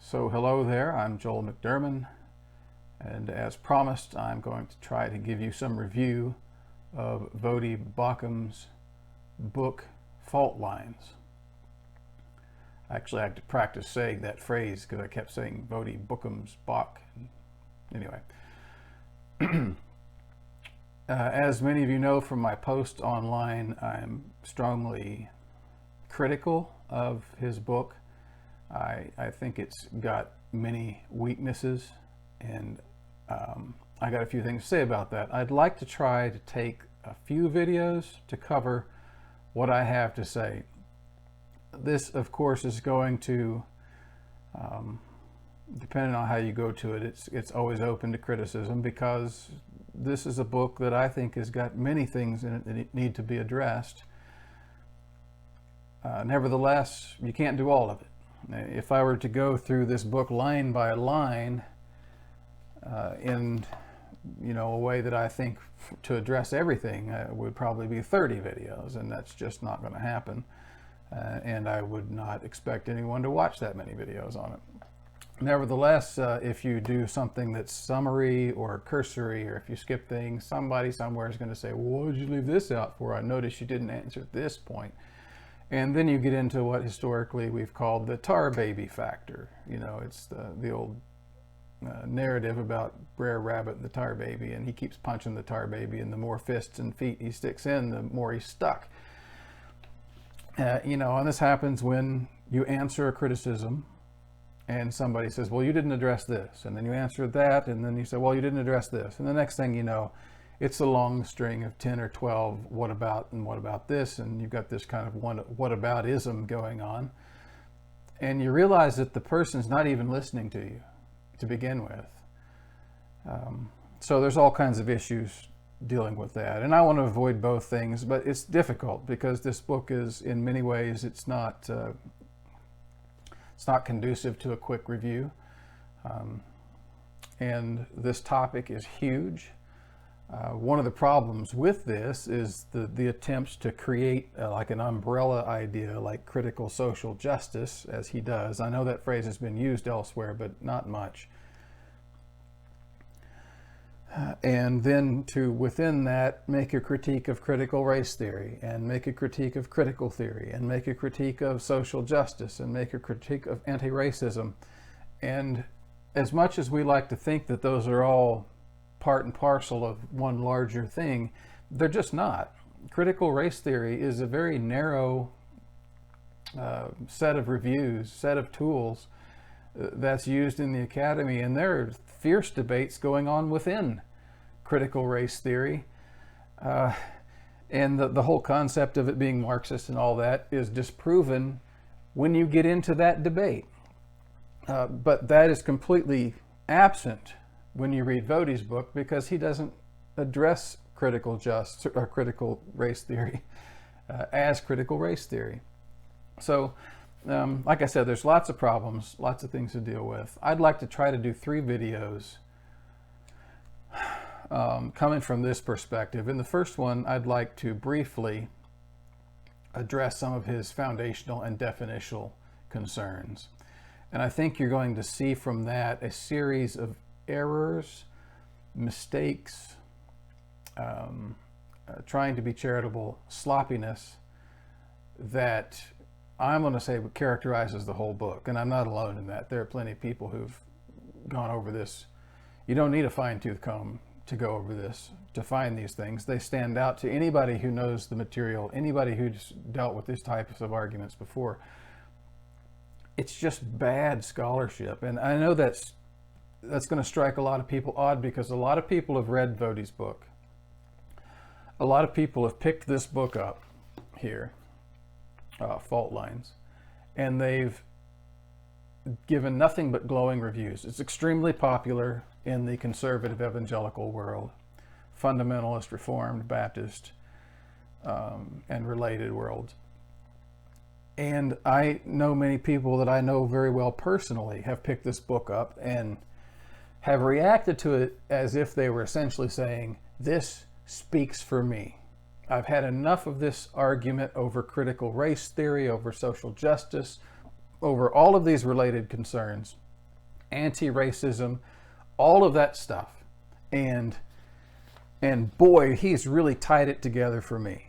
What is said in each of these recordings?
So hello there, I'm Joel McDermott, and as promised, I'm going to try to give you some review of Voddie Baucham's book, Fault Lines. Actually, I had to practice saying that phrase because I kept saying Voddie Baucham's Bach. Anyway, as many of you know from my post online, I'm strongly critical of his book. I think it's got many weaknesses, and I got a few things to say about that. I'd like to try to take a few videos to cover what I have to say. This, of course, is going to, depending on how you go to it, it's always open to criticism, because this is a book that I think has got many things in it that need to be addressed. Nevertheless, you can't do all of it. If I were to go through this book line by line in a way that I think to address everything would probably be 30 videos, and that's just not going to happen. And I would not expect anyone to watch that many videos on it. Nevertheless, if you do something that's summary or cursory, or if you skip things, somebody somewhere is going to say, well, what did you leave this out for? I noticed you didn't answer this point. And then you get into what historically we've called the tar baby factor. It's the old narrative about Brer Rabbit and the tar baby, and he keeps punching the tar baby, and the more fists and feet he sticks in, the more he's stuck. And this happens when you answer a criticism and somebody says, well, you didn't address this. And then you answer that, and then you say, well, you didn't address this. And the next thing you know, it's a long string of 10 or 12 what about and what about this, and you've got this kind of what about-ism going on. And you realize that the person's not even listening to you to begin with. So there's all kinds of issues dealing with that. And I want to avoid both things, but it's difficult because this book is, in many ways, it's not conducive to a quick review. And this topic is huge. One of the problems with this is the attempts to create like an umbrella idea, like critical social justice, as he does. I know that phrase has been used elsewhere, but not much. And then to, within that, make a critique of critical race theory, and make a critique of critical theory, and make a critique of social justice, and make a critique of anti-racism. And as much as we like to think that those are all part and parcel of one larger thing, they're just not. Critical race theory is a very narrow set of reviews, set of tools that's used in the academy, and there are fierce debates going on within critical race theory. And the whole concept of it being Marxist and all that is disproven when you get into that debate. But that is completely absent when you read Voddie's book, because he doesn't address critical race theory as critical race theory. So, like I said, there's lots of problems, lots of things to deal with. I'd like to try to do 3 videos coming from this perspective. In the first one, I'd like to briefly address some of his foundational and definitional concerns. And I think you're going to see from that a series of errors, mistakes, trying to be charitable, sloppiness that I'm going to say characterizes the whole book. And I'm not alone in that. There are plenty of people who've gone over this. You don't need a fine-tooth comb to go over this, to find these things. They stand out to anybody who knows the material, anybody who's dealt with these types of arguments before. It's just bad scholarship. And I know that's going to strike a lot of people odd, because a lot of people have read Voddie's book. A lot of people have picked this book up here, Fault Lines, and they've given nothing but glowing reviews. It's extremely popular in the conservative evangelical world, fundamentalist, Reformed, Baptist, and related worlds. And I know many people that I know very well personally have picked this book up and have reacted to it as if they were essentially saying, this speaks for me. I've had enough of this argument over critical race theory, over social justice, over all of these related concerns. anti-racism, all of that stuff. And boy, he's really tied it together for me.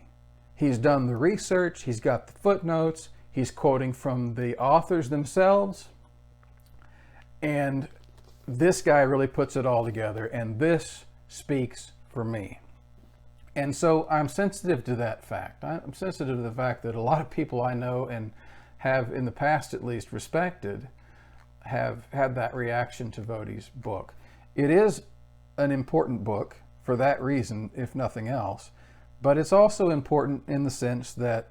He's done the research, he's got the footnotes, he's quoting from the authors themselves, and this guy really puts it all together, and this speaks for me. And so I'm sensitive to that fact. I'm sensitive to the fact that a lot of people I know and have, in the past at least, respected, have had that reaction to Voddie's book. It is an important book for that reason, if nothing else, but it's also important in the sense that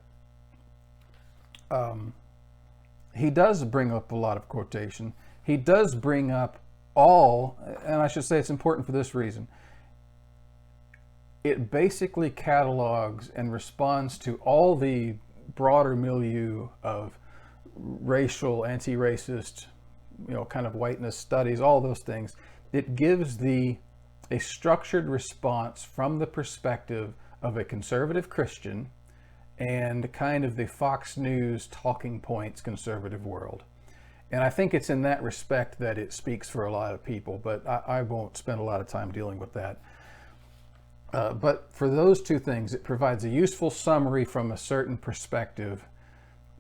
he does bring up a lot of quotation. He does bring up all, and I should say it's important for this reason. It basically catalogs and responds to all the broader milieu of racial, anti-racist, kind of whiteness studies, all those things. It gives a structured response from the perspective of a conservative Christian and kind of the Fox News talking points conservative world. And I think it's in that respect that it speaks for a lot of people, but I won't spend a lot of time dealing with that. But for those two things, it provides a useful summary from a certain perspective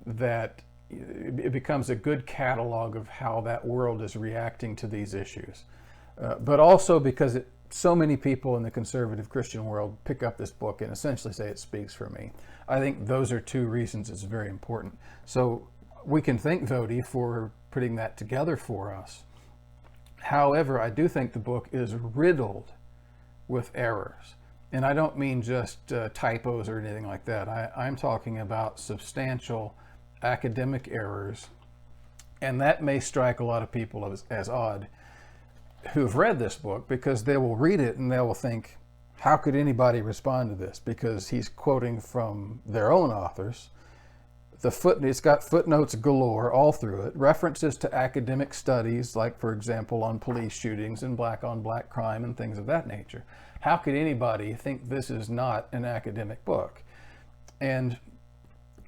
that it becomes a good catalog of how that world is reacting to these issues. But also because so many people in the conservative Christian world pick up this book and essentially say it speaks for me. I think those are two reasons it's very important. So we can thank Voddie for putting that together for us. However, I do think the book is riddled with errors. And I don't mean just typos or anything like that. I'm talking about substantial academic errors. And that may strike a lot of people as odd who've read this book, because they will read it and they will think, how could anybody respond to this? Because he's quoting from their own authors. It's got footnotes galore all through it, references to academic studies, like, for example, on police shootings and black-on-black crime and things of that nature. How could anybody think this is not an academic book? And,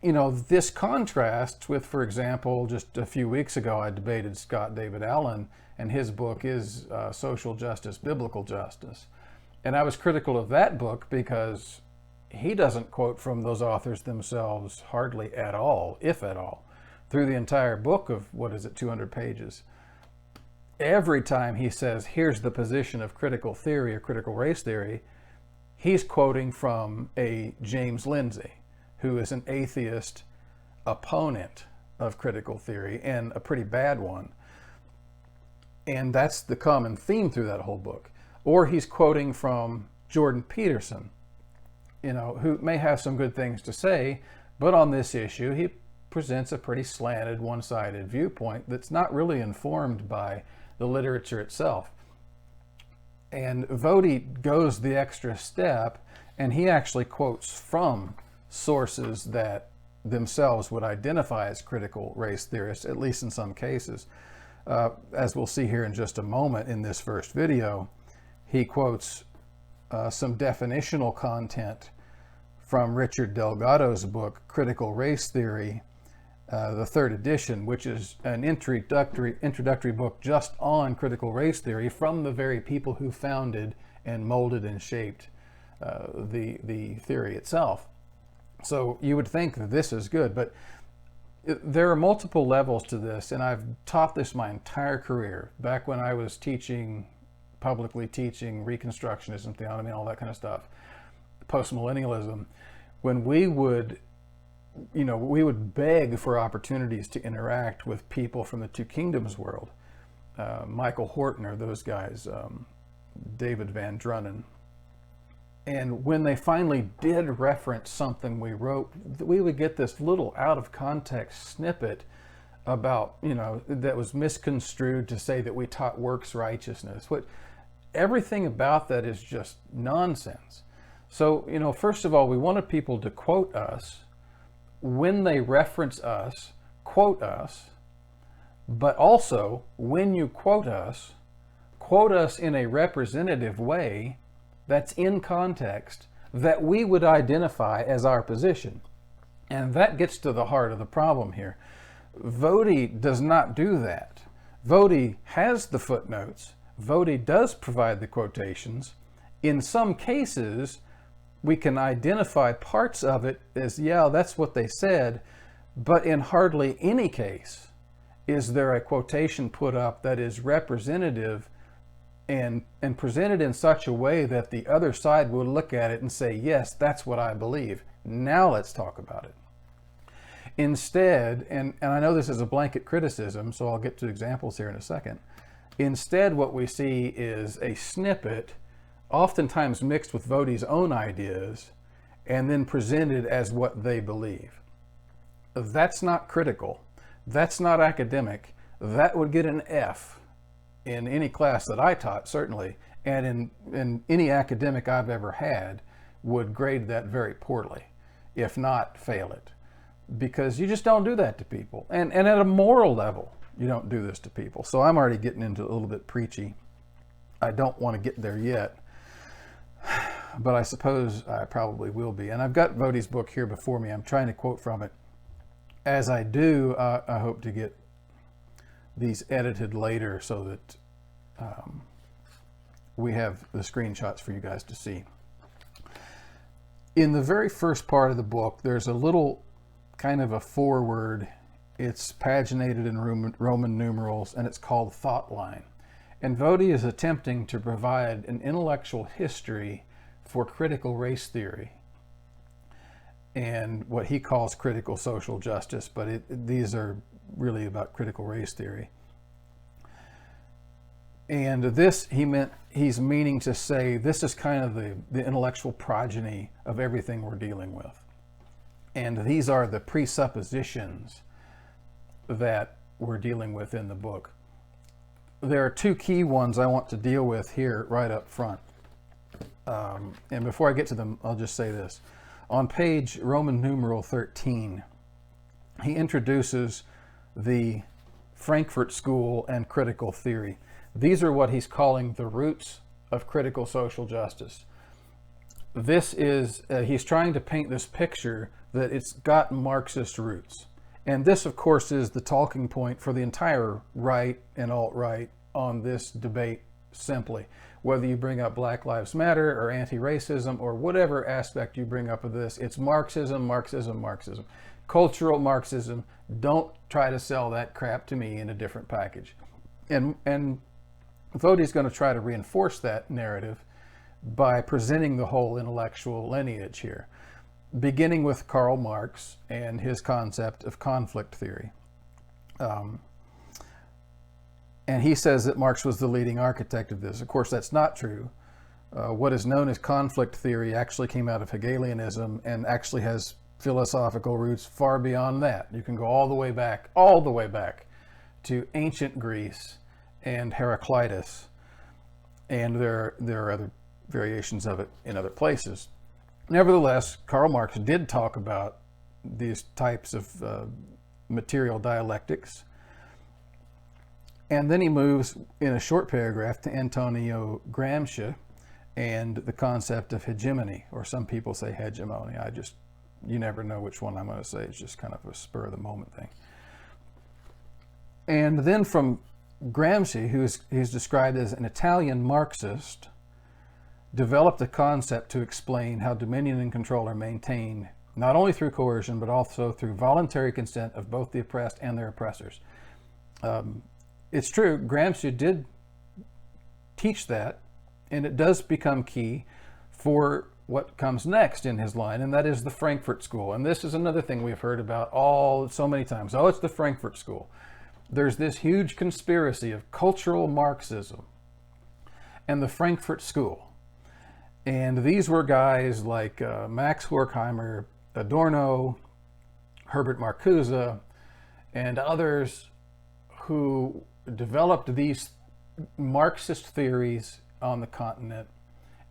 this contrasts with, for example, just a few weeks ago, I debated Scott David Allen, and his book is Social Justice, Biblical Justice. And I was critical of that book because he doesn't quote from those authors themselves hardly at all, if at all, through the entire book of, 200 pages. Every time he says, here's the position of critical theory or critical race theory, he's quoting from a James Lindsay, who is an atheist opponent of critical theory, and a pretty bad one. And that's the common theme through that whole book. Or he's quoting from Jordan Peterson, who may have some good things to say, but on this issue, he presents a pretty slanted, one-sided viewpoint that's not really informed by the literature itself. And Voddie goes the extra step, and he actually quotes from sources that themselves would identify as critical race theorists, at least in some cases. As we'll see here in just a moment in this first video, he quotes some definitional content from Richard Delgado's book, Critical Race Theory, the third edition, which is an introductory book just on critical race theory from the very people who founded and molded and shaped the theory itself. So you would think that this is good, but there are multiple levels to this, and I've taught this my entire career. Back when I was publicly teaching Reconstructionism, theonomy, all that kind of stuff, postmillennialism, when we would beg for opportunities to interact with people from the Two Kingdoms world, Michael Hortner, those guys, David Van Drunen. And when they finally did reference something we wrote, we would get this little out of context snippet about, that was misconstrued to say that we taught works righteousness. Everything about that is just nonsense. So, first of all, we wanted people to quote us. When they reference us, quote us. But also, when you quote us in a representative way that's in context, that we would identify as our position. And that gets to the heart of the problem here. Voddie does not do that. Voddie has the footnotes. Voddie does provide the quotations. In some cases, we can identify parts of it as, yeah, that's what they said, but in hardly any case is there a quotation put up that is representative and presented in such a way that the other side will look at it and say, yes, that's what I believe. Now let's talk about it. Instead, and I know this is a blanket criticism, so I'll get to examples here in a second. Instead, what we see is a snippet, oftentimes mixed with Voddie's own ideas, and then presented as what they believe. That's not critical. That's not academic. That would get an F in any class that I taught, certainly, and in any academic I've ever had would grade that very poorly, if not fail it. Because you just don't do that to people. And at a moral level, you don't do this to people. So I'm already getting into a little bit preachy. I don't want to get there yet, but I suppose I probably will be. And I've got Voddie's book here before me. I'm trying to quote from it. As I do, I hope to get these edited later so that we have the screenshots for you guys to see. In the very first part of the book, there's a little kind of a foreword. It's paginated in Roman numerals, and it's called Thought Line. And Voddie is attempting to provide an intellectual history for critical race theory and what he calls critical social justice, but these are really about critical race theory. And this, he's meaning to say, this is kind of the intellectual progeny of everything we're dealing with. And these are the presuppositions that we're dealing with in the book. There are two key ones I want to deal with here right up front. And before I get to them, I'll just say this. On page Roman numeral 13, he introduces the Frankfurt School and critical theory. These are what he's calling the roots of critical social justice. This is, he's trying to paint this picture that it's got Marxist roots. And this, of course, is the talking point for the entire right and alt-right on this debate simply. Whether you bring up Black Lives Matter or anti-racism or whatever aspect you bring up of this, it's Marxism, Marxism, Marxism. Cultural Marxism. Don't try to sell that crap to me in a different package. And Voddie's going to try to reinforce that narrative by presenting the whole intellectual lineage here, beginning with Karl Marx and his concept of conflict theory. And he says that Marx was the leading architect of this. Of course, that's not true. What is known as conflict theory actually came out of Hegelianism and actually has philosophical roots far beyond that. You can go all the way back to ancient Greece and Heraclitus, and there are other variations of it in other places. Nevertheless, Karl Marx did talk about these types of material dialectics. And then he moves in a short paragraph to Antonio Gramsci and the concept of hegemony, or some people say hegemony. You never know which one I'm going to say. It's just kind of a spur of the moment thing. And then from Gramsci, who's described as an Italian Marxist, developed a concept to explain how dominion and control are maintained not only through coercion, but also through voluntary consent of both the oppressed and their oppressors. It's true, Gramsci did teach that, and it does become key for what comes next in his line, and that is the Frankfurt School. And this is another thing we've heard about so many times. Oh, it's the Frankfurt School. There's this huge conspiracy of cultural Marxism and the Frankfurt School. And these were guys like Max Horkheimer, Adorno, Herbert Marcuse, and others who developed these Marxist theories on the continent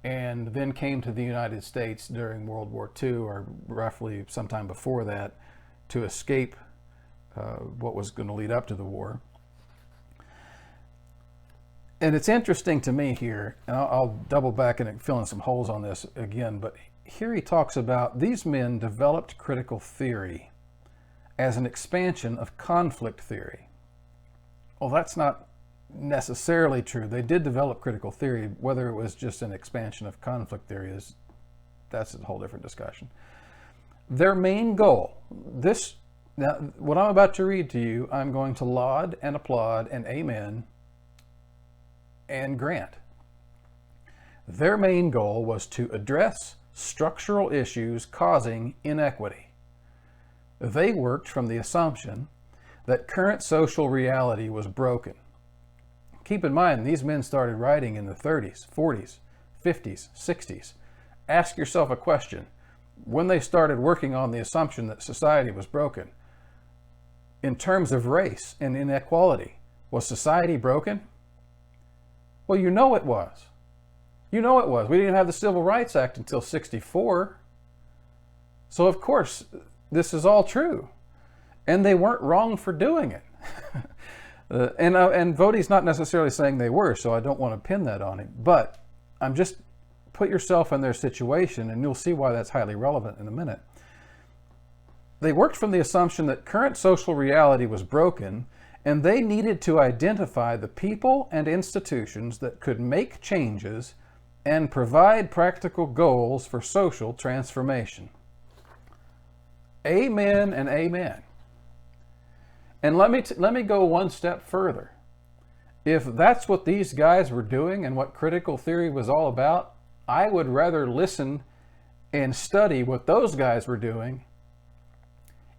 and then came to the United States during World War II, or roughly sometime before that, to escape what was going to lead up to the war. And it's interesting to me here, and I'll double back and fill in some holes on this again, but here he talks about these men developed critical theory as an expansion of conflict theory. Well, that's not necessarily true. They did develop critical theory. Whether it was just an expansion of conflict theory that's a whole different discussion. Their main goal, now what I'm about to read to you, I'm going to laud and applaud and amen and grant. Their main goal was to address structural issues causing inequity. They worked from the assumption that current social reality was broken. Keep in mind, these men started writing in the 30s, 40s, 50s, 60s. Ask yourself a question. When they started working on the assumption that society was broken, in terms of race and inequality, was society broken? Well, you know it was. You know it was. We didn't have the Civil Rights Act until 64. So of course, this is all true. And they weren't wrong for doing it. And Voddie's not necessarily saying they were, so I don't want to pin that on him. But I'm just, put yourself in their situation and you'll see why that's highly relevant in a minute. They worked from the assumption that current social reality was broken, and they needed to identify the people and institutions that could make changes and provide practical goals for social transformation. Amen and amen. And let me go one step further. If that's what these guys were doing and what critical theory was all about, I would rather listen and study what those guys were doing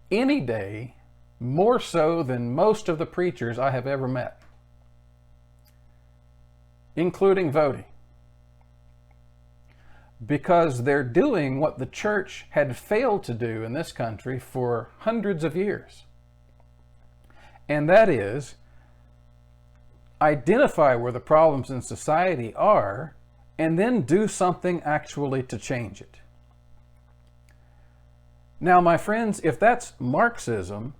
any day, more so than most of the preachers I have ever met, including Voddie. Because they're doing what the church had failed to do in this country for hundreds of years. And that is, identify where the problems in society are and then do something actually to change it. Now, my friends, if that's Marxism,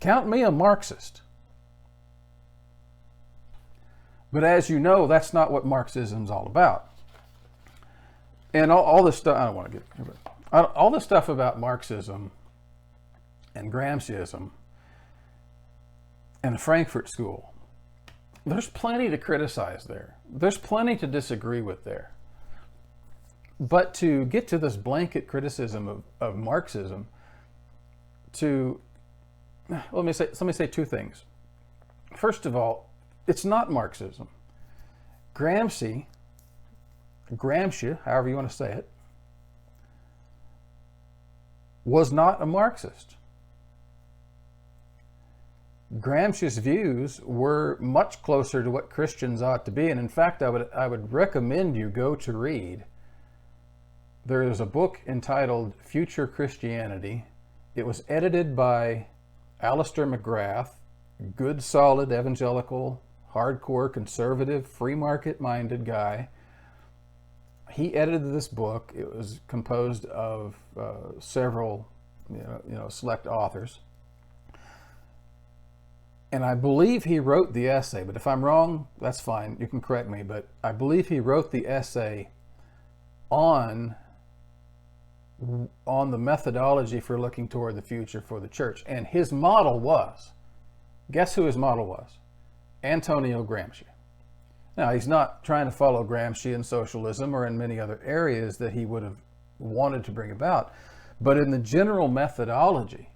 count me a Marxist. But as you know, that's not what Marxism's all about. And all this stuff, I don't want to get, all this stuff about Marxism and Gramsciism and the Frankfurt School, there's plenty to criticize there. There's plenty to disagree with there. But to get to this blanket criticism of Marxism, let me say two things. First of all, it's not Marxism. Gramsci, however you want to say it, was not a Marxist. Gramsci's views were much closer to what Christians ought to be, and in fact, I would recommend you go to read. There is a book entitled Future Christianity. It was edited by Alistair McGrath, good, solid, evangelical, hardcore, conservative, free market-minded guy. He edited this book. It was composed of several, select authors. And I believe he wrote the essay, but if I'm wrong, that's fine. You can correct me. But I believe he wrote the essay on the methodology for looking toward the future for the church. And his model was, guess who his model was? Antonio Gramsci. Now, he's not trying to follow Gramsci in socialism or in many other areas that he would have wanted to bring about. But in the general methodology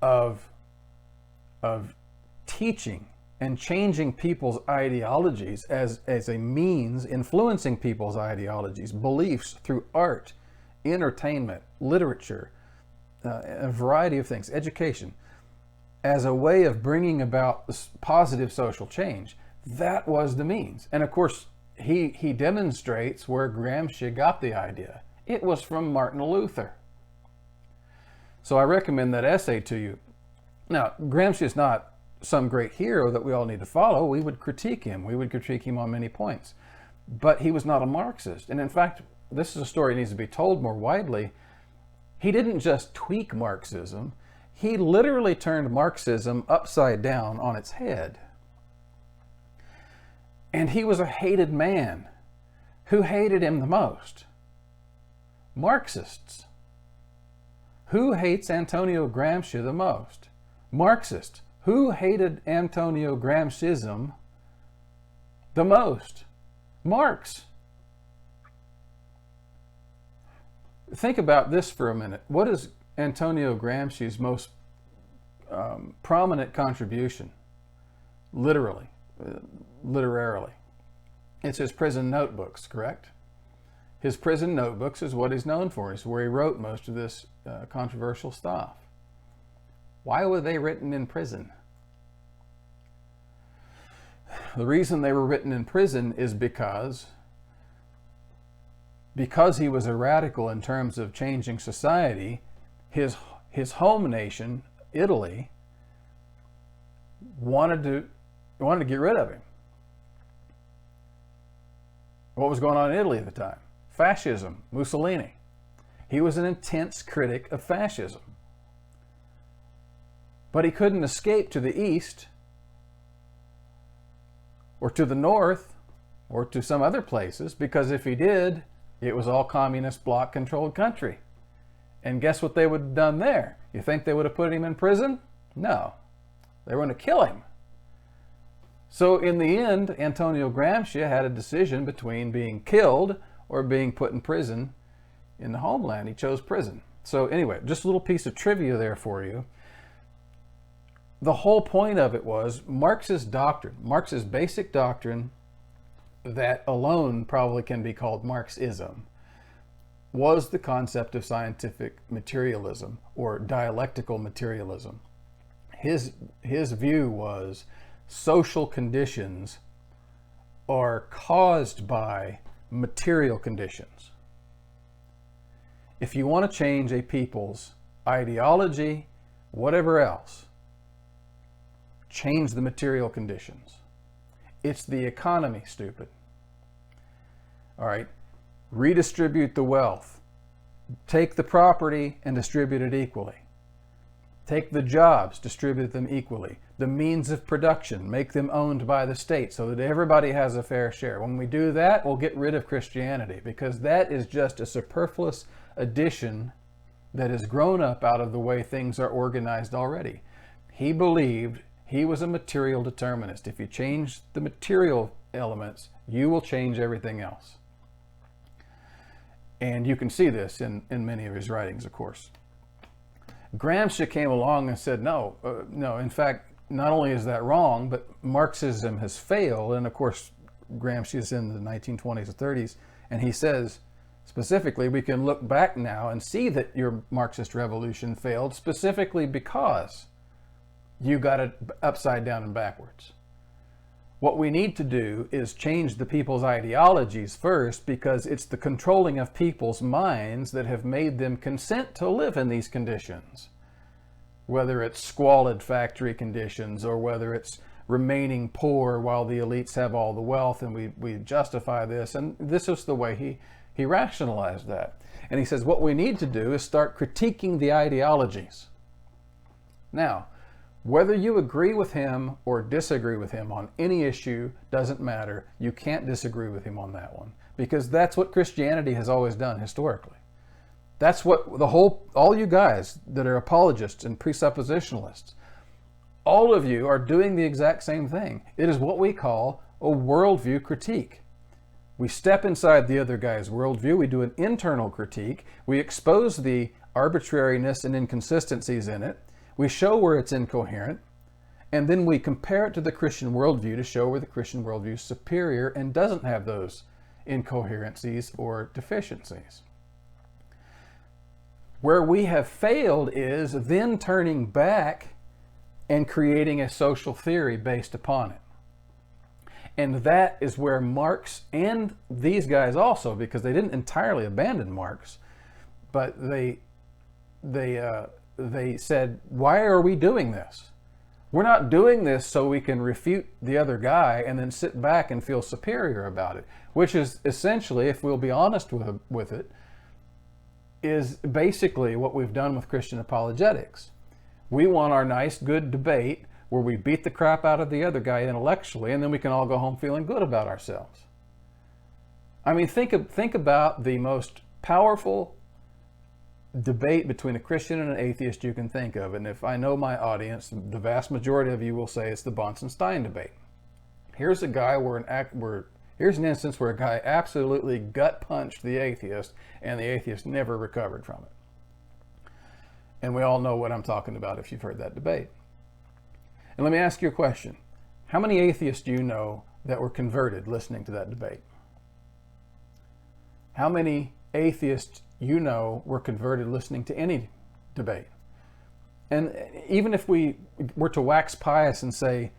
of teaching and changing people's ideologies as a means, influencing people's ideologies, beliefs through art, entertainment, literature, a variety of things, education, as a way of bringing about this positive social change. That was the means. And of course, he demonstrates where Gramsci got the idea. It was from Martin Luther. So I recommend that essay to you. Now, Gramsci is not some great hero that we all need to follow. We would critique him. We would critique him on many points. But he was not a Marxist. And in fact, this is a story that needs to be told more widely. He didn't just tweak Marxism. He literally turned Marxism upside down on its head. And he was a hated man. Who hated him the most? Marxists. Who hates Antonio Gramsci the most? Marxists. Who hated Antonio Gramscism the most? Marx. Think about this for a minute. What is Antonio Gramsci's most prominent contribution? Literarily. It's his prison notebooks, correct? His prison notebooks is what he's known for. It's where he wrote most of this controversial stuff. Why were they written in prison? The reason they were written in prison is because he was a radical in terms of changing society. His home nation, Italy, wanted to get rid of him. What was going on in Italy at the time? Fascism, Mussolini. He was an intense critic of fascism. But he couldn't escape to the east or to the north or to some other places, because if he did, it was all communist bloc controlled country. And guess what they would have done there? You think they would have put him in prison? No. They were going to kill him. So in the end, Antonio Gramsci had a decision between being killed or being put in prison in the homeland. He chose prison. So anyway, just a little piece of trivia there for you. The whole point of it was Marx's doctrine, Marx's basic doctrine, that alone probably can be called Marxism, was the concept of scientific materialism or dialectical materialism. His view was social conditions are caused by material conditions. If you want to change a people's ideology, whatever else, change the material conditions. It's the economy, stupid. All right, redistribute the wealth. Take the property and distribute it equally. Take the jobs, distribute them equally. The means of production, make them owned by the state so that everybody has a fair share. When we do that, we'll get rid of Christianity, because that is just a superfluous addition that has grown up out of the way things are organized already. He believed he was a material determinist. If you change the material elements, you will change everything else. And you can see this in many of his writings, of course. Gramsci came along and said, no, in fact, not only is that wrong, but Marxism has failed. And of course, Gramsci is in the 1920s or 30s, and he says, specifically, we can look back now and see that your Marxist revolution failed specifically because you got it upside down and backwards. What we need to do is change the people's ideologies first, because it's the controlling of people's minds that have made them consent to live in these conditions. Whether it's squalid factory conditions or whether it's remaining poor while the elites have all the wealth, and we justify this. And this is the way he rationalized that. And he says what we need to do is start critiquing the ideologies. Now, whether you agree with him or disagree with him on any issue doesn't matter. You can't disagree with him on that one, because that's what Christianity has always done historically. That's what all you guys that are apologists and presuppositionalists, all of you are doing the exact same thing. It is what we call a worldview critique. We step inside the other guy's worldview, we do an internal critique, we expose the arbitrariness and inconsistencies in it, we show where it's incoherent, and then we compare it to the Christian worldview to show where the Christian worldview is superior and doesn't have those incoherencies or deficiencies. Where we have failed is then turning back and creating a social theory based upon it. And that is where Marx and these guys also, because they didn't entirely abandon Marx, but they said, why are we doing this? We're not doing this so we can refute the other guy and then sit back and feel superior about it, which is essentially, if we'll be honest with it, is basically what we've done with Christian apologetics. We want our nice, good debate where we beat the crap out of the other guy intellectually, and then we can all go home feeling good about ourselves. I mean, think about the most powerful debate between a Christian and an atheist you can think of. And if I know my audience, the vast majority of you will say it's the Bunsen-Stein debate. Here's a guy here's an instance where a guy absolutely gut punched the atheist, and the atheist never recovered from it. And we all know what I'm talking about if you've heard that debate. And let me ask you a question. How many atheists do you know that were converted listening to that debate? How many atheists you know were converted listening to any debate? And even if we were to wax pious and say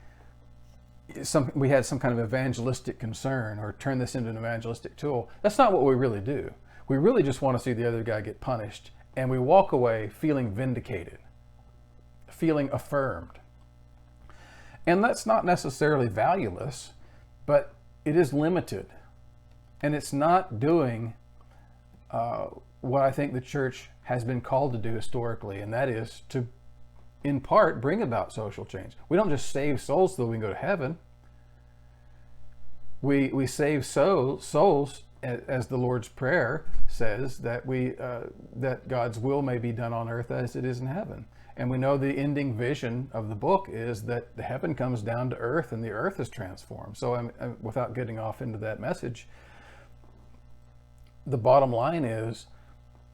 we had some kind of evangelistic concern or turn this into an evangelistic tool, that's not what we really do. We really just want to see the other guy get punished, and we walk away feeling vindicated, feeling affirmed. And that's not necessarily valueless, but it is limited. And it's not doing what I think the church has been called to do historically, and that is to, in part, bring about social change. We don't just save souls so that we can go to heaven. We save souls, as the Lord's Prayer says, that that God's will may be done on earth as it is in heaven. And we know the ending vision of the book is that the heaven comes down to earth and the earth is transformed. So without getting off into that message, the bottom line is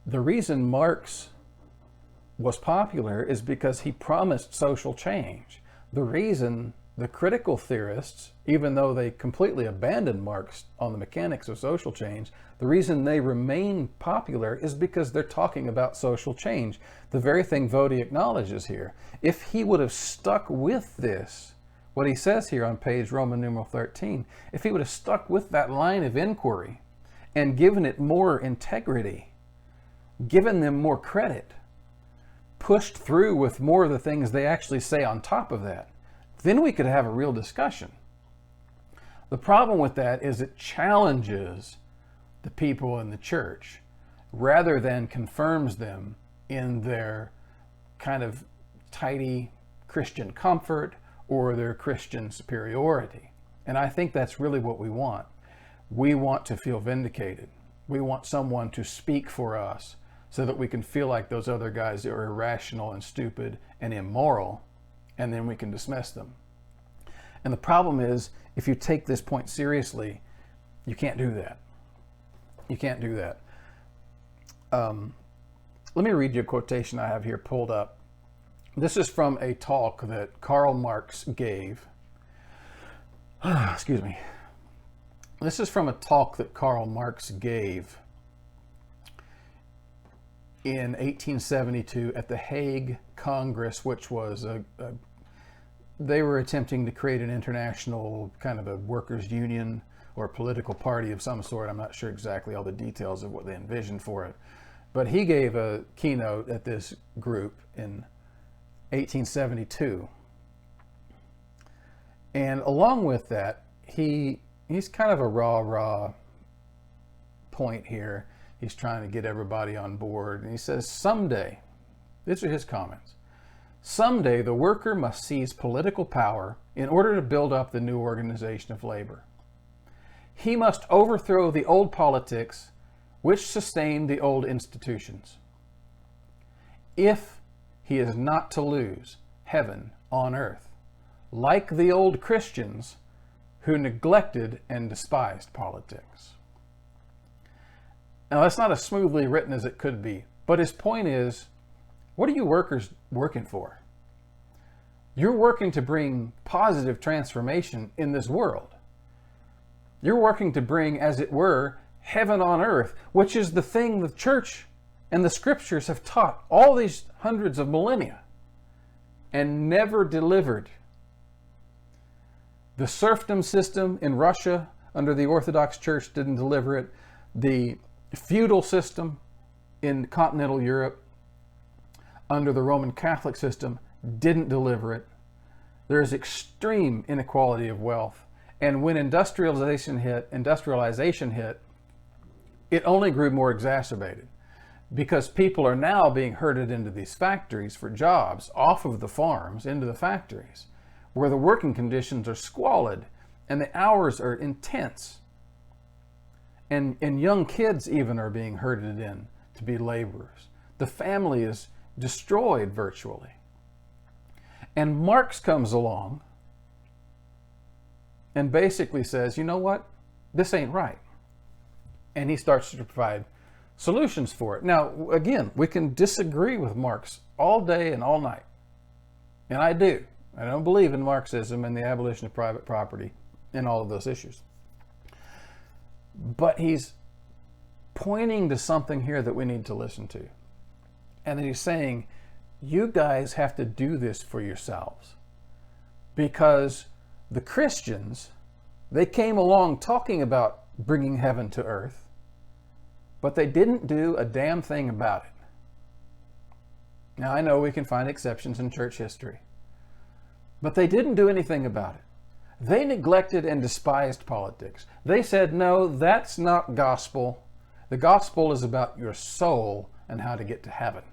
the reason Marx was popular is because he promised social change. The reason the critical theorists, even though they completely abandoned Marx on the mechanics of social change, the reason they remain popular is because they're talking about social change. The very thing Voddie acknowledges here. If he would have stuck with this, what he says here on page Roman numeral 13, if he would have stuck with that line of inquiry and given it more integrity, given them more credit, pushed through with more of the things they actually say on top of that, then we could have a real discussion. The problem with that is it challenges the people in the church rather than confirms them in their kind of tidy Christian comfort or their Christian superiority. And I think that's really what we want. We want to feel vindicated. We want someone to speak for us so that we can feel like those other guys are irrational and stupid and immoral, and then we can dismiss them. And the problem is, if you take this point seriously, you can't do that. You can't do that. Let me read you a quotation I have here pulled up. This is from a talk that Karl Marx gave. Excuse me. This is from a talk that Karl Marx gave in 1872 at the Hague Congress, which was they were attempting to create an international kind of a workers' union or a political party of some sort. I'm not sure exactly all the details of what they envisioned for it. But he gave a keynote at this group in 1872. And along with that, he's kind of a rah-rah point here. He's trying to get everybody on board. And he says, someday, these are his comments, someday the worker must seize political power in order to build up the new organization of labor. He must overthrow the old politics which sustain the old institutions, if he is not to lose heaven on earth, like the old Christians who neglected and despised politics. Now, that's not as smoothly written as it could be, but his point is, what are you workers working for? You're working to bring positive transformation in this world. You're working to bring, as it were, heaven on earth, which is the thing the church and the scriptures have taught all these hundreds of millennia and never delivered. The serfdom system in Russia under the Orthodox Church didn't deliver it. The feudal system in continental Europe under the Roman Catholic system didn't deliver it. There's extreme inequality of wealth. And when industrialization hit, it only grew more exacerbated because people are now being herded into these factories for jobs off of the farms into the factories where the working conditions are squalid and the hours are intense. And young kids even are being herded in to be laborers. The family is destroyed virtually. And Marx comes along and basically says, you know what? This ain't right. And he starts to provide solutions for it. Now, again, we can disagree with Marx all day and all night. And I do. I don't believe in Marxism and the abolition of private property and all of those issues. But he's pointing to something here that we need to listen to. And then he's saying, you guys have to do this for yourselves. Because the Christians, they came along talking about bringing heaven to earth, but they didn't do a damn thing about it. Now, I know we can find exceptions in church history, but they didn't do anything about it. They neglected and despised politics. They said, no, that's not gospel. The gospel is about your soul and how to get to heaven.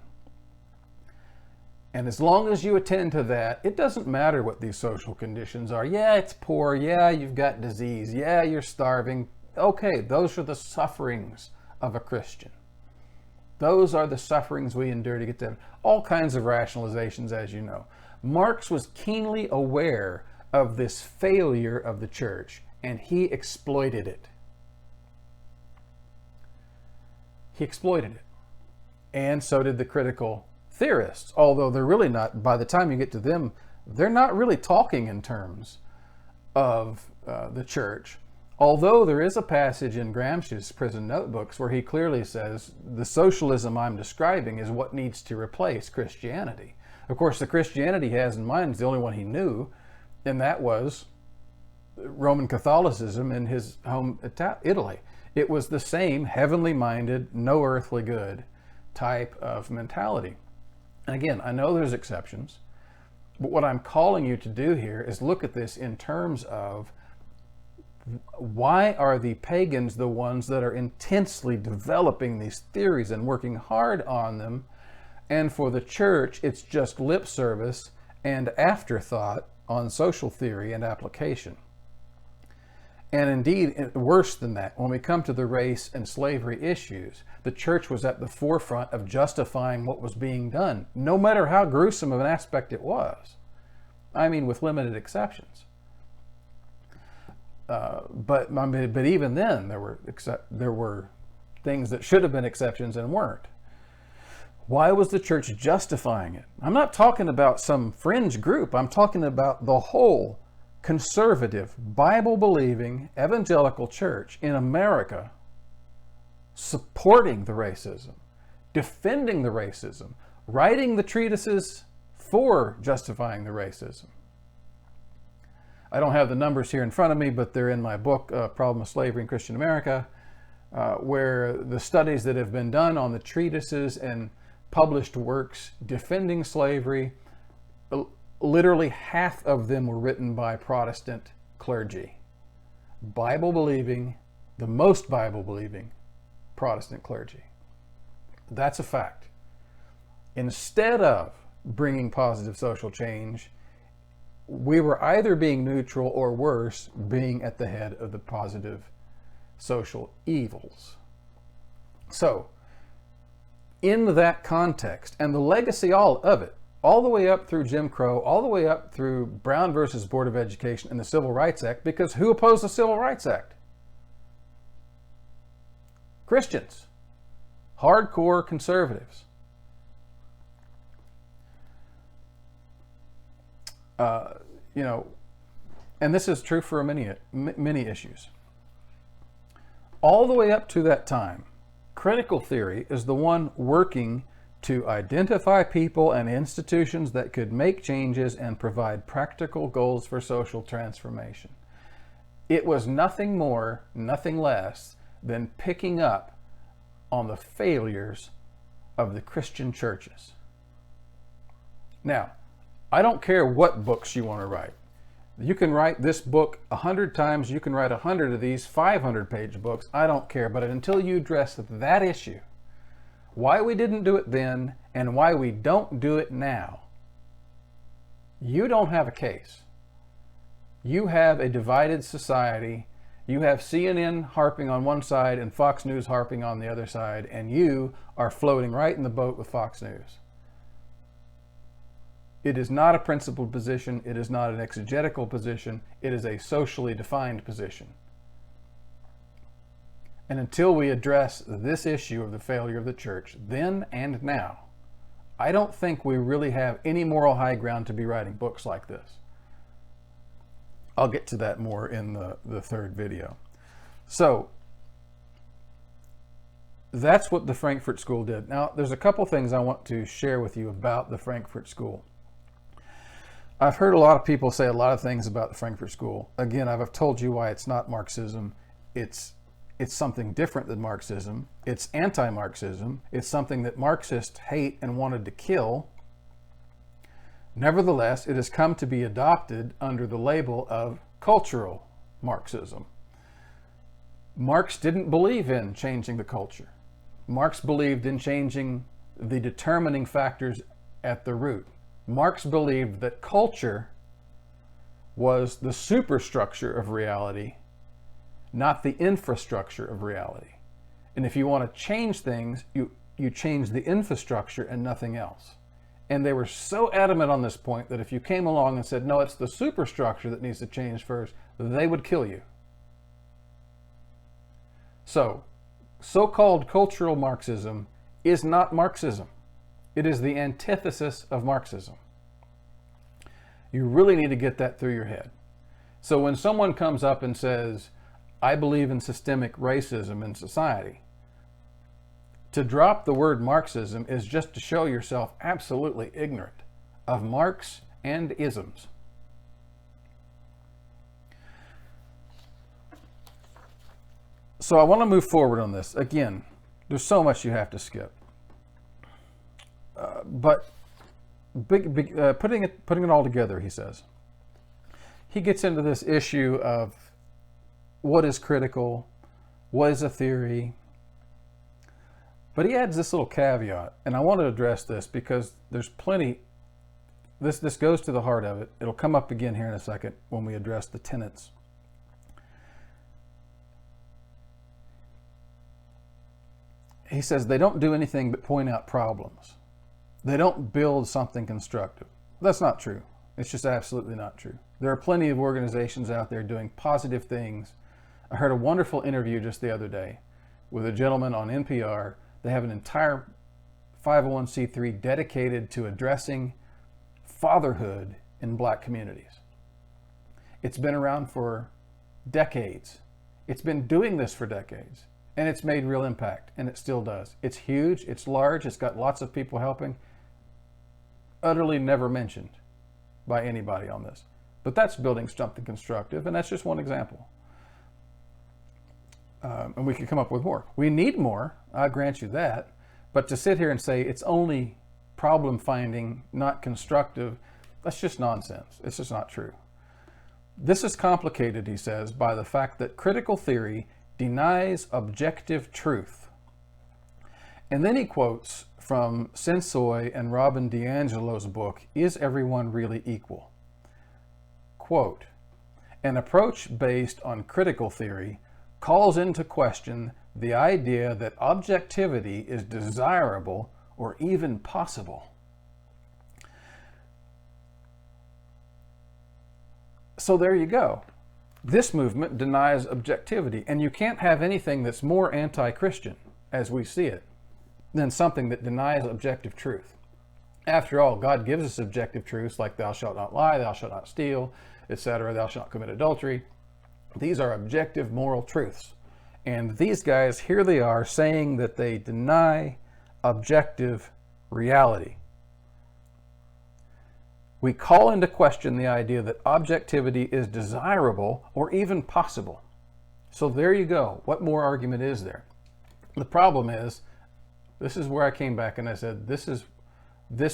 And as long as you attend to that, it doesn't matter what these social conditions are. Yeah, it's poor. Yeah, you've got disease. Yeah, you're starving. Okay, those are the sufferings of a Christian. Those are the sufferings we endure to get to heaven. All kinds of rationalizations, as you know. Marx was keenly aware of this failure of the church, and he exploited it. He exploited it. And so did the critical theorists, although they're really not, by the time you get to them, they're not really talking in terms of the church. Although there is a passage in Gramsci's prison notebooks where he clearly says the socialism I'm describing is what needs to replace Christianity. Of course, the Christianity he has in mind is the only one he knew, and that was Roman Catholicism in his home Italy. It was the same heavenly minded, no earthly good type of mentality. And again, I know there's exceptions, but what I'm calling you to do here is look at this in terms of why are the pagans the ones that are intensely developing these theories and working hard on them, and for the church it's just lip service and afterthought on social theory and application. And indeed, worse than that, when we come to the race and slavery issues, the church was at the forefront of justifying what was being done, no matter how gruesome of an aspect it was. I mean, with limited exceptions. But even then, there were things that should have been exceptions and weren't. Why was the church justifying it? I'm not talking about some fringe group. I'm talking about the whole conservative, Bible-believing, evangelical church in America supporting the racism, defending the racism, writing the treatises for justifying the racism. I don't have the numbers here in front of me, but they're in my book, Problem of Slavery in Christian America, where the studies that have been done on the treatises and published works defending slavery, literally half of them were written by Protestant clergy. Bible-believing, the most Bible-believing Protestant clergy. That's a fact. Instead of bringing positive social change, we were either being neutral or worse, being at the head of the positive social evils. So, in that context, and the legacy all of it, all the way up through Jim Crow, all the way up through Brown versus Board of Education and the Civil Rights Act, because who opposed the Civil Rights Act? Christians. Hardcore conservatives. And this is true for many issues. All the way up to that time, critical theory is the one working to identify people and institutions that could make changes and provide practical goals for social transformation. It was nothing more, nothing less than picking up on the failures of the Christian churches. Now, I don't care what books you want to write. You can write this book 100 times, you can write 100 of these 500-page books, I don't care. But until you address that issue, why we didn't do it then and why we don't do it now, you don't have a case. You have a divided society. You have CNN harping on one side and Fox News harping on the other side, and you are floating right in the boat with Fox News. It is not a principled position. It is not an exegetical position. It is a socially defined position. And until we address this issue of the failure of the church, then and now, I don't think we really have any moral high ground to be writing books like this. I'll get to that more in the third video. So, that's what the Frankfurt School did. Now, there's a couple things I want to share with you about the Frankfurt School. I've heard a lot of people say a lot of things about the Frankfurt School. Again, I've told you why it's not Marxism. It's something different than Marxism. It's anti-Marxism. It's something that Marxists hate and wanted to kill. Nevertheless, it has come to be adopted under the label of cultural Marxism. Marx didn't believe in changing the culture. Marx believed in changing the determining factors at the root. Marx believed that culture was the superstructure of reality, not the infrastructure of reality. And if you want to change things, you change the infrastructure and nothing else. And they were so adamant on this point that if you came along and said, no, it's the superstructure that needs to change first, they would kill you. So, so-called cultural Marxism is not Marxism. It is the antithesis of Marxism. You really need to get that through your head. So when someone comes up and says, I believe in systemic racism in society, to drop the word Marxism is just to show yourself absolutely ignorant of Marx and isms. So I want to move forward on this. Again, there's so much you have to skip. But putting it all together, he says, he gets into this issue of what is critical, what is a theory, but he adds this little caveat, and I want to address this because there's plenty, this goes to the heart of it. It'll come up again here in a second when we address the tenets. He says they don't do anything but point out problems. They don't build something constructive. That's not true. It's just absolutely not true. There are plenty of organizations out there doing positive things. I heard a wonderful interview just the other day with a gentleman on NPR. They have an entire 501c3 dedicated to addressing fatherhood in black communities. It's been around for decades. It's been doing this for decades, and it's made real impact, and it still does. It's huge, it's large, it's got lots of people helping. Utterly never mentioned by anybody on this. But that's building something constructive, and that's just one example. And we can come up with more. We need more, I grant you that, but to sit here and say it's only problem finding, not constructive, that's just nonsense. It's just not true. This is complicated, he says, by the fact that critical theory denies objective truth. And then he quotes from Sensoy and Robin DiAngelo's book, Is Everyone Really Equal? Quote, an approach based on critical theory calls into question the idea that objectivity is desirable or even possible. So there you go. This movement denies objectivity, and you can't have anything that's more anti-Christian, as we see it, than something that denies objective truth. After all, God gives us objective truths like thou shalt not lie, thou shalt not steal, etc., thou shalt not commit adultery. These are objective moral truths. And these guys, here they are saying that they deny objective reality. We call into question the idea that objectivity is desirable or even possible. So there you go. What more argument is there? The problem is, this is where I came back and I said, this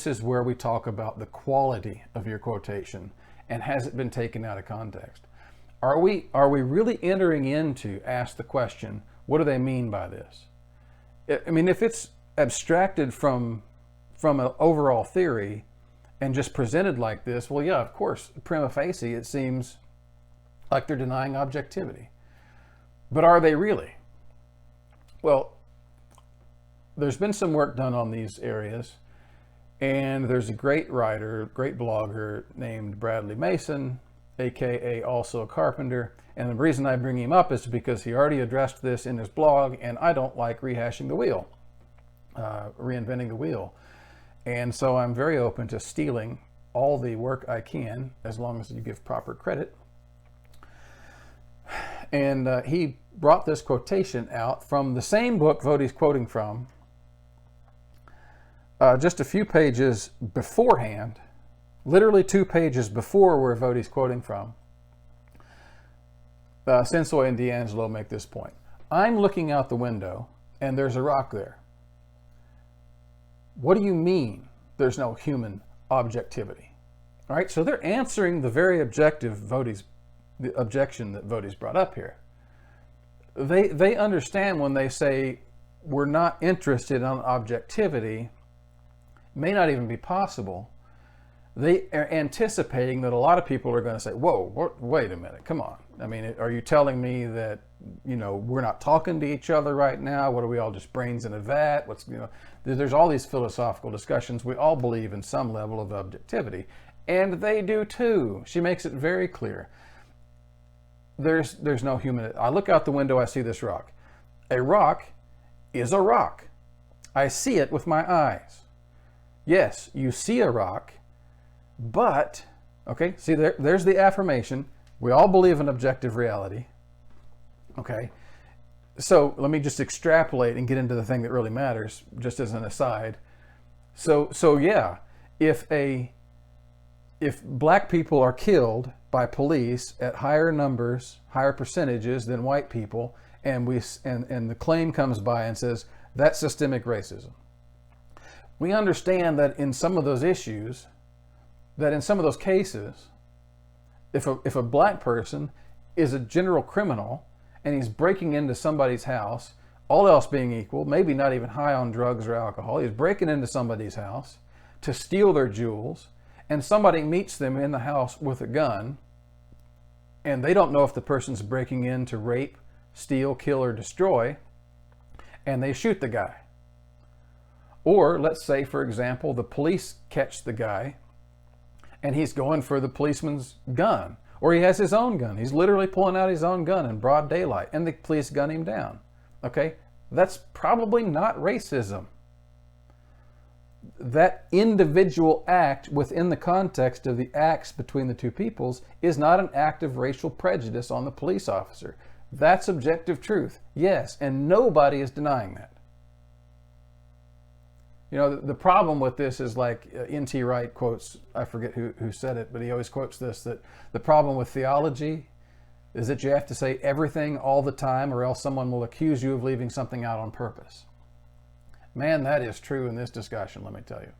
is where we talk about the quality of your quotation and has it been taken out of context. Are we really entering into, ask the question, what do they mean by this? I mean, if it's abstracted from an overall theory and just presented like this, well, yeah, of course, prima facie, it seems like they're denying objectivity. But are they really? Well, there's been some work done on these areas, and there's a great writer, great blogger named Bradley Mason, aka also a carpenter. And the reason I bring him up is because he already addressed this in his blog, and I don't like rehashing the wheel, reinventing the wheel. And so I'm very open to stealing all the work I can, as long as you give proper credit. And he brought this quotation out from the same book Voddie's quoting from, just a few pages beforehand, literally 2 pages before where Voddie's quoting from. Sensoi and D'Angelo make this point. I'm looking out the window and there's a rock there. What do you mean there's no human objectivity? All right, so they're answering the very objective the objection that Voddie's brought up here. They understand when they say we're not interested in objectivity, may not even be possible. They are anticipating that a lot of people are going to say, whoa, wait a minute, come on. I mean, are you telling me that, we're not talking to each other right now? What are we all, just brains in a vat? There's all these philosophical discussions. We all believe in some level of objectivity, and they do too. She makes it very clear. There's no human. I look out the window, I see this rock. A rock is a rock. I see it with my eyes. Yes, you see a rock, but, okay, see there's the affirmation. We all believe in objective reality. Okay, so let me just extrapolate and get into the thing that really matters, just as an aside. So yeah, if black people are killed by police at higher numbers, higher percentages than white people, and the claim comes by and says that's systemic racism, we understand that in some of those issues, that in some of those cases, if a black person is a general criminal and he's breaking into somebody's house, all else being equal, maybe not even high on drugs or alcohol, he's breaking into somebody's house to steal their jewels, and somebody meets them in the house with a gun, and they don't know if the person's breaking in to rape, steal, kill, or destroy, and they shoot the guy. Or let's say, for example, the police catch the guy and he's going for the policeman's gun, or he has his own gun. He's literally pulling out his own gun in broad daylight, and the police gun him down. Okay, that's probably not racism. That individual act within the context of the acts between the two peoples is not an act of racial prejudice on the police officer. That's objective truth, yes, and nobody is denying that. The problem with this is, like N.T. Wright quotes, I forget who said it, but he always quotes this, that the problem with theology is that you have to say everything all the time, or else someone will accuse you of leaving something out on purpose. Man, that is true in this discussion, let me tell you.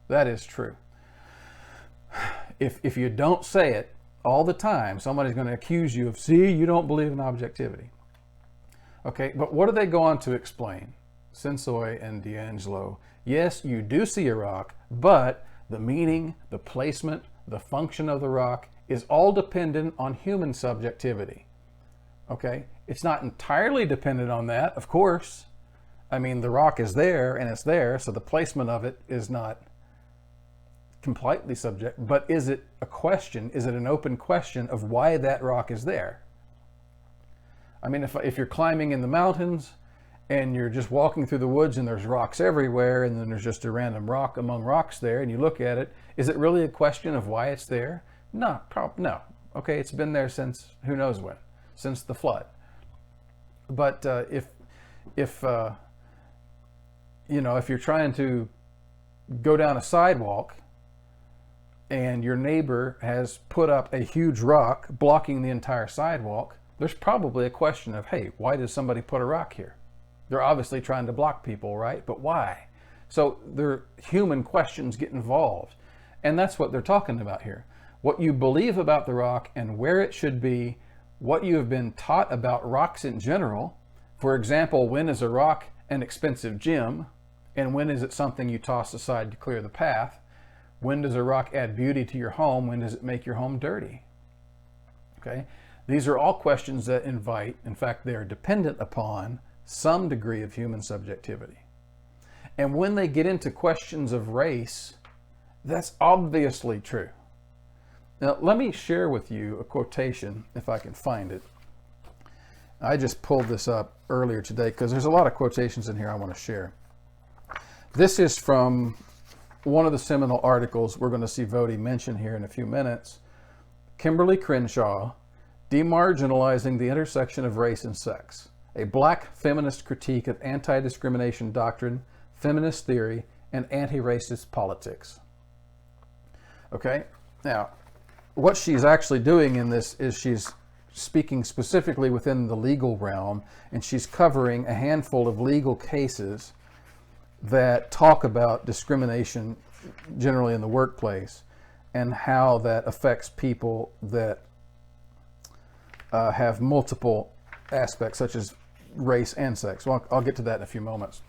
That is true. If you don't say it all the time, somebody's going to accuse you of, see, you don't believe in objectivity. Okay, but what do they go on to explain? Sensoi and D'Angelo. Yes, you do see a rock, but the meaning, the placement, the function of the rock is all dependent on human subjectivity. Okay? It's not entirely dependent on that, of course. I mean, the rock is there and it's there, so the placement of it is not completely subject, but is it a question? Is it an open question of why that rock is there? I mean, if you're climbing in the mountains and you're just walking through the woods and there's rocks everywhere, and then there's just a random rock among rocks there, and you look at it, is it really a question of why it's there? No, no. Okay, it's been there since who knows when, since the flood. But if you're trying to go down a sidewalk and your neighbor has put up a huge rock blocking the entire sidewalk, there's probably a question of, hey, why did somebody put a rock here? They're obviously trying to block people, right? But why? So their human questions get involved. And that's what they're talking about here. What you believe about the rock and where it should be, what you have been taught about rocks in general. For example, when is a rock an expensive gem? And when is it something you toss aside to clear the path? When does a rock add beauty to your home? When does it make your home dirty? Okay? These are all questions that invite, in fact, they are dependent upon some degree of human subjectivity. And when they get into questions of race, that's obviously true. Now, let me share with you a quotation, if I can find it. I just pulled this up earlier today because there's a lot of quotations in here I want to share. This is from one of the seminal articles we're going to see Voddie mention here in a few minutes. Kimberly Crenshaw, Demarginalizing the Intersection of Race and Sex, a Black Feminist Critique of Anti-Discrimination Doctrine, Feminist Theory, and Anti-Racist Politics. Okay, now, what she's actually doing in this is she's speaking specifically within the legal realm, and she's covering a handful of legal cases that talk about discrimination generally in the workplace and how that affects people that have multiple aspects such as race and sex. Well, I'll get to that in a few moments.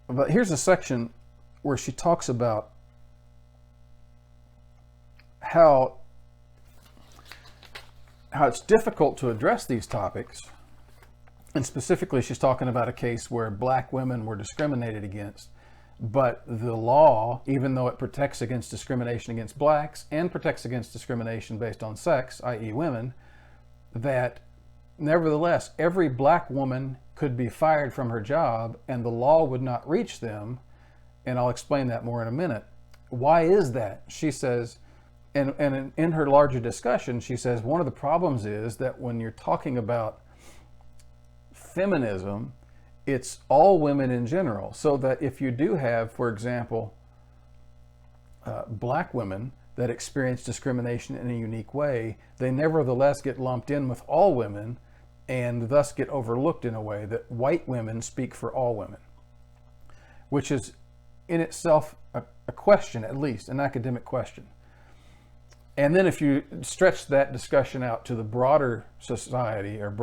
But here's a section where she talks about how it's difficult to address these topics. And specifically, she's talking about a case where black women were discriminated against, but the law, even though it protects against discrimination against blacks and protects against discrimination based on sex, i.e. women, that nevertheless, every black woman could be fired from her job and the law would not reach them. And I'll explain that more in a minute. Why is that? She says, and in her larger discussion, she says, one of the problems is that when you're talking about feminism, it's all women in general. So that if you do have, for example, black women that experience discrimination in a unique way, they nevertheless get lumped in with all women and thus get overlooked in a way that white women speak for all women, which is in itself a question, at least an academic question. And then if you stretch that discussion out to the broader society or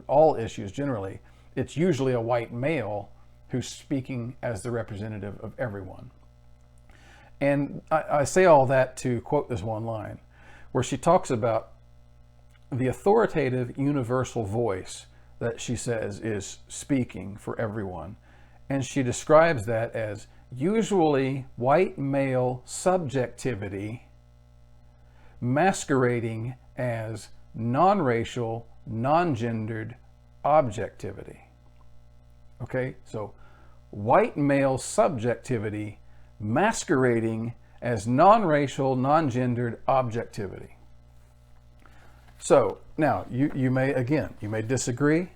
all issues generally, it's usually a white male who's speaking as the representative of everyone. And I say all that to quote this one line where she talks about the authoritative universal voice that she says is speaking for everyone. And she describes that as usually white male subjectivity masquerading as non-racial, non-gendered objectivity. Okay, so white male subjectivity masquerading as non-racial, non-gendered objectivity. So now you may disagree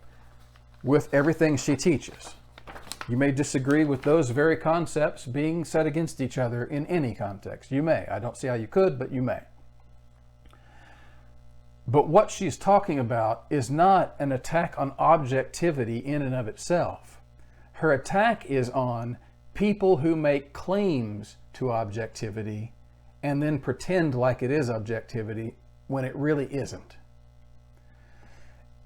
with everything she teaches. You may disagree with those very concepts being set against each other in any context. You may. I don't see how you could, but you may. But what she's talking about is not an attack on objectivity in and of itself. Her attack is on people who make claims to objectivity and then pretend like it is objectivity when it really isn't.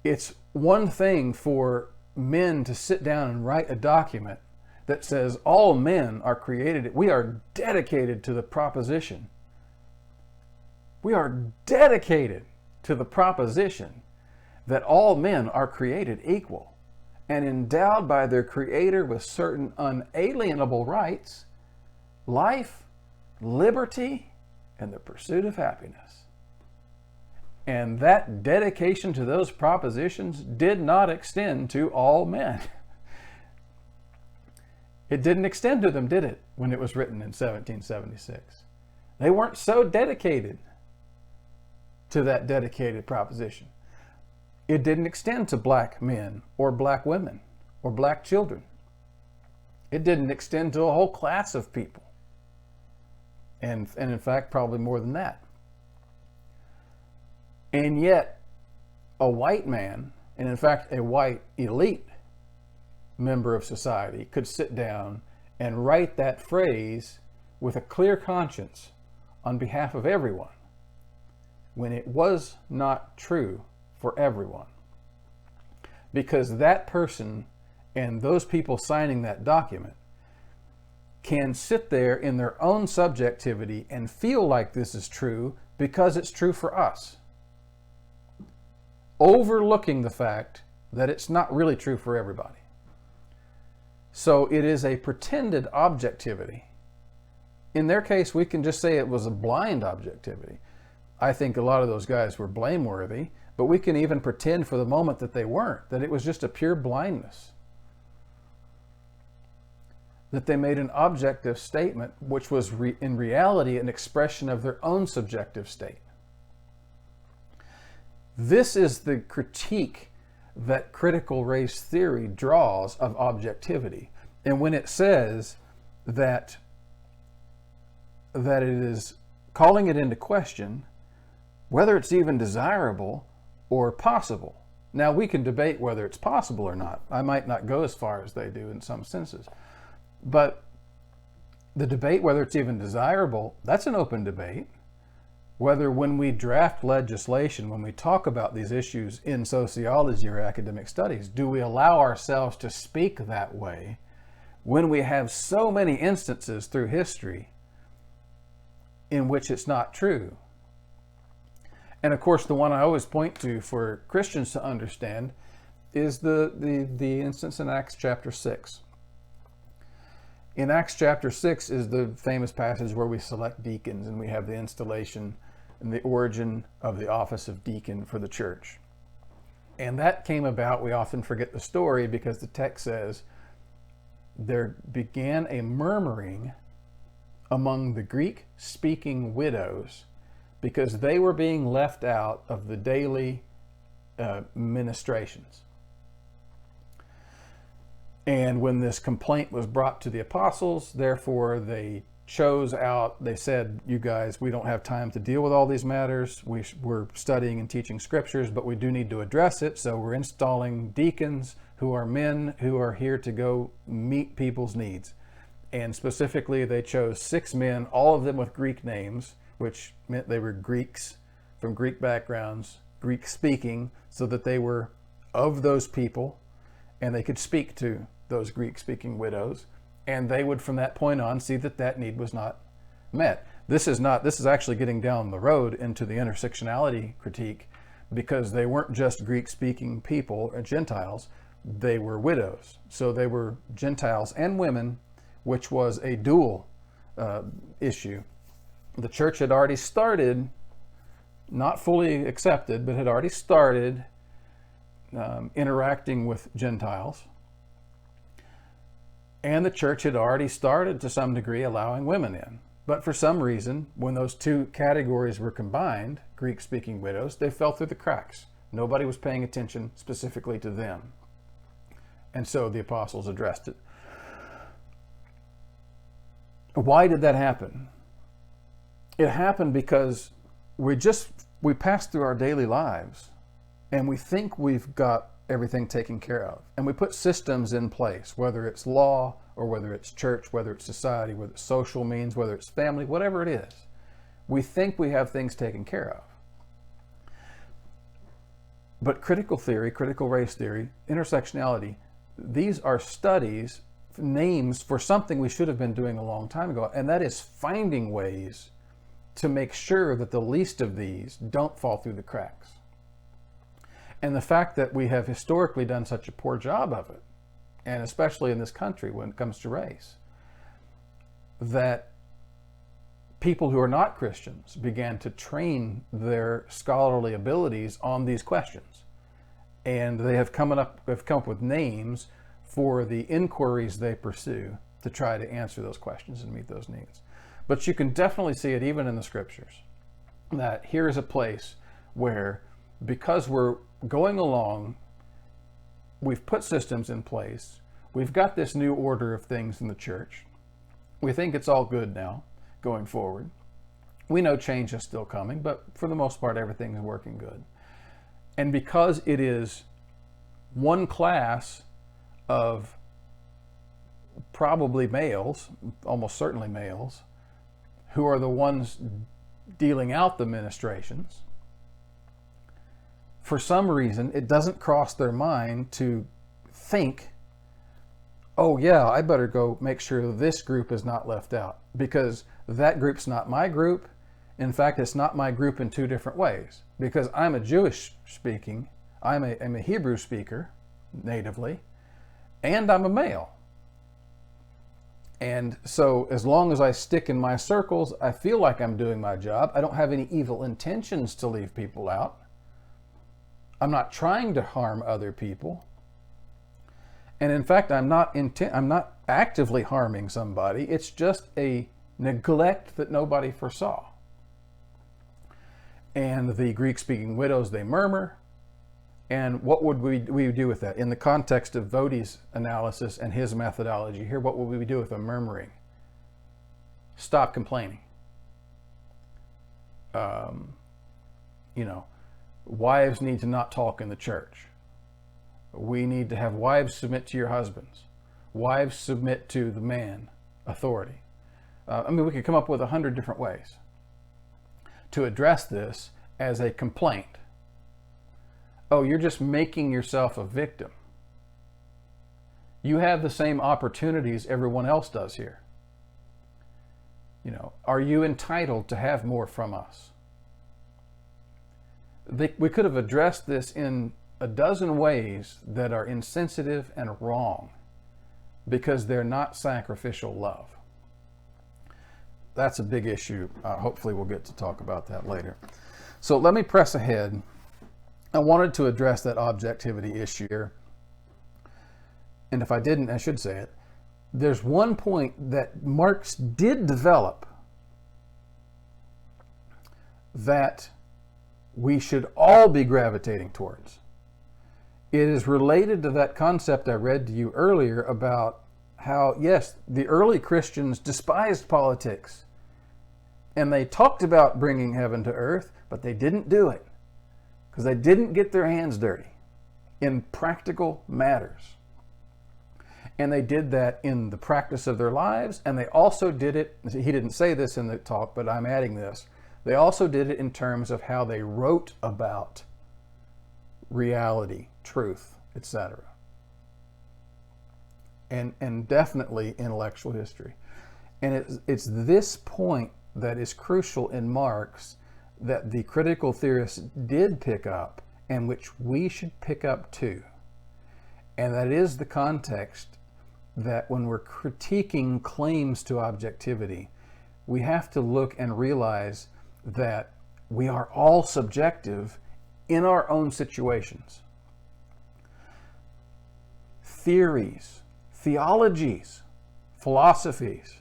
It's one thing for men to sit down and write a document that says all men are created. We are dedicated to the proposition. We are dedicated to the proposition that all men are created equal and endowed by their Creator with certain unalienable rights, life, liberty, and the pursuit of happiness. And that dedication to those propositions did not extend to all men. It didn't extend to them, did it, when it was written in 1776? They weren't so dedicated to that dedicated proposition. It didn't extend to black men or black women or black children. It didn't extend to a whole class of people. And in fact, probably more than that. And yet, a white man, and in fact, a white elite member of society could sit down and write that phrase with a clear conscience on behalf of everyone, when it was not true for everyone. Because that person and those people signing that document can sit there in their own subjectivity and feel like this is true because it's true for us. overlooking the fact that it's not really true for everybody. So it is a pretended objectivity. In their case, we can just say it was a blind objectivity. I think a lot of those guys were blameworthy, but we can even pretend for the moment that they weren't, that it was just a pure blindness. That they made an objective statement, which was in reality an expression of their own subjective state. This is the critique that critical race theory draws of objectivity. And when it says that it is calling it into question whether it's even desirable or possible. Now, we can debate whether it's possible or not. I might not go as far as they do in some senses. But the debate whether it's even desirable, that's an open debate. Whether when we draft legislation, when we talk about these issues in sociology or academic studies, do we allow ourselves to speak that way when we have so many instances through history in which it's not true? And of course, the one I always point to for Christians to understand is the instance in Acts chapter 6. In Acts chapter 6 is the famous passage where we select deacons and we have the installation and the origin of the office of deacon for the church. And that came about, we often forget the story because the text says, there began a murmuring among the Greek-speaking widows because they were being left out of the daily ministrations. And when this complaint was brought to the apostles, therefore they chose out, they said, you guys, we don't have time to deal with all these matters. We're studying and teaching scriptures, but we do need to address it. So we're installing deacons who are men who are here to go meet people's needs. And specifically, they chose 6 men, all of them with Greek names, which meant they were Greeks from Greek backgrounds, Greek speaking, so that they were of those people and they could speak to those Greek speaking widows. And they would, from that point on, see that that need was not met. This is actually getting down the road into the intersectionality critique, because they weren't just Greek-speaking people or Gentiles, they were widows. So they were Gentiles and women, which was a dual issue. The church had already started, not fully accepted, but had already started interacting with Gentiles. And the church had already started, to some degree, allowing women in. But for some reason, when those two categories were combined, Greek-speaking widows, they fell through the cracks. Nobody was paying attention specifically to them. And so the apostles addressed it. Why did that happen? It happened because we pass through our daily lives and we think we've got everything taken care of. And we put systems in place, whether it's law or whether it's church, whether it's society, whether it's social means, whether it's family, whatever it is. We think we have things taken care of. But critical theory, critical race theory, intersectionality, these are studies, names for something we should have been doing a long time ago, and that is finding ways to make sure that the least of these don't fall through the cracks. And the fact that we have historically done such a poor job of it, and especially in this country when it comes to race, that people who are not Christians began to train their scholarly abilities on these questions. And they have come up with names for the inquiries they pursue to try to answer those questions and meet those needs. But you can definitely see it even in the scriptures, that here is a place where, because we're going along, we've put systems in place, we've got this new order of things in the church, we think it's all good now going forward. We know change is still coming, but for the most part everything is working good. And because it is one class of probably males, almost certainly males, who are the ones dealing out the ministrations, for some reason it doesn't cross their mind to think, oh yeah, I better go make sure this group is not left out, because that group's not my group. In fact, it's not my group in two different ways, because I'm a Jewish speaking, I'm a Hebrew speaker natively, and I'm a male. And so as long as I stick in my circles, I feel like I'm doing my job. I don't have any evil intentions to leave people out. I'm not trying to harm other people. And in fact, I'm not actively harming somebody. It's just a neglect that nobody foresaw. And the Greek-speaking widows, they murmur. And what would we do with that? In the context of Voddie's analysis and his methodology here, what would we do with a murmuring? Stop complaining. Wives need to not talk in the church. We need to have wives submit to your husbands. Wives submit to the man, authority. We could come up with 100 different ways to address this as a complaint. Oh, you're just making yourself a victim. You have the same opportunities everyone else does here. Are you entitled to have more from us? We could have addressed this in a dozen ways that are insensitive and wrong because they're not sacrificial love. That's a big issue. Hopefully we'll get to talk about that later. So let me press ahead. I wanted to address that objectivity issue here. And if I didn't, I should say it. There's one point that Marx did develop that we should all be gravitating towards. It is related to that concept I read to you earlier about how, yes, the early Christians despised politics. And they talked about bringing heaven to earth, but they didn't do it. Because they didn't get their hands dirty in practical matters. And they did that in the practice of their lives, and they also did it, he didn't say this in the talk, but I'm adding this, they also did it in terms of how they wrote about reality, truth, etc. And definitely intellectual history. And it's this point that is crucial in Marx that the critical theorists did pick up and which we should pick up too. And that is the context that when we're critiquing claims to objectivity, we have to look and realize that we are all subjective in our own situations. Theories, theologies, philosophies,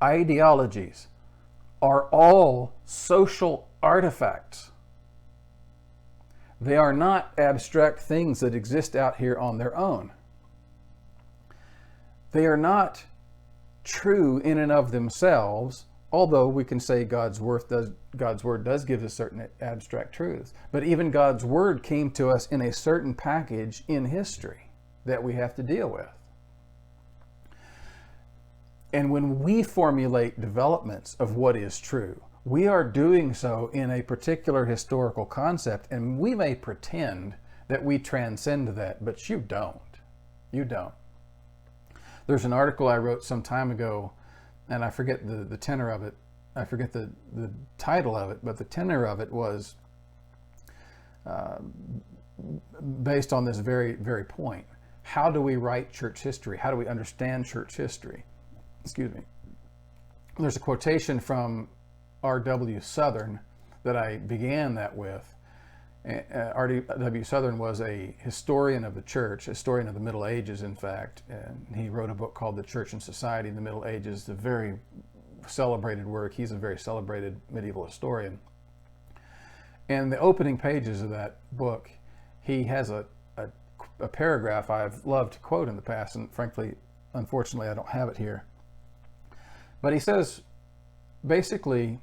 ideologies are all social artifacts. They are not abstract things that exist out here on their own. They are not true in and of themselves, although we can say God's word does give us certain abstract truths. But even God's word came to us in a certain package in history that we have to deal with. And when we formulate developments of what is true, we are doing so in a particular historical concept, and we may pretend that we transcend that, but you don't. You don't. There's an article I wrote some time ago, and I forget the tenor of it. I forget the title of it, but the tenor of it was based on this very, very point. How do we write church history? How do we understand church history? Excuse me. There's a quotation from R.W. Southern that I began that with. R.W. Southern was a historian of the church, historian of the Middle Ages, in fact, and he wrote a book called The Church and Society in the Middle Ages, a very celebrated work. He's a very celebrated medieval historian. And the opening pages of that book, he has a paragraph I've loved to quote in the past, and frankly, unfortunately, I don't have it here. But he says, basically,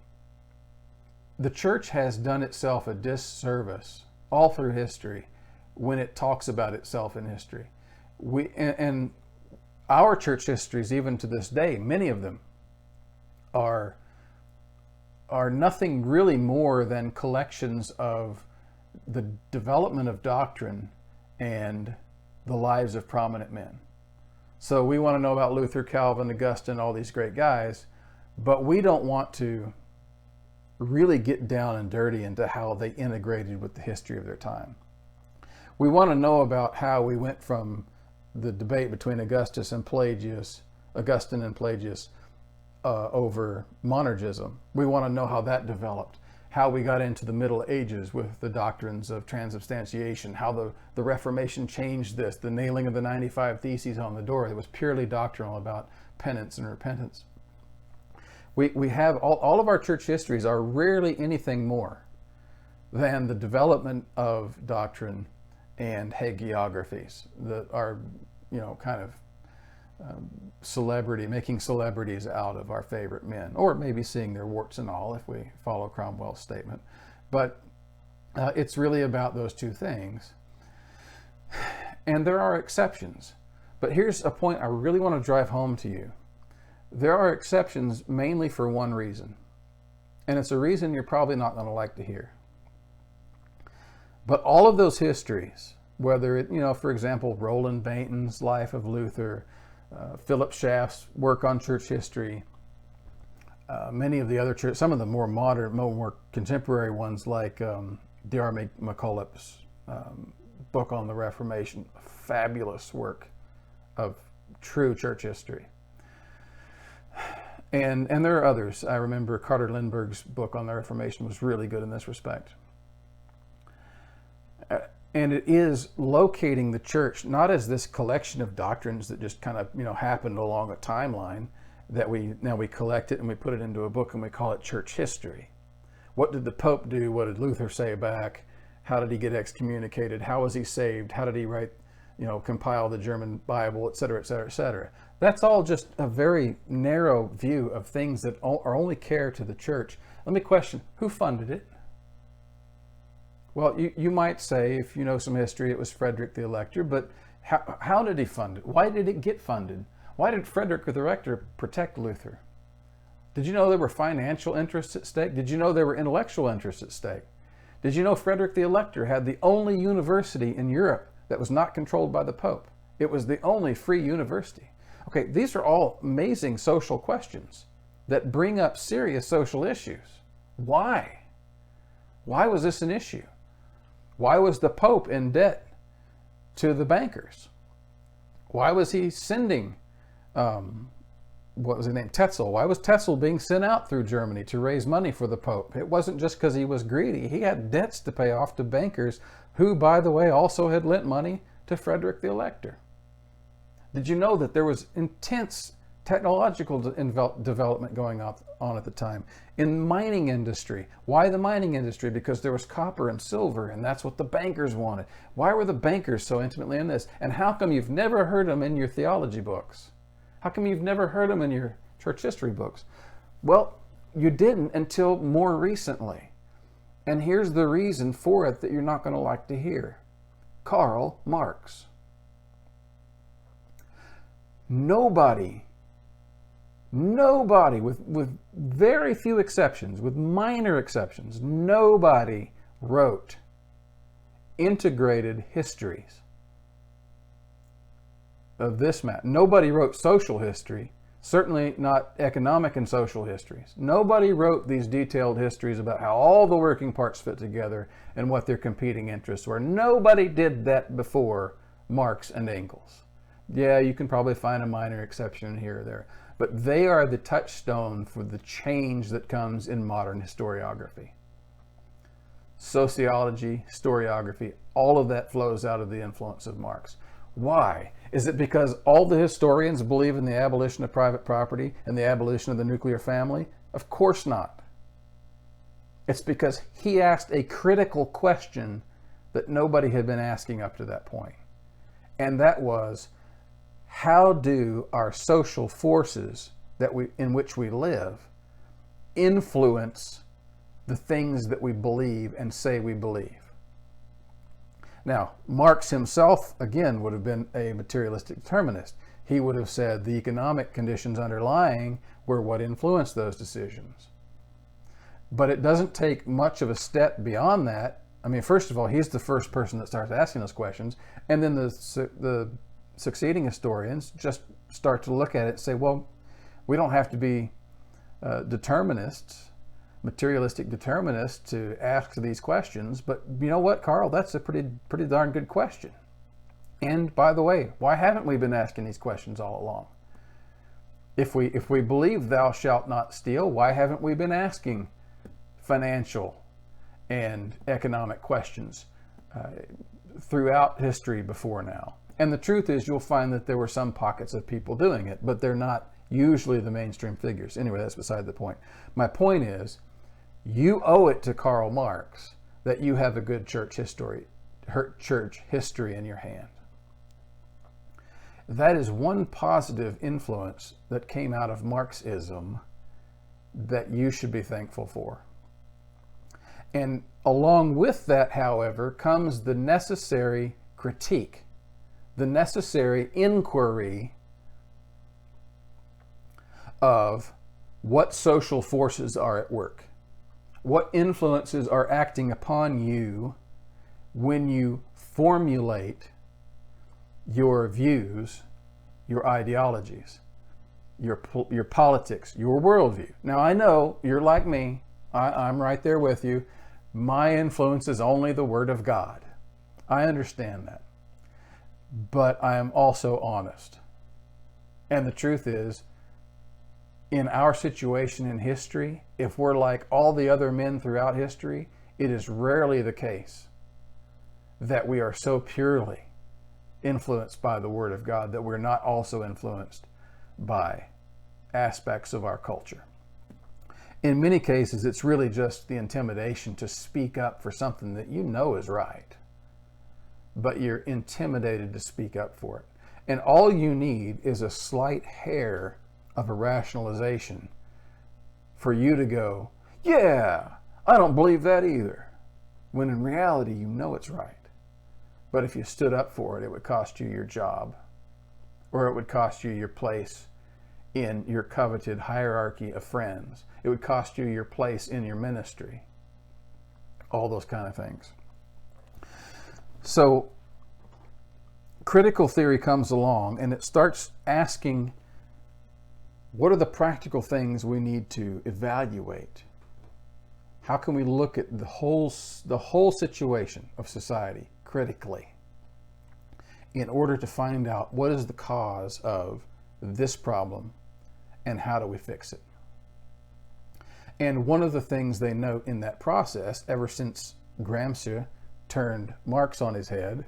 the church has done itself a disservice all through history when it talks about itself in history. And our church histories, even to this day, many of them are nothing really more than collections of the development of doctrine and the lives of prominent men. So we want to know about Luther, Calvin, Augustine, all these great guys, but we don't want to really get down and dirty into how they integrated with the history of their time. We want to know about how we went from the debate between Augustine and Pelagius over monergism. We want to know how that developed, how we got into the Middle Ages with the doctrines of transubstantiation, how the Reformation changed this, the nailing of the 95 Theses on the door that was purely doctrinal about penance and repentance. We have all of our church histories are rarely anything more than the development of doctrine and hagiographies that are, kind of making celebrities out of our favorite men, or maybe seeing their warts and all if we follow Cromwell's statement. But it's really about those two things. And there are exceptions. But here's a point I really want to drive home to you. There are exceptions mainly for one reason. And it's a reason you're probably not going to like to hear. But all of those histories, whether it, for example, Roland Bainton's Life of Luther, Philip Schaff's work on church history, many of the other some of the more modern, more contemporary ones like D.R. McCulloch's book on the Reformation, fabulous work of true church history. And there are others. I remember Carter Lindbergh's book on the Reformation was really good in this respect. And it is locating the church not as this collection of doctrines that just kind of happened along a timeline that we collect it and we put it into a book and we call it church history. What did the Pope do? What did Luther say back? How did he get excommunicated? How was he saved? How did he write, compile the German Bible, et cetera, et cetera, et cetera? That's all just a very narrow view of things that are only care to the church. Let me question, who funded it? Well, you might say, if you know some history, it was Frederick the Elector, but how did he fund it? Why did it get funded? Why did Frederick the Elector protect Luther? Did you know there were financial interests at stake? Did you know there were intellectual interests at stake? Did you know Frederick the Elector had the only university in Europe that was not controlled by the Pope? It was the only free university. Okay, these are all amazing social questions that bring up serious social issues. Why? Why was this an issue? Why was the Pope in debt to the bankers? Why was he sending, what was his name, Tetzel? Why was Tetzel being sent out through Germany to raise money for the Pope? It wasn't just because he was greedy. He had debts to pay off to bankers who, by the way, also had lent money to Frederick the Elector. Did you know that there was intense technological development going on at the time? In mining industry. Why the mining industry? Because there was copper and silver, and that's what the bankers wanted. Why were the bankers so intimately in this? And how come you've never heard them in your theology books? How come you've never heard them in your church history books? Well, you didn't until more recently. And here's the reason for it that you're not going to like to hear. Karl Marx. Nobody, with very few exceptions, with minor exceptions, nobody wrote integrated histories of this matter. Nobody wrote social history, certainly not economic and social histories. Nobody wrote these detailed histories about how all the working parts fit together and what their competing interests were. Nobody did that before Marx and Engels. Yeah, you can probably find a minor exception here or there, but they are the touchstone for the change that comes in modern historiography. Sociology, historiography, all of that flows out of the influence of Marx. Why? Is it because all the historians believe in the abolition of private property and the abolition of the nuclear family? Of course not. It's because he asked a critical question that nobody had been asking up to that point. And that was, how do our social forces in which we live influence the things that we believe and say we believe? Now, Marx himself, again, would have been a materialistic determinist. He would have said the economic conditions underlying were what influenced those decisions. But it doesn't take much of a step beyond that. I mean, first of all, he's the first person that starts asking those questions, and then the succeeding historians just start to look at it and say, well, we don't have to be determinists. materialistic determinists to ask these questions. But you know what, Carl? That's a pretty darn good question. And by the way, why haven't we been asking these questions all along? If we believe thou shalt not steal, why haven't we been asking financial and economic questions throughout history before now? And the truth is, you'll find that there were some pockets of people doing it, but they're not usually the mainstream figures. Anyway, that's beside the point. My point is, you owe it to Karl Marx that you have a good church history in your hand. That is one positive influence that came out of Marxism that you should be thankful for. And along with that, however, comes the necessary critique, the necessary inquiry of what social forces are at work, what influences are acting upon you when you formulate your views, your ideologies, your politics, your worldview. Now, I know you're like me. I'm right there with you. My influence is only the Word of God. I understand that. But I am also honest. And the truth is, in our situation in history, if we're like all the other men throughout history, it is rarely the case that we are so purely influenced by the Word of God that we're not also influenced by aspects of our culture. In many cases, it's really just the intimidation to speak up for something that you know is right, but you're intimidated to speak up for it. And all you need is a slight hair of a rationalization for you to go, yeah, I don't believe that either, when in reality you know it's right. But if you stood up for it, it would cost you your job, or it would cost you your place in your coveted hierarchy of friends. It would cost you your place in your ministry. All those kind of things. So critical theory comes along and it starts asking, what are the practical things we need to evaluate? How can we look at the whole situation of society critically in order to find out what is the cause of this problem and how do we fix it? And one of the things they note in that process, ever since Gramsci turned Marx on his head,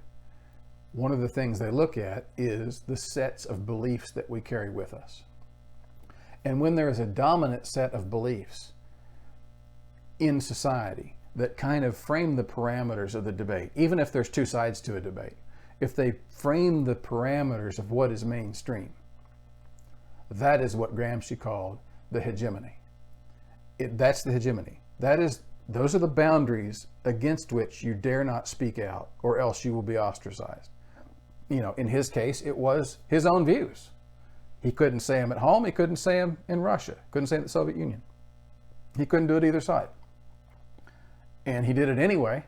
one of the things they look at is the sets of beliefs that we carry with us. And when there is a dominant set of beliefs in society that kind of frame the parameters of the debate, even if there's two sides to a debate, if they frame the parameters of what is mainstream, that is what Gramsci called the hegemony. That's the hegemony. Those are the boundaries against which you dare not speak out, or else you will be ostracized. You know, in his case, it was his own views. He couldn't say them at home. He couldn't say them in Russia. Couldn't say them in the Soviet Union. He couldn't do it either side. And he did it anyway,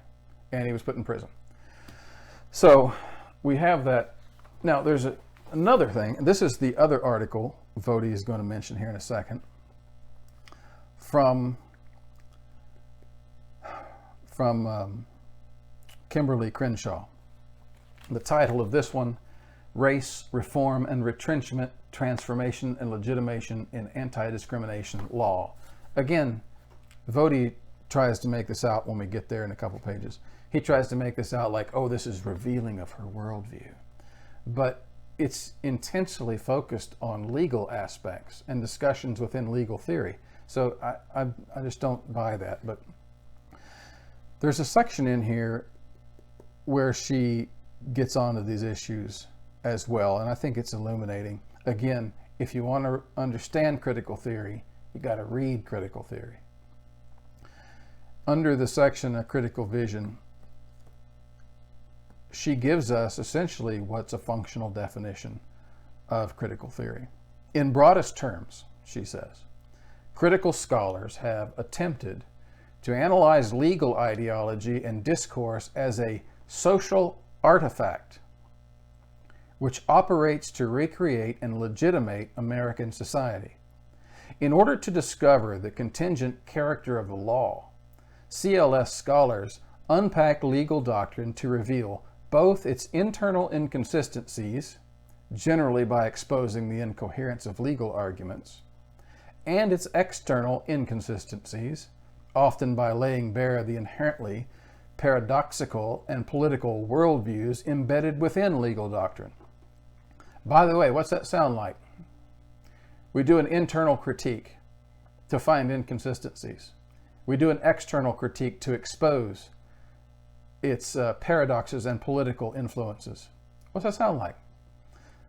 and he was put in prison. So we have that. Now, there's another thing. This is the other article Voddie is going to mention here in a second, from Kimberly Crenshaw. The title of this one, Race, Reform, and Retrenchment, Transformation and Legitimation in Anti-Discrimination Law. Again, Voddie tries to make this out when we get there in a couple pages. He tries to make this out like, oh, this is revealing of her worldview. But it's intentionally focused on legal aspects and discussions within legal theory. So I just don't buy that. But there's a section in here where she gets onto these issues as well, and I think it's illuminating. Again, if you want to understand critical theory, you got to read critical theory. Under the section of critical vision, she gives us essentially what's a functional definition of critical theory. In broadest terms, she says, critical scholars have attempted to analyze legal ideology and discourse as a social artifact which operates to recreate and legitimate American society. In order to discover the contingent character of the law, CLS scholars unpack legal doctrine to reveal both its internal inconsistencies, generally by exposing the incoherence of legal arguments, and its external inconsistencies, often by laying bare the inherently paradoxical and political worldviews embedded within legal doctrine. By the way, what's that sound like? We do an internal critique to find inconsistencies. We do an external critique to expose its paradoxes and political influences. What's that sound like?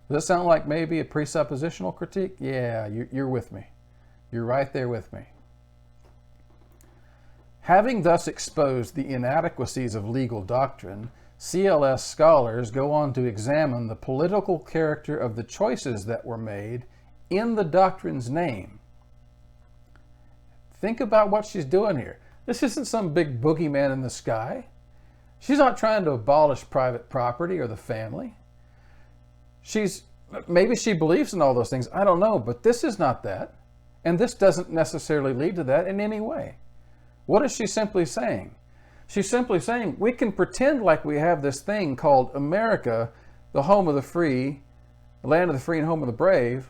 Does that sound like maybe a presuppositional critique? Yeah, you're with me. You're right there with me. Having thus exposed the inadequacies of legal doctrine, CLS scholars go on to examine the political character of the choices that were made in the doctrine's name. Think about what she's doing here. This isn't some big boogeyman in the sky. She's not trying to abolish private property or the family. Maybe she believes in all those things, I don't know, but this is not that. And this doesn't necessarily lead to that in any way. What is she simply saying? She's simply saying we can pretend like we have this thing called America, the home of the free, the land of the free and home of the brave.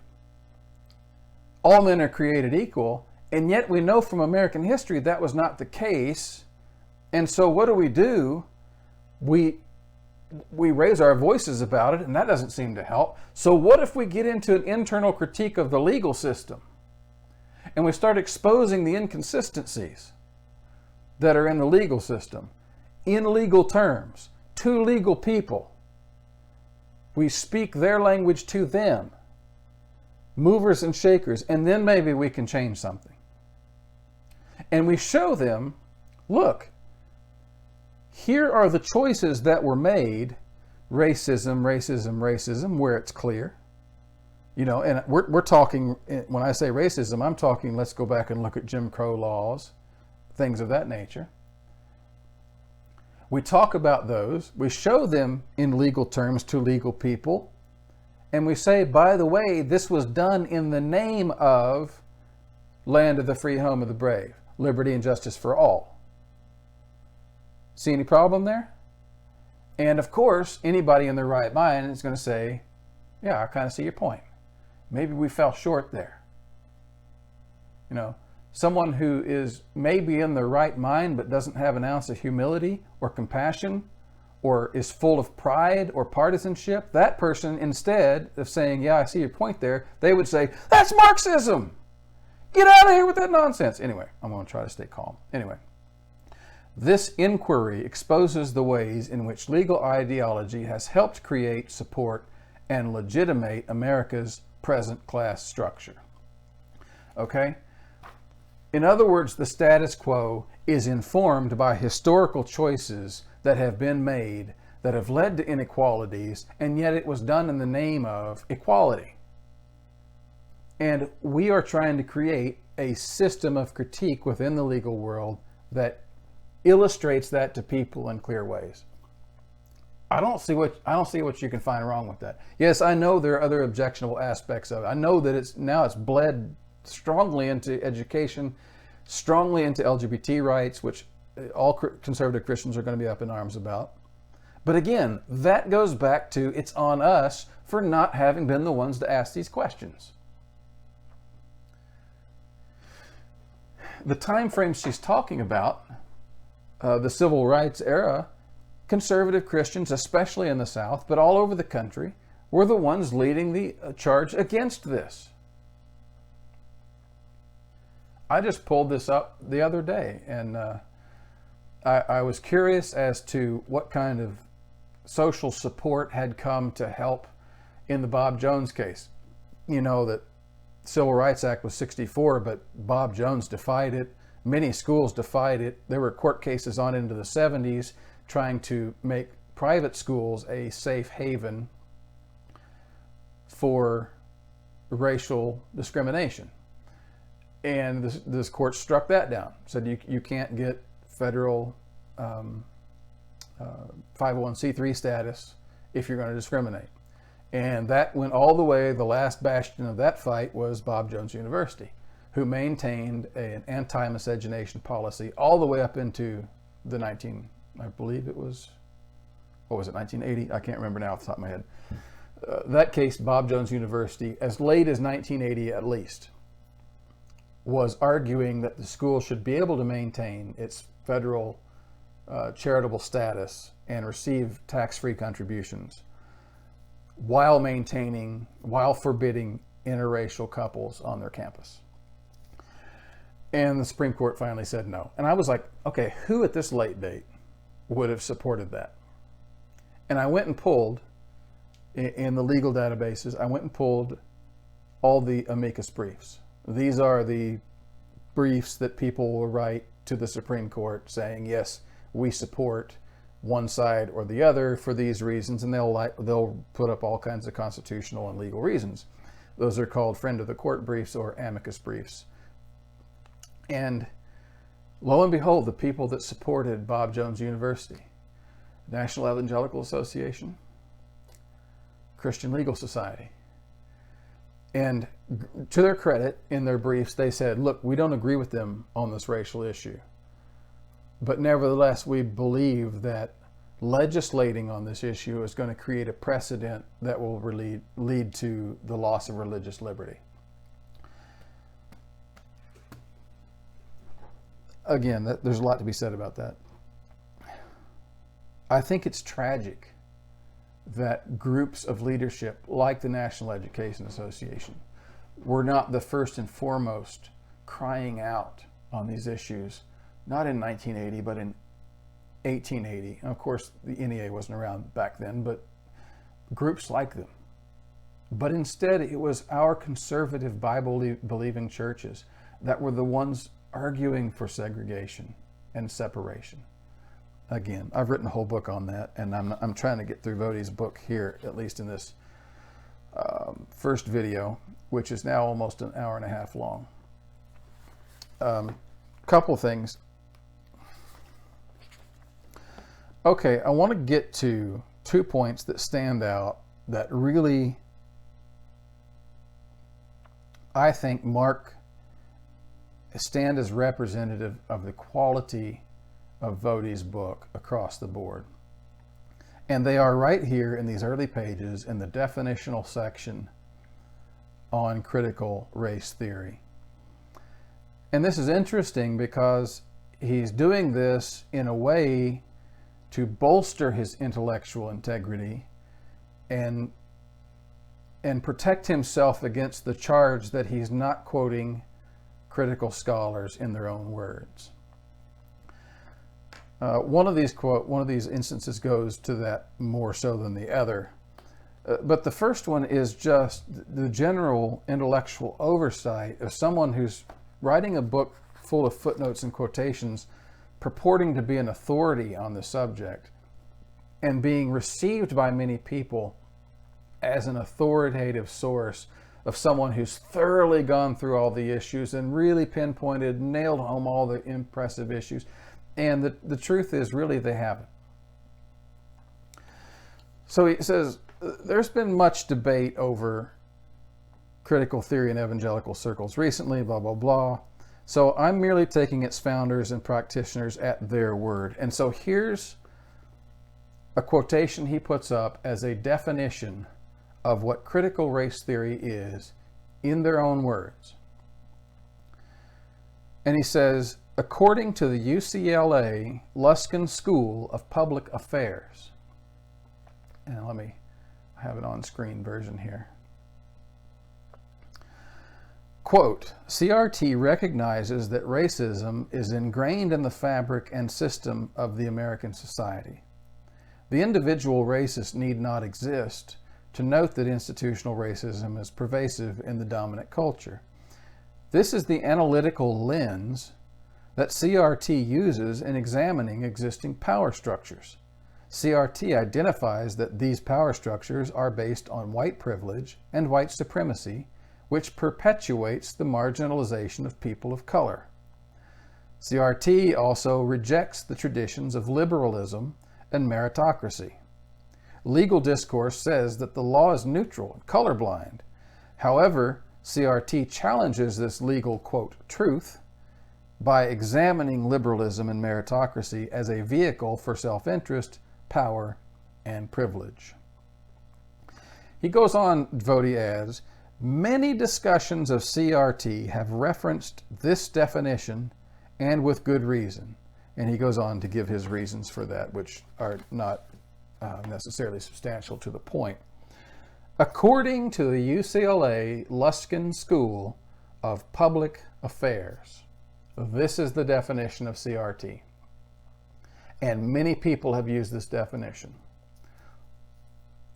All men are created equal, and yet we know from American history that was not the case. And so what do? We raise our voices about it, and that doesn't seem to help. So what if we get into an internal critique of the legal system and we start exposing the inconsistencies that are in the legal system, in legal terms, to legal people? We speak their language to them, movers and shakers, and then maybe we can change something. And we show them, look, here are the choices that were made. Racism, racism, racism, where it's clear. You know, and we're talking, when I say racism, I'm talking, let's go back and look at Jim Crow laws, things of that nature. We talk about those, we show them in legal terms to legal people, and we say, by the way, this was done in the name of land of the free, home of the brave, liberty and justice for all. See any problem there? And of course, anybody in their right mind is going to say, yeah, I kind of see your point. Maybe we fell short there. You know, someone who is maybe in their right mind but doesn't have an ounce of humility or compassion or is full of pride or partisanship, that person, instead of saying, yeah, I see your point there, they would say, that's Marxism! Get out of here with that nonsense! Anyway, I'm going to try to stay calm. Anyway, this inquiry exposes the ways in which legal ideology has helped create, support, and legitimate America's present class structure. Okay? In other words, the status quo is informed by historical choices that have been made that have led to inequalities, and yet it was done in the name of equality. And we are trying to create a system of critique within the legal world that illustrates that to people in clear ways. I don't see what you can find wrong with that. Yes, I know there are other objectionable aspects of it. I know that it's bled strongly into education, strongly into LGBT rights, which all conservative Christians are going to be up in arms about. But again, that goes back to it's on us for not having been the ones to ask these questions. The time frame she's talking about, the civil rights era, conservative Christians, especially in the South, but all over the country, were the ones leading the charge against this. I just pulled this up the other day, and I was curious as to what kind of social support had come to help in the Bob Jones case. You know that Civil Rights Act was 1964, but Bob Jones defied it. Many schools defied it. There were court cases on into the 1970s trying to make private schools a safe haven for racial discrimination. And this court struck that down. Said you can't get federal 501c3 status if you're going to discriminate. And that went all the way. The last bastion of that fight was Bob Jones University. who maintained an anti-miscegenation policy all the way up into the I believe it was, what was it, 1980? I can't remember now off the top of my head. That case, Bob Jones University, as late as 1980 at least, was arguing that the school should be able to maintain its federal charitable status and receive tax-free contributions while forbidding interracial couples on their campus. And the Supreme Court finally said no. And I was like, okay, who at this late date would have supported that? And I went and pulled, in the legal databases, I went and pulled all the amicus briefs. These are the briefs that people will write to the Supreme Court saying, yes, we support one side or the other for these reasons, and they'll put up all kinds of constitutional and legal reasons. Those are called friend of the court briefs or amicus briefs. And lo and behold, the people that supported Bob Jones University, National Evangelical Association, Christian Legal Society. And to their credit, in their briefs, they said, look, we don't agree with them on this racial issue. But nevertheless, we believe that legislating on this issue is going to create a precedent that will lead to the loss of religious liberty. Again, there's a lot to be said about that. I think it's tragic that groups of leadership like the National Education Association were not the first and foremost crying out on these issues, not in 1980, but in 1880. And of course, the NEA wasn't around back then, but groups like them. But instead, it was our conservative Bible-believing churches that were the ones arguing for segregation and separation. Again, I've written a whole book on that, and I'm trying to get through Voddie's book here, at least in this first video, which is now almost an hour and a half long. Couple things. Okay, I want to get to 2 points that stand out that really, I think, stand as representative of the quality of Voddie's book across the board. And they are right here in these early pages in the definitional section on critical race theory. And this is interesting because he's doing this in a way to bolster his intellectual integrity and protect himself against the charge that he's not quoting critical scholars in their own words. One of these instances goes to that more so than the other. But the first one is just the general intellectual oversight of someone who's writing a book full of footnotes and quotations, purporting to be an authority on the subject, and being received by many people as an authoritative source of someone who's thoroughly gone through all the issues and really pinpointed, nailed home all the impressive issues. And the truth is, really, they haven't. So he says, there's been much debate over critical theory in evangelical circles recently, blah, blah, blah. So I'm merely taking its founders and practitioners at their word. And so here's a quotation he puts up as a definition of what critical race theory is in their own words. And he says, according to the UCLA Luskin School of Public Affairs, and let me have an on-screen version here. Quote, CRT recognizes that racism is ingrained in the fabric and system of the American society. The individual racist need not exist to note that institutional racism is pervasive in the dominant culture. This is the analytical lens that CRT uses in examining existing power structures. CRT identifies that these power structures are based on white privilege and white supremacy, which perpetuates the marginalization of people of color. CRT also rejects the traditions of liberalism and meritocracy. Legal discourse says that the law is neutral and colorblind. However, CRT challenges this legal, quote, truth by examining liberalism and meritocracy as a vehicle for self-interest, power, and privilege. He goes on, Voddie adds, many discussions of CRT have referenced this definition, and with good reason. And he goes on to give his reasons for that, which are not necessarily substantial to the point. According to the UCLA Luskin School of Public Affairs, this is the definition of CRT. And many people have used this definition.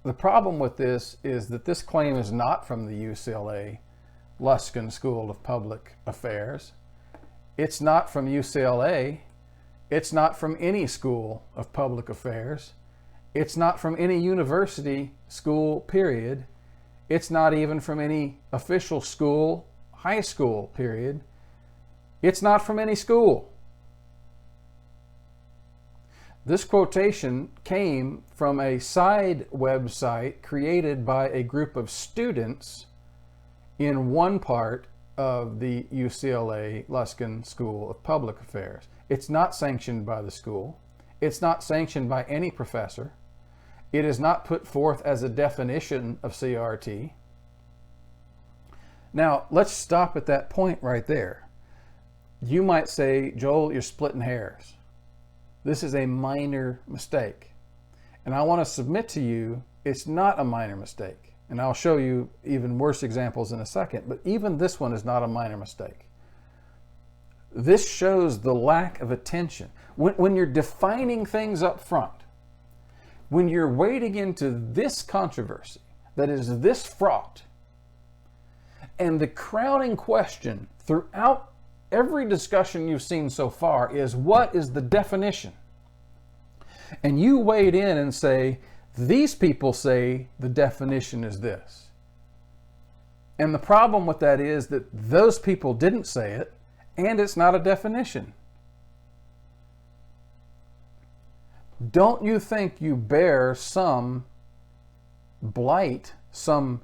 The problem with this is that this claim is not from the UCLA Luskin School of Public Affairs. It's not from UCLA. It's not from any school of public affairs. It's not from any university school, period. It's not even from any official school, high school, period. It's not from any school. This quotation came from a side website created by a group of students in one part of the UCLA Luskin School of Public Affairs. It's not sanctioned by the school. It's not sanctioned by any professor. It is not put forth as a definition of CRT. Now, let's stop at that point right there. You might say, Joel, you're splitting hairs. This is a minor mistake. And I want to submit to you, it's not a minor mistake. And I'll show you even worse examples in a second, but even this one is not a minor mistake. This shows the lack of attention. When you're defining things up front, when you're wading into this controversy that is this fraught, and the crowning question throughout every discussion you've seen so far is, what is the definition? And you wade in and say, these people say the definition is this. And the problem with that is that those people didn't say it, and it's not a definition. Don't you think you bear some blight, some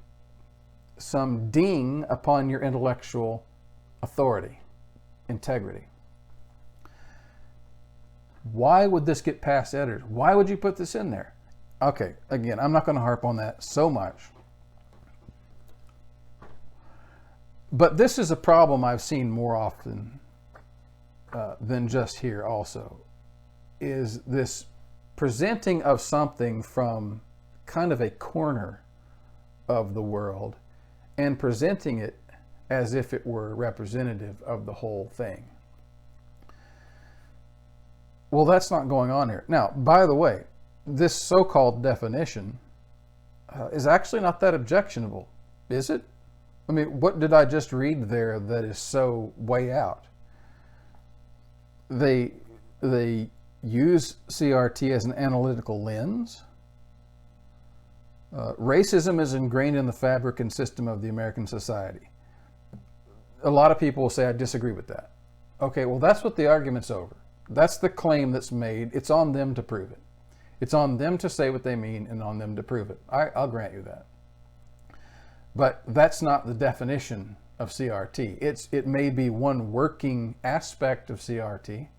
ding upon your intellectual authority, integrity? Why would this get past editors? Why would you put this in there? Okay, again, I'm not going to harp on that so much. But this is a problem I've seen more often than just here also, is this presenting of something from kind of a corner of the world and presenting it as if it were representative of the whole thing. Well, that's not going on here. Now, by the way, this so-called definition is actually not that objectionable, is it? I mean, what did I just read there that is so way out? They use CRT as an analytical lens. Racism is ingrained in the fabric and system of the American society. A lot of people will say, I disagree with that. Okay, well, that's what the argument's over. That's the claim that's made. It's on them to prove it. It's on them to say what they mean and on them to prove it. I'll grant you that. But that's not the definition of CRT. It may be one working aspect of CRT,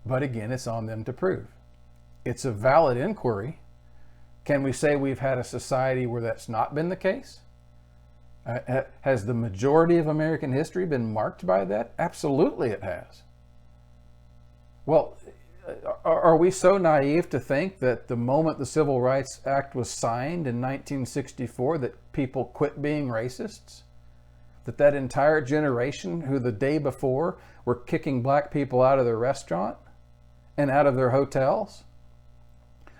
but again, it's on them to prove. It's a valid inquiry. Can we say we've had a society where that's not been the case? Has the majority of American history been marked by that? Absolutely it has. Well, are we so naive to think that the moment the Civil Rights Act was signed in 1964 that people quit being racists? That entire generation who the day before were kicking black people out of their restaurant and out of their hotels?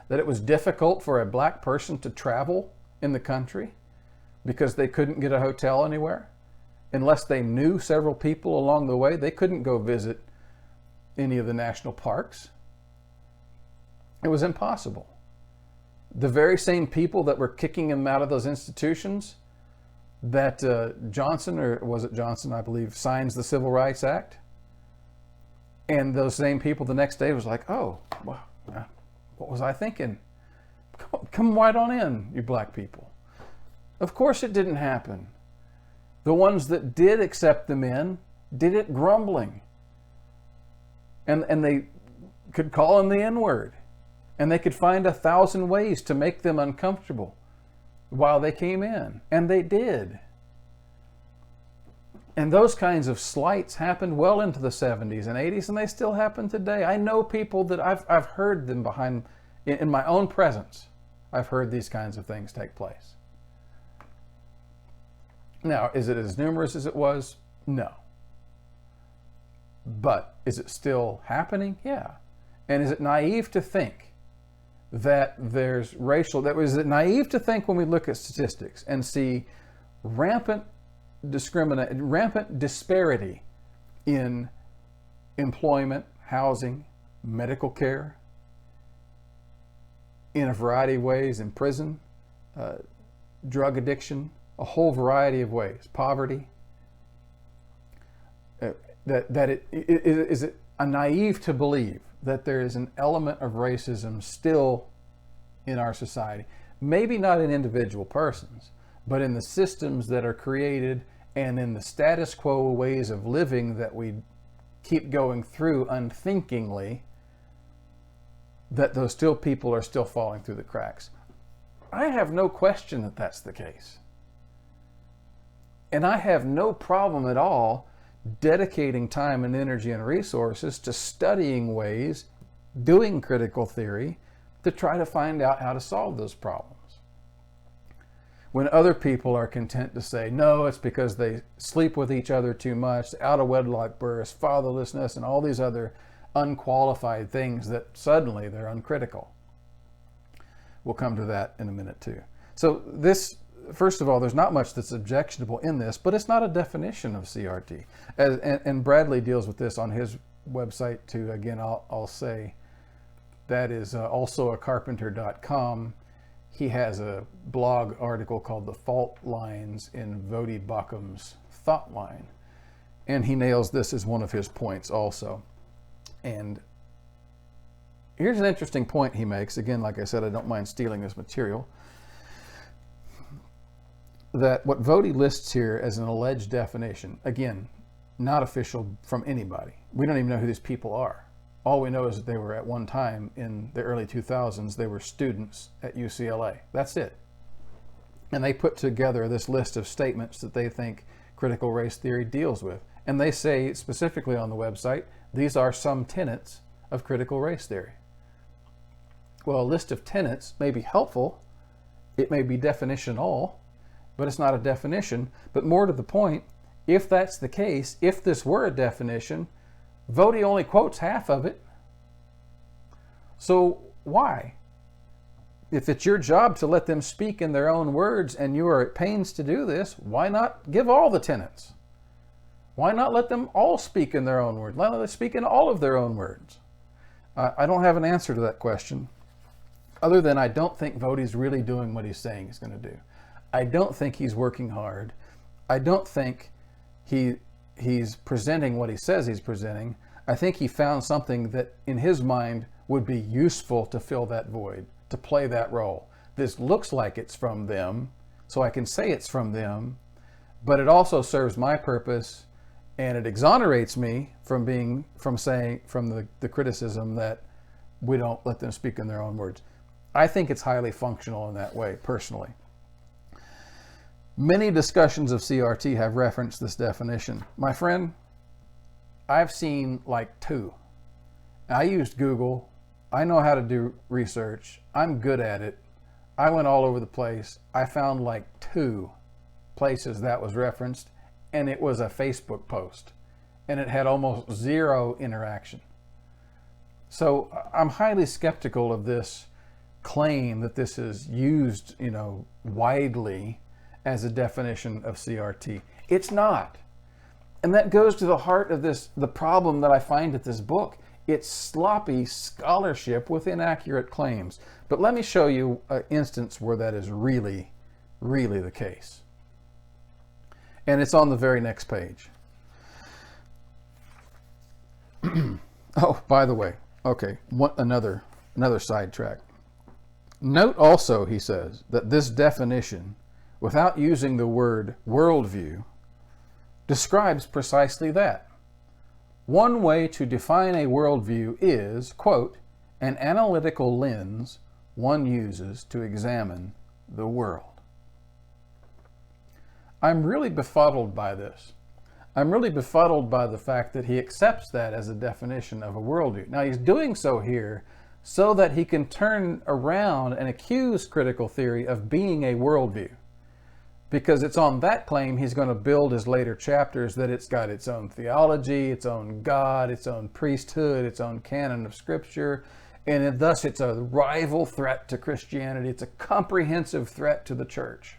That it was difficult for a black person to travel in the country because they couldn't get a hotel anywhere? Unless they knew several people along the way, they couldn't go visit any of the national parks. It was impossible. The very same people that were kicking them out of those institutions that Johnson, or was it Johnson, I believe, signs the Civil Rights Act. And those same people the next day was like, oh, well, what was I thinking? Come right on in, you black people. Of course it didn't happen. The ones that did accept them in did it grumbling. And they could call them the N-word. And they could find 1,000 ways to make them uncomfortable while they came in. And they did. And those kinds of slights happened well into the 70s and 80s, and they still happen today. I know people that I've heard them behind, in my own presence, I've heard these kinds of things take place. Now, is it as numerous as it was? No. But is it still happening? Yeah. And is it naive to think that there's racial, is it naive to think when we look at statistics and see rampant disparity in employment, housing, medical care, in a variety of ways, in prison, drug addiction, a whole variety of ways, poverty, is it naive to believe that there is an element of racism still in our society? Maybe not in individual persons, but in the systems that are created and in the status quo ways of living that we keep going through unthinkingly, that those people are still falling through the cracks. I have no question that that's the case. And I have no problem at all dedicating time and energy and resources to studying ways, doing critical theory, to try to find out how to solve those problems. When other people are content to say, no, it's because they sleep with each other too much, out of wedlock births, fatherlessness, and all these other unqualified things, that suddenly they're uncritical. We'll come to that in a minute too. So this, first of all, there's not much that's objectionable in this, but it's not a definition of CRT. And Bradley deals with this on his website too. Again, I'll say that is also a carpenter.com. He has a blog article called The Fault Lines in Voddie Baucham's Thought Line. And he nails this as one of his points also. And here's an interesting point he makes. Again, like I said, I don't mind stealing this material. That what Voddie lists here as an alleged definition, again, not official from anybody. We don't even know who these people are. All we know is that they were at one time in the early 2000s, they were students at UCLA. That's it. And they put together this list of statements that they think critical race theory deals with. And they say specifically on the website, these are some tenets of critical race theory. Well, a list of tenets may be helpful. It may be definitional, but it's not a definition. But more to the point, if that's the case, if this were a definition, Voddie only quotes half of it. So why? If it's your job to let them speak in their own words and you are at pains to do this, why not give all the tenets? Why not let them all speak in their own words? Let them speak in all of their own words. I don't have an answer to that question, other than I don't think Voddie's really doing what he's saying he's going to do. I don't think he's working hard. I don't think he's presenting what he says he's presenting. I think he found something that in his mind would be useful to fill that void, to play that role. This looks like it's from them, so I can say it's from them, but it also serves my purpose, and it exonerates me from the criticism that we don't let them speak in their own words. I think it's highly functional in that way, personally. Many discussions of CRT have referenced this definition. My friend, I've seen like 2. I used Google. I know how to do research. I'm good at it. I went all over the place. I found like 2 places that was referenced, and it was a Facebook post, and it had almost 0 interaction. So I'm highly skeptical of this claim that this is used, widely as a definition of CRT. It's not. And that goes to the heart of the problem that I find at this book. It's sloppy scholarship with inaccurate claims. But let me show you an instance where that is really, really the case. And it's on the very next page. Oh, by the way, okay, another sidetrack. Note also, he says, that this definition, without using the word worldview, describes precisely that. One way to define a worldview is, quote, an analytical lens one uses to examine the world. I'm really befuddled by this. I'm really befuddled by the fact that he accepts that as a definition of a worldview. Now, he's doing so here so that he can turn around and accuse critical theory of being a worldview. Because it's on that claim he's going to build his later chapters, that it's got its own theology, its own God, its own priesthood, its own canon of Scripture, and thus it's a rival threat to Christianity. It's a comprehensive threat to the church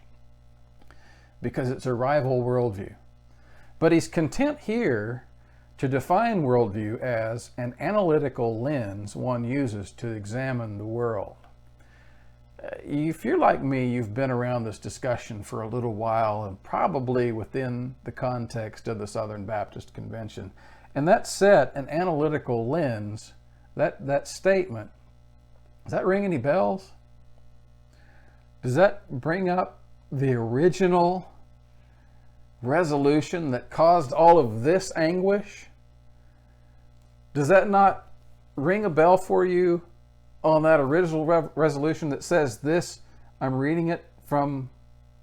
because it's a rival worldview. But he's content here to define worldview as an analytical lens one uses to examine the world. If you're like me, you've been around this discussion for a little while, and probably within the context of the Southern Baptist Convention. And that set, an analytical lens, that statement, does that ring any bells? Does that bring up the original resolution that caused all of this anguish? Does that not ring a bell for you on that original resolution that says this? I'm reading it from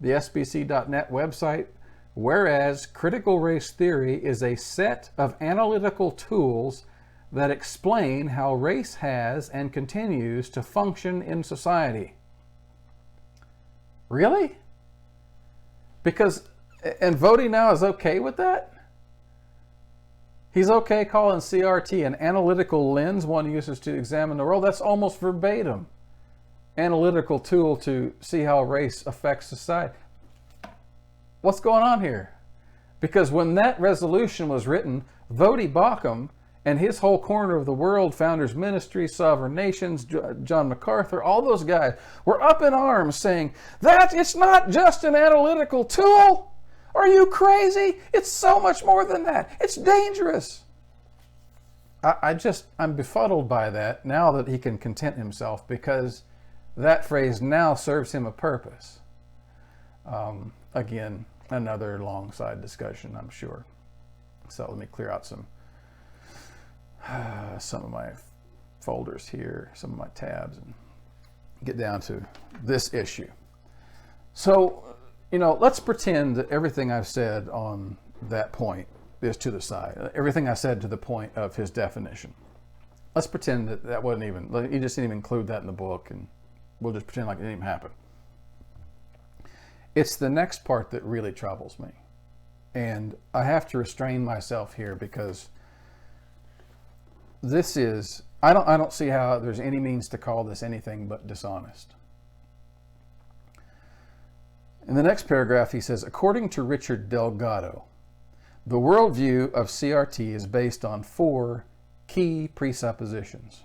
the SBC.net website. Whereas critical race theory is a set of analytical tools that explain how race has and continues to function in society. Really? And Voddie now is okay with that? He's okay calling CRT an analytical lens one uses to examine the world. That's almost verbatim. Analytical tool to see how race affects society. What's going on here? Because when that resolution was written, Voddie Baucham and his whole corner of the world, Founders Ministry, Sovereign Nations, John MacArthur, all those guys were up in arms saying, that it's not just an analytical tool. Are you crazy? It's so much more than that. It's dangerous. I'm befuddled by that now that he can content himself, because that phrase now serves him a purpose. Again, another long side discussion, I'm sure. So let me clear out some of my folders here, some of my tabs, and get down to this issue. So, let's pretend that everything I've said on that point is to the side. Everything I said to the point of his definition. Let's pretend that wasn't even, he just didn't even include that in the book, and we'll just pretend like it didn't even happen. It's the next part that really troubles me. And I have to restrain myself here, because this is, I don't see how there's any means to call this anything but dishonest. In the next paragraph, he says, according to Richard Delgado, the worldview of CRT is based on 4 key presuppositions.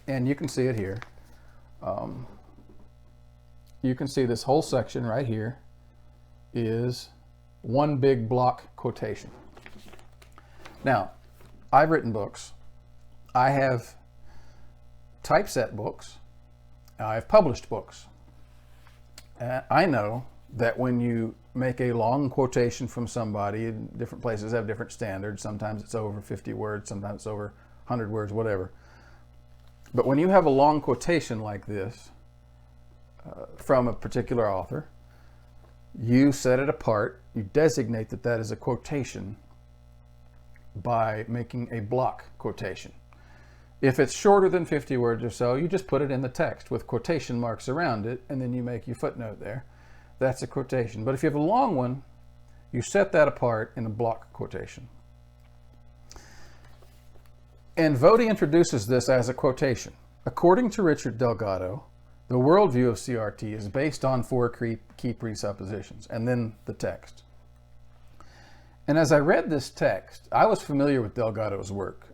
And you can see it here. You can see this whole section right here is one big block quotation. Now, I've written books. I have typeset books. I've published books. I know that when you make a long quotation from somebody, different places have different standards. Sometimes it's over 50 words, sometimes it's over 100 words, whatever. But when you have a long quotation like this from a particular author, you set it apart, you designate that is a quotation by making a block quotation. If it's shorter than 50 words or so, you just put it in the text with quotation marks around it, and then you make your footnote there. That's a quotation. But if you have a long one, you set that apart in a block quotation. And Voddie introduces this as a quotation. According to Richard Delgado, the worldview of CRT is based on 4 key presuppositions, and then the text. And as I read this text, I was familiar with Delgado's work.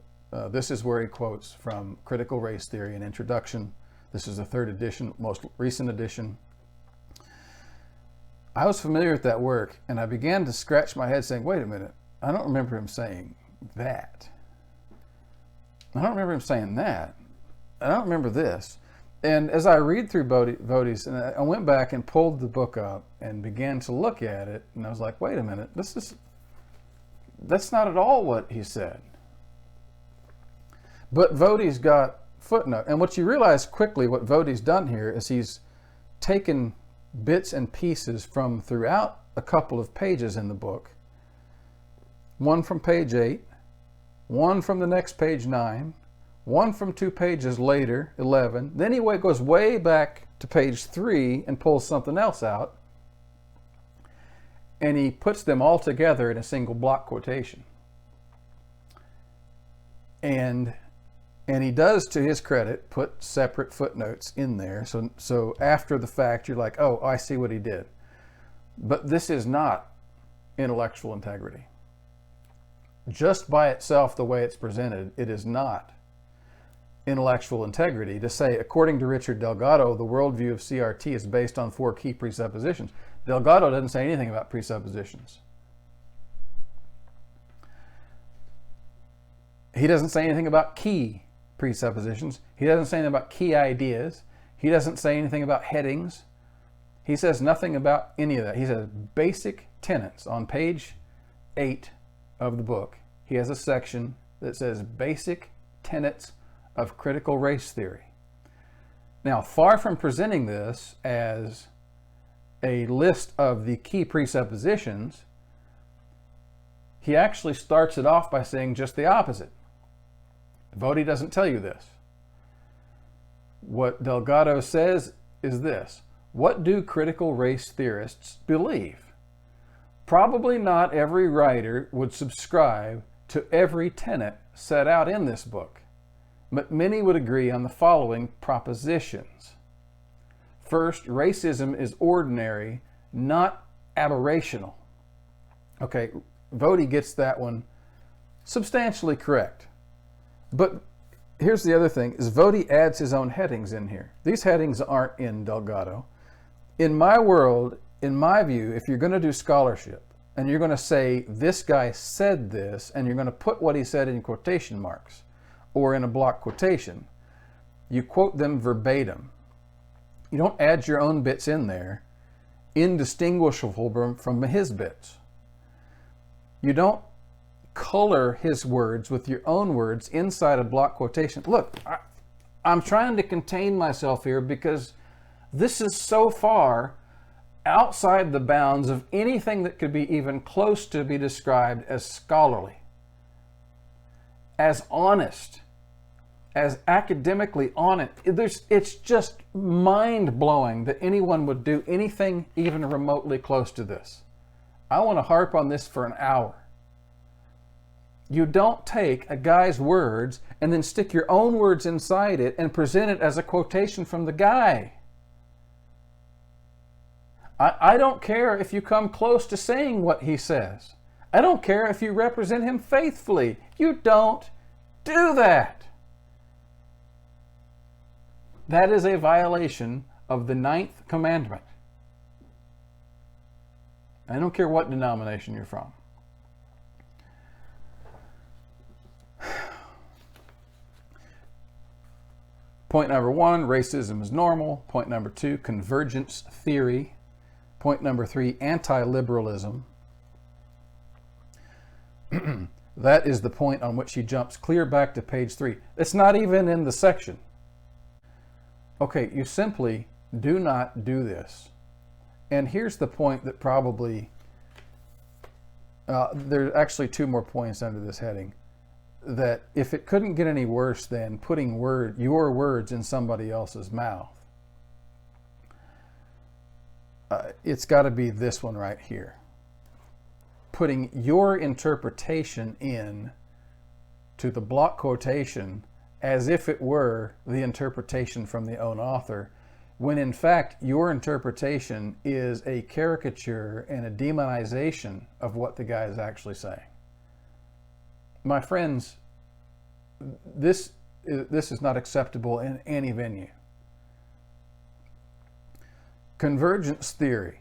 This is where he quotes from Critical Race Theory, an introduction. This is the 3rd edition, most recent edition. I was familiar with that work, and I began to scratch my head saying, wait a minute, I don't remember him saying that. I don't remember him saying that. I don't remember this. And as I read through Voddie's, and I went back and pulled the book up and began to look at it, and I was like, wait a minute, this That's not at all what he said. But Voddie's got footnote. And what you realize quickly, what Voddie's done here is he's taken bits and pieces from throughout a couple of pages in the book. One from page 8, one from the next page 9, one from 2 pages later, 11. Then he goes way back to page 3 and pulls something else out. And he puts them all together in a single block quotation. And he does, to his credit, put separate footnotes in there. So after the fact, you're like, oh, I see what he did. But this is not intellectual integrity. Just by itself, the way it's presented, it is not intellectual integrity to say, according to Richard Delgado, the worldview of CRT is based on 4 key presuppositions. Delgado doesn't say anything about presuppositions. He doesn't say anything about key presuppositions. He doesn't say anything about key ideas. He doesn't say anything about headings. He says nothing about any of that. He says basic tenets. On page 8 of the book, he has a section that says basic tenets of critical race theory. Now, far from presenting this as a list of the key presuppositions, he actually starts it off by saying just the opposite. Voddie doesn't tell you this. What Delgado says is this: what do critical race theorists believe? Probably not every writer would subscribe to every tenet set out in this book, but many would agree on the following propositions. First, racism is ordinary, not aberrational. Okay, Voddie gets that one substantially correct. But here's the other thing, is Voddie adds his own headings in here. These headings aren't in Delgado. In my world, in my view, if you're going to do scholarship, and you're going to say, this guy said this, and you're going to put what he said in quotation marks, or in a block quotation, you quote them verbatim. You don't add your own bits in there, indistinguishable from his bits. You don't color his words with your own words inside a block quotation. Look, I'm trying to contain myself here because this is so far outside the bounds of anything that could be even close to be described as scholarly, as honest, as academically honest. It's just mind-blowing that anyone would do anything even remotely close to this. I want to harp on this for an hour. You don't take a guy's words and then stick your own words inside it and present it as a quotation from the guy. I don't care if you come close to saying what he says. I don't care if you represent him faithfully. You don't do that. That is a violation of the 9th commandment. I don't care what denomination you're from. Point number 1, racism is normal. Point number 2, convergence theory. Point number 3, anti-liberalism. That is the point on which he jumps clear back to page 3. It's not even in the section. Okay, you simply do not do this. And here's the point that probably, there are actually 2 more points under this heading, that if it couldn't get any worse than putting your words in somebody else's mouth, it's got to be this one right here. Putting your interpretation in to the block quotation as if it were the interpretation from the own author, when in fact your interpretation is a caricature and a demonization of what the guy is actually saying. My friends, this is not acceptable in any venue. Convergence theory,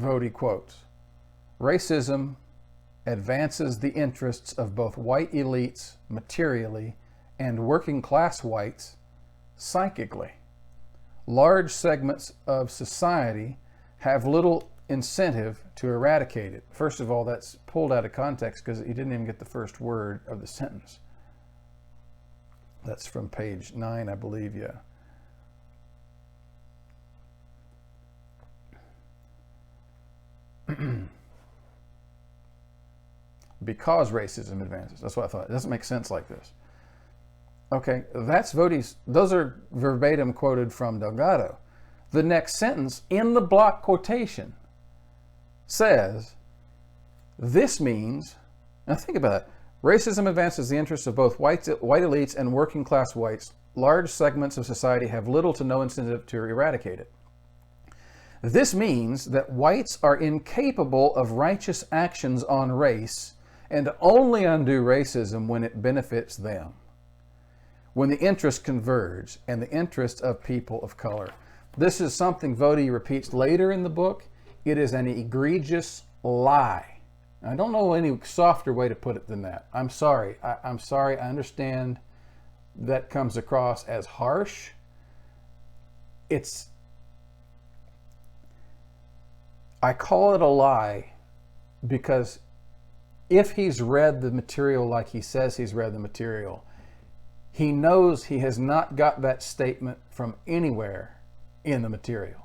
Voddie quotes, racism advances the interests of both white elites materially and working class whites psychically. Large segments of society have little incentive to eradicate it. First of all, that's pulled out of context because he didn't even get the first word of the sentence. That's from page 9, I believe, yeah. Because racism advances. That's what I thought. It doesn't make sense like this. Okay, that's Voddie's. Those are verbatim quoted from Delgado. The next sentence in the block quotation says, this means, now think about it, racism advances the interests of both white elites and working class whites. Large segments of society have little to no incentive to eradicate it. This means that whites are incapable of righteous actions on race and only undo racism when it benefits them, when the interests converge and the interests of people of color. This is something Voddie repeats later in the book. It is an egregious lie. I don't know any softer way to put it than that. I'm sorry. I'm sorry. I understand that comes across as harsh. I call it a lie because if he's read the material like he says he's read the material, he knows he has not got that statement from anywhere in the material.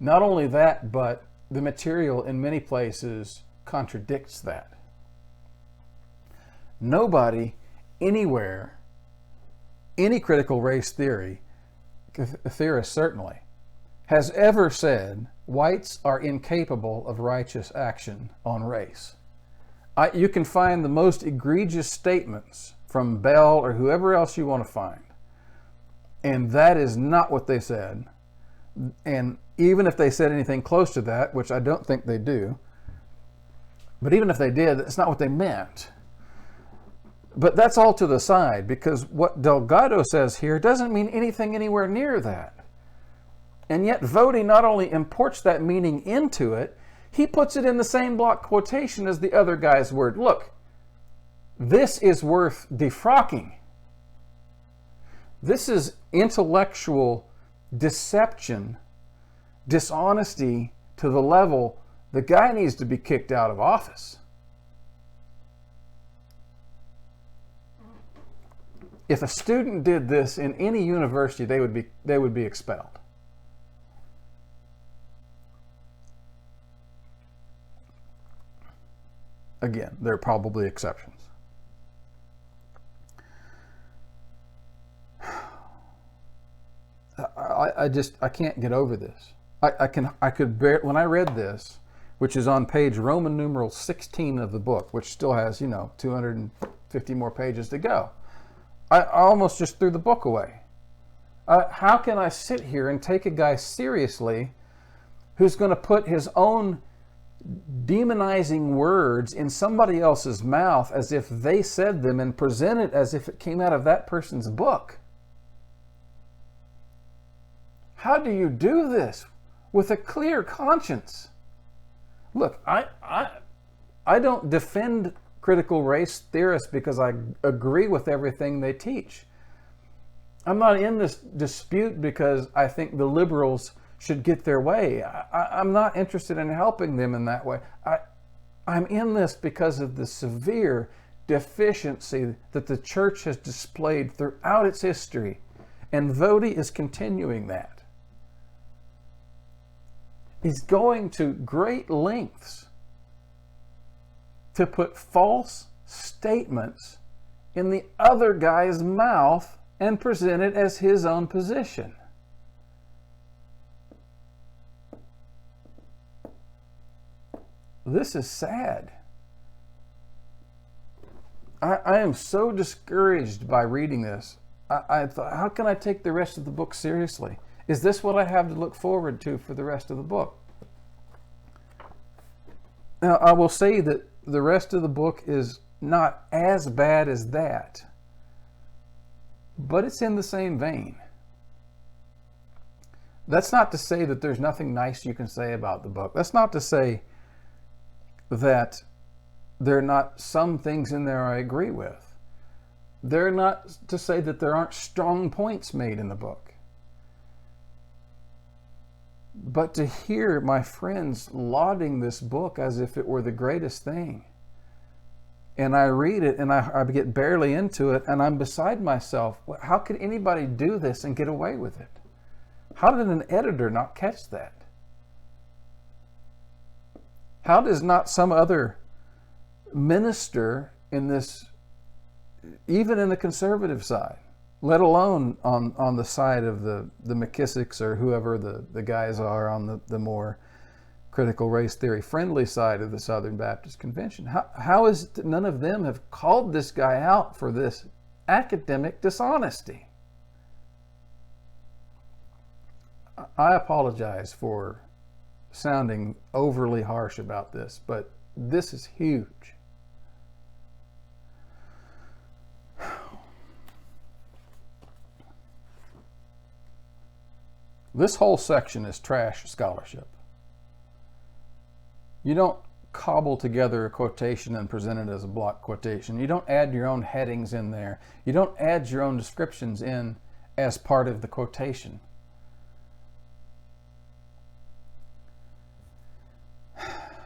Not only that, but the material in many places contradicts that. Nobody anywhere, any critical race theorist certainly, has ever said whites are incapable of righteous action on race. You can find the most egregious statements from Bell or whoever else you want to find, and that is not what they said. And even if they said anything close to that, which I don't think they do, but even if they did, that's not what they meant. But that's all to the side, because what Delgado says here doesn't mean anything anywhere near that. And yet Voddie not only imports that meaning into it, he puts it in the same block quotation as the other guy's word. Look, this is worth defrocking. This is intellectual deception, dishonesty to the level the guy needs to be kicked out of office. If a student did this in any university, they would be expelled. Again, there are probably exceptions. I can't get over this. I could bear, when I read this, which is on page Roman numeral 16 of the book, which still has, 250 more pages to go. I almost just threw the book away. How can I sit here and take a guy seriously who's going to put his own demonizing words in somebody else's mouth as if they said them and present it as if it came out of that person's book? How do you do this with a clear conscience? Look, I don't defend critical race theorists because I agree with everything they teach. I'm not in this dispute because I think the liberals should get their way. I'm not interested in helping them in that way. I'm in this because of the severe deficiency that the church has displayed throughout its history, and Voddie is continuing that. He's going to great lengths to put false statements in the other guy's mouth and present it as his own position. This is sad. I am so discouraged by reading this. I thought, how can I take the rest of the book seriously? Is this what I have to look forward to for the rest of the book? Now, I will say that the rest of the book is not as bad as that, but it's in the same vein. That's not to say that there's nothing nice you can say about the book. That's not to say that there are not some things in there I agree with. They're not to say that there aren't strong points made in the book. But to hear my friends lauding this book as if it were the greatest thing, and I read it and I get barely into it and I'm beside myself. How could anybody do this and get away with it? How did an editor not catch that? How does not some other minister in this, even in the conservative side, let alone on the side of the McKissicks or whoever the guys are on the more critical race theory friendly side of the Southern Baptist Convention? How is it that none of them have called this guy out for this academic dishonesty? I apologize for sounding overly harsh about this, but this is huge. This whole section is trash scholarship. You don't cobble together a quotation and present it as a block quotation. You don't add your own headings in there. You don't add your own descriptions in as part of the quotation.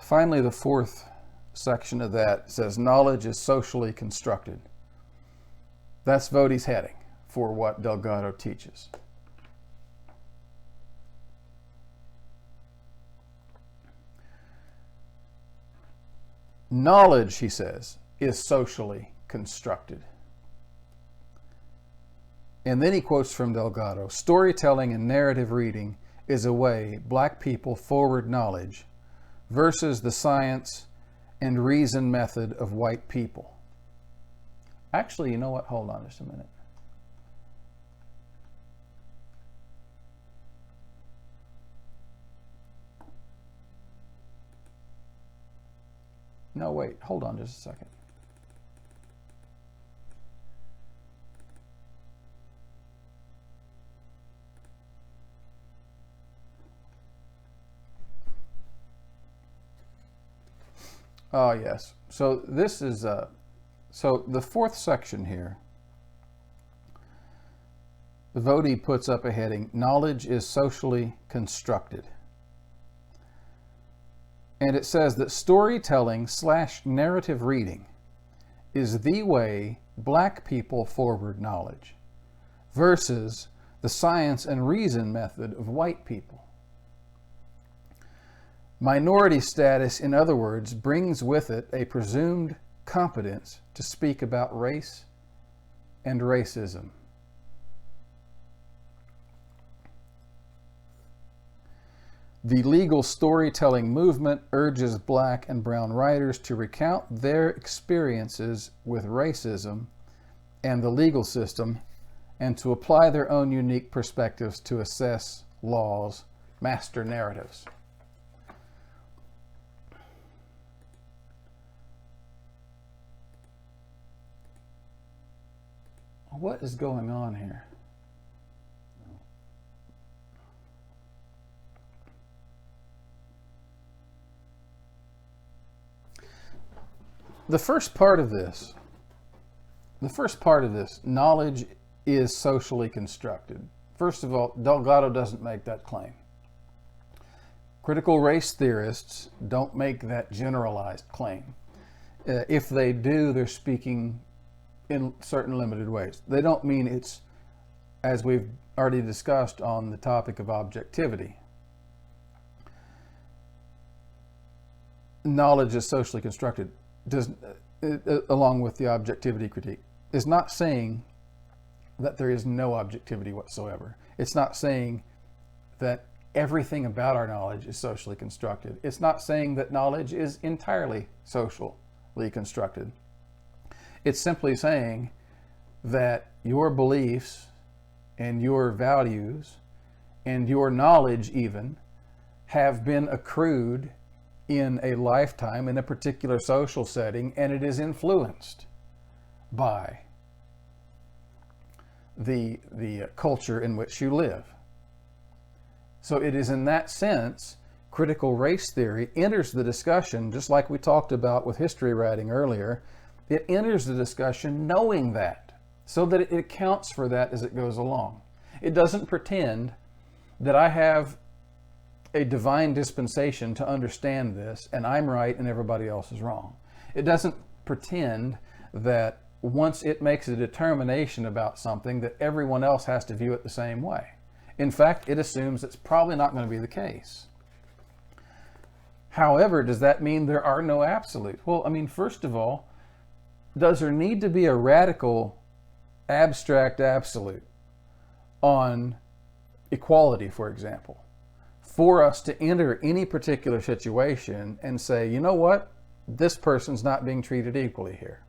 Finally, the fourth section of that says knowledge is socially constructed. That's Voddie's heading for what Delgado teaches. Knowledge, he says, is socially constructed. And then he quotes from Delgado, storytelling and narrative reading is a way black people forward knowledge versus the science and reason method of white people. Actually, you know what? Hold on just a minute. No, wait, hold on just a second. Oh, yes. So this is, so the fourth section here, Voddie puts up a heading, knowledge is socially constructed. And it says that storytelling / narrative reading is the way black people forward knowledge versus the science and reason method of white people. Minority status, in other words, brings with it a presumed competence to speak about race and racism. The legal storytelling movement urges black and brown writers to recount their experiences with racism and the legal system and to apply their own unique perspectives to assess law's master narratives. What is going on here? The first part of this, knowledge is socially constructed. First of all, Delgado doesn't make that claim. Critical race theorists don't make that generalized claim. If they do, they're speaking in certain limited ways. They don't mean it's, as we've already discussed on the topic of objectivity. Knowledge is socially constructed. Along with the objectivity critique, is not saying that there is no objectivity whatsoever. It's not saying that everything about our knowledge is socially constructed. It's not saying that knowledge is entirely socially constructed. It's simply saying that your beliefs and your values and your knowledge even have been accrued in a lifetime in a particular social setting, and it is influenced by the culture in which you live. So it is in that sense, critical race theory enters the discussion, just like we talked about with history writing earlier. It enters the discussion knowing that, so that it accounts for that as it goes along. It doesn't pretend that I have a divine dispensation to understand this, and I'm right and everybody else is wrong. It doesn't pretend that once it makes a determination about something that everyone else has to view it the same way. In fact, it assumes it's probably not going to be the case. However, does that mean there are no absolutes? Well, I mean, first of all, does there need to be a radical abstract absolute on equality, for example, for us to enter any particular situation and say, you know what, this person's not being treated equally here?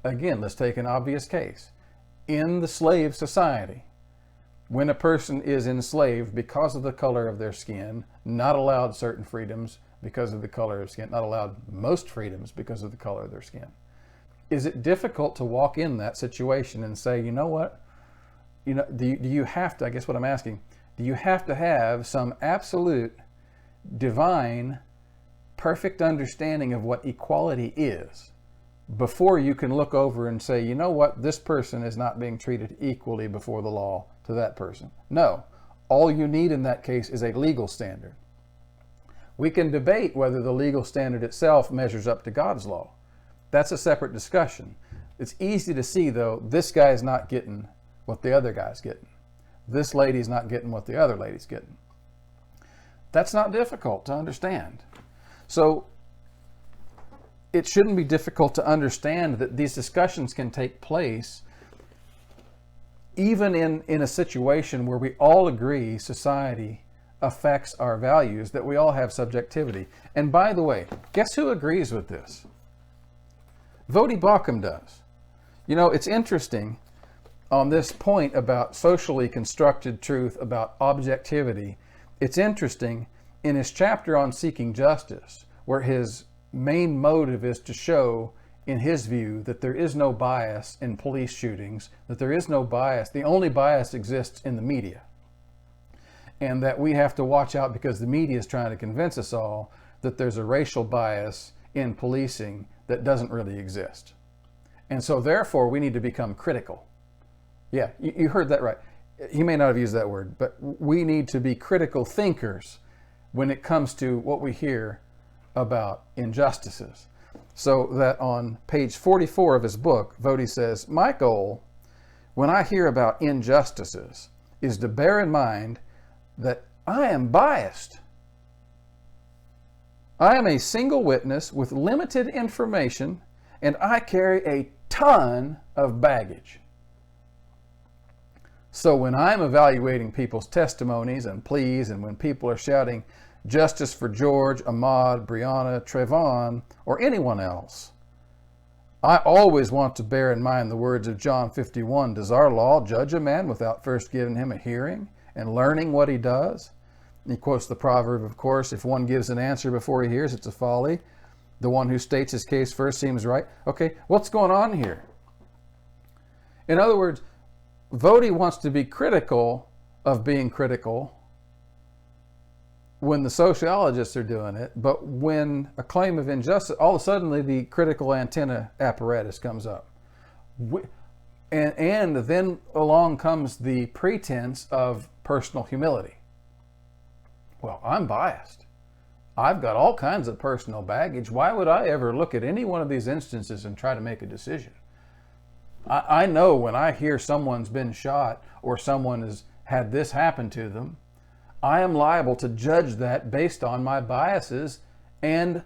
Again, let's take an obvious case. In the slave society, when a person is enslaved because of the color of their skin, not allowed certain freedoms because of the color of skin, not allowed most freedoms because of the color of their skin, is it difficult to walk in that situation and say, you know what, do you have to, I guess what I'm asking, do you have to have some absolute divine perfect understanding of what equality is before you can look over and say, you know what, this person is not being treated equally before the law to that person? No. All you need in that case is a legal standard. We can debate whether the legal standard itself measures up to God's law. That's a separate discussion. It's easy to see, though, this guy's not getting what the other guy's getting. This lady's not getting what the other lady's getting. That's not difficult to understand. So it shouldn't be difficult to understand that these discussions can take place even in a situation where we all agree society affects our values, that we all have subjectivity. And by the way, guess who agrees with this? Voddie Baucham does. You know, it's interesting on this point about socially constructed truth, about objectivity. It's interesting in his chapter on seeking justice, where his main motive is to show, in his view, that there is no bias in police shootings, that there is no bias. The only bias exists in the media. And that we have to watch out because the media is trying to convince us all that there's a racial bias in policing that doesn't really exist. And so therefore we need to become critical. Yeah, you heard that right. He may not have used that word, but we need to be critical thinkers when it comes to what we hear about injustices. So that on page 44 of his book, Voddie says, my goal when I hear about injustices is to bear in mind that I am biased. I am a single witness with limited information, and I carry a ton of baggage. So when I'm evaluating people's testimonies and pleas, and when people are shouting justice for George, Ahmad, Brianna, Trayvon, or anyone else, I always want to bear in mind the words of John 51. Does our law judge a man without first giving him a hearing and learning what he does? And he quotes the proverb, of course, if one gives an answer before he hears, it's a folly. The one who states his case first seems right. Okay, what's going on here? In other words, Voddie wants to be critical of being critical when the sociologists are doing it, but when a claim of injustice, all of a sudden the critical antenna apparatus comes up. And then along comes the pretense of personal humility. Well, I'm biased. I've got all kinds of personal baggage. Why would I ever look at any one of these instances and try to make a decision? I know when I hear someone's been shot or someone has had this happen to them, I am liable to judge that based on my biases and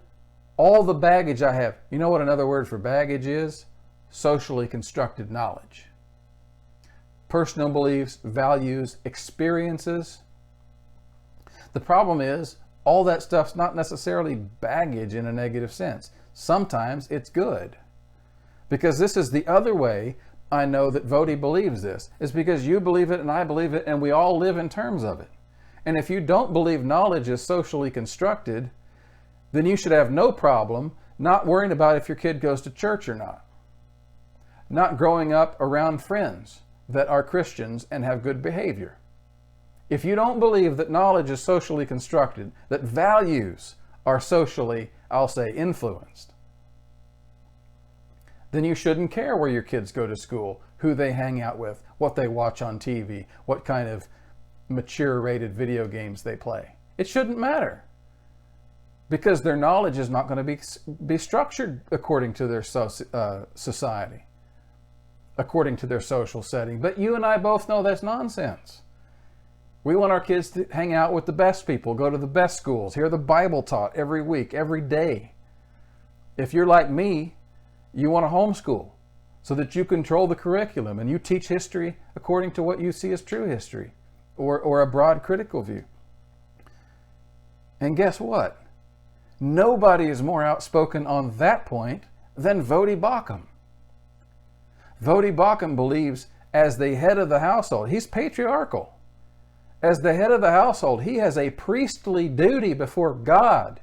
all the baggage I have. You know what another word for baggage is? Socially constructed knowledge. Personal beliefs, values, experiences. The problem is, all that stuff's not necessarily baggage in a negative sense. Sometimes it's good. Because this is the other way I know that Voddie believes this. It's because you believe it and I believe it and we all live in terms of it. And if you don't believe knowledge is socially constructed, then you should have no problem not worrying about if your kid goes to church or not. Not growing up around friends that are Christians and have good behavior. If you don't believe that knowledge is socially constructed, that values are socially, I'll say, influenced, then you shouldn't care where your kids go to school, who they hang out with, what they watch on TV, what kind of mature rated video games they play. It shouldn't matter, because their knowledge is not going to be structured according to their society, according to their social setting. But you and I both know that's nonsense. We want our kids to hang out with the best people, go to the best schools, hear the Bible taught every week, every day. If you're like me, you want to homeschool so that you control the curriculum and you teach history according to what you see as true history, or a broad critical view. And guess what? Nobody is more outspoken on that point than Voddie Baucham. Voddie Baucham believes, as the head of the household, he's patriarchal. As the head of the household, he has a priestly duty before God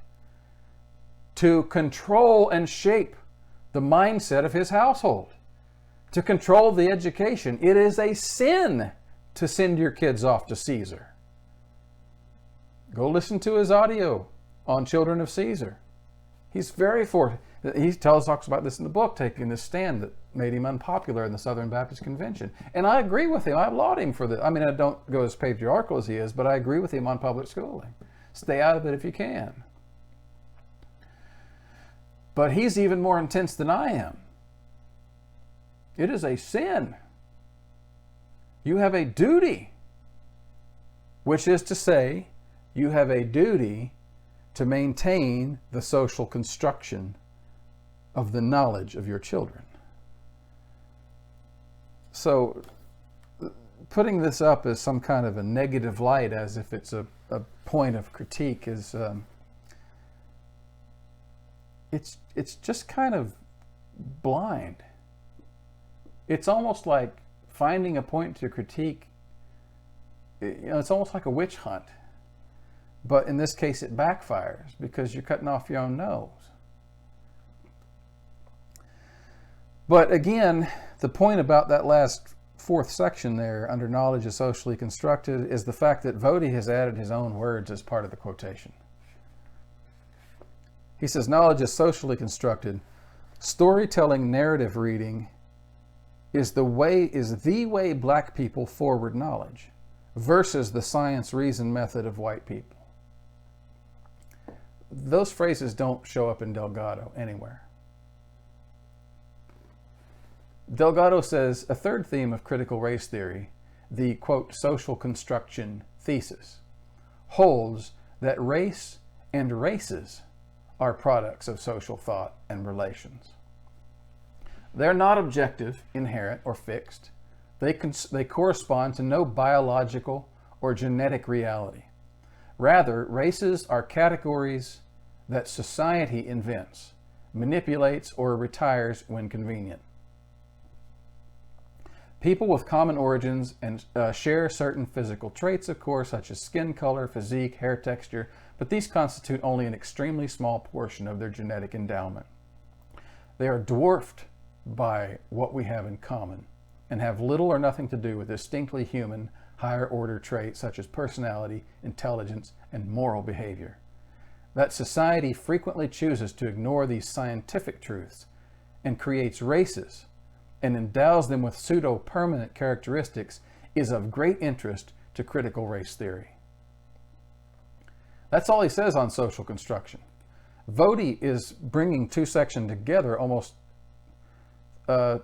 to control and shape the mindset of his household, to control the education. It is a sin to send your kids off to Caesar. Go listen to his audio on Children of Caesar. He's very for. He talks about this in the book, taking this stand that made him unpopular in the Southern Baptist Convention. And I agree with him. I applaud him for that. I mean, I don't go as patriarchal as he is, but I agree with him on public schooling. Stay out of it if you can. But he's even more intense than I am. It is a sin. You have a duty, which is to say, you have a duty to maintain the social construction of the knowledge of your children. So putting this up as some kind of a negative light, as if it's a point of critique, is it's just kind of blind. It's almost like finding a point to critique. It's almost like a witch hunt. But in this case, it backfires because you're cutting off your own nose. But again, the point about that last fourth section there, under knowledge is socially constructed, is the fact that Voddie has added his own words as part of the quotation. He says, knowledge is socially constructed. Storytelling narrative reading is the way black people forward knowledge versus the science reason method of white people. Those phrases don't show up in Delgado anywhere. Delgado says a third theme of critical race theory, the, quote, social construction thesis, holds that race and races are products of social thought and relations. They're not objective, inherent, or fixed. They correspond to no biological or genetic reality. Rather, races are categories that society invents, manipulates, or retires when convenient. People with common origins and share certain physical traits, of course, such as skin color, physique, hair texture, but these constitute only an extremely small portion of their genetic endowment. They are dwarfed by what we have in common and have little or nothing to do with distinctly human, higher order traits such as personality, intelligence, and moral behavior. That society frequently chooses to ignore these scientific truths and creates races and endows them with pseudo-permanent characteristics is of great interest to critical race theory. That's all he says on social construction. Voddie is bringing two sections together almost 2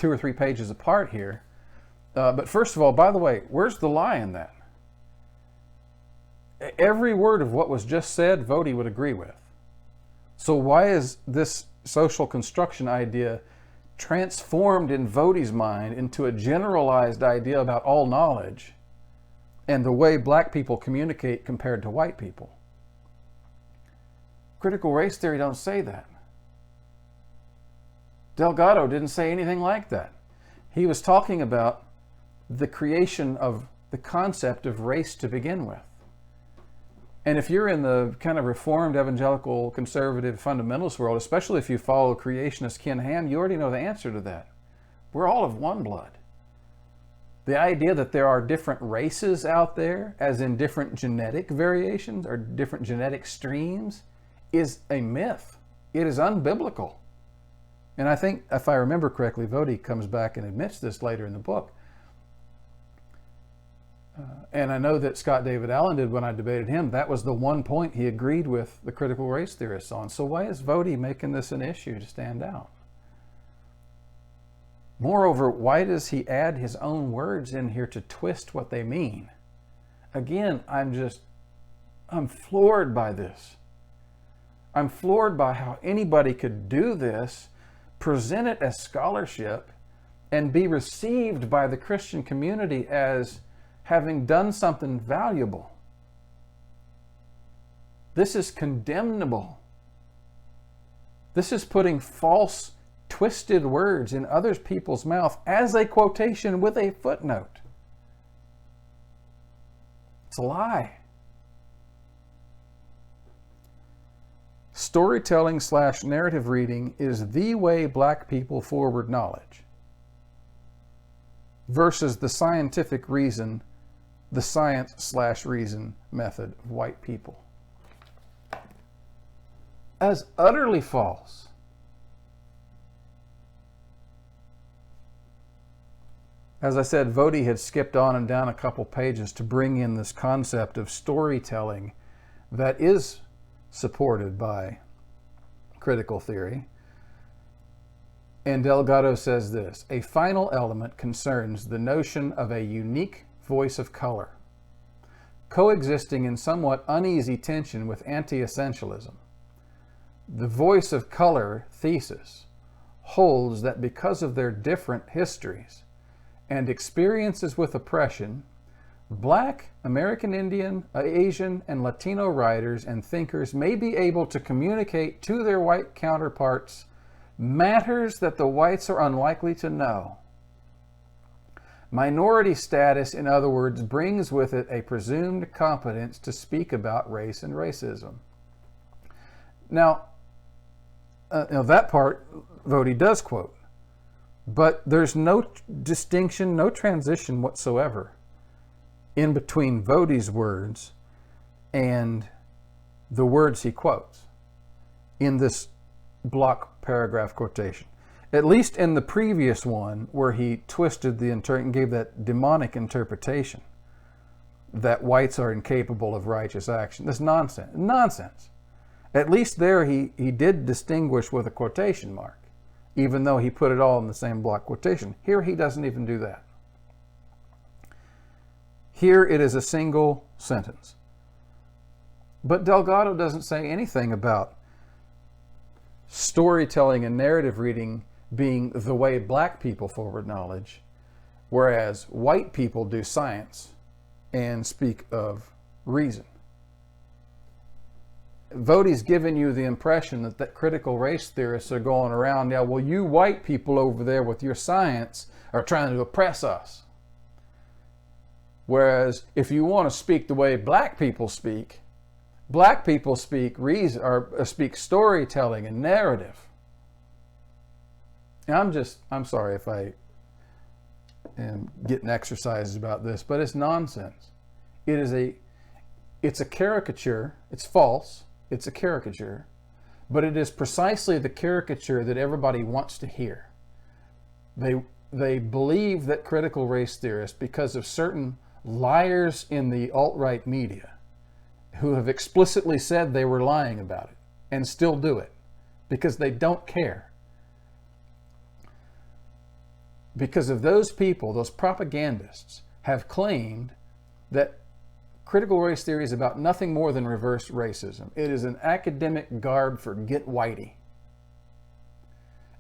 or 3 pages apart here. But first of all, by the way, where's the lie in that? Every word of what was just said, Voddie would agree with. So why is this social construction idea transformed in Voddie's mind into a generalized idea about all knowledge and the way black people communicate compared to white people? Critical race theory don't say that. Delgado didn't say anything like that. He was talking about the creation of the concept of race to begin with. And if you're in the kind of reformed evangelical conservative fundamentalist world, especially if you follow creationist Ken Ham, you already know the answer to that. We're all of one blood. The idea that there are different races out there, as in different genetic variations or different genetic streams, is a myth. It is unbiblical. And I think, if I remember correctly, Voddie comes back and admits this later in the book. And I know that Scott David Allen did when I debated him. That was the one point he agreed with the critical race theorists on. So why is Voddie making this an issue to stand out? Moreover, why does he add his own words in here to twist what they mean? Again, I'm floored by this. I'm floored by how anybody could do this, present it as scholarship, and be received by the Christian community as having done something valuable. This is condemnable. This is putting false, twisted words in other people's mouth as a quotation with a footnote. It's a lie. Storytelling / narrative reading is the way black people forward knowledge versus the scientific reason, the science / reason method of white people. As utterly false. As I said, Voddie had skipped on and down a couple pages to bring in this concept of storytelling that is supported by critical theory. And Delgado says this: a final element concerns the notion of a unique voice of color, coexisting in somewhat uneasy tension with anti-essentialism. The voice of color thesis holds that because of their different histories and experiences with oppression, Black, American Indian, Asian, and Latino writers and thinkers may be able to communicate to their white counterparts matters that the whites are unlikely to know. Minority status, in other words, brings with it a presumed competence to speak about race and racism. Now, that part Voddie does quote, but there's no distinction, no transition whatsoever in between Voddie's words and the words he quotes in this block paragraph quotation. At least in the previous one, where he twisted the and gave that demonic interpretation that whites are incapable of righteous action. That's nonsense. Nonsense. At least there he did distinguish with a quotation mark, even though he put it all in the same block quotation. Here he doesn't even do that. Here it is a single sentence. But Delgado doesn't say anything about storytelling and narrative reading being the way black people forward knowledge, whereas white people do science and speak of reason. Voddie's given you the impression that critical race theorists are going around now, well, you white people over there with your science are trying to oppress us. Whereas if you want to speak the way black people speak reason or speak storytelling and narrative. And I'm sorry if I am getting exercises about this, but it's nonsense. It's a caricature. It's false. It's a caricature, but it is precisely the caricature that everybody wants to hear. They believe that critical race theorists, because of certain liars in the alt-right media who have explicitly said they were lying about it and still do it because they don't care. Because of those people, those propagandists, have claimed that critical race theory is about nothing more than reverse racism. It is an academic garb for get whitey.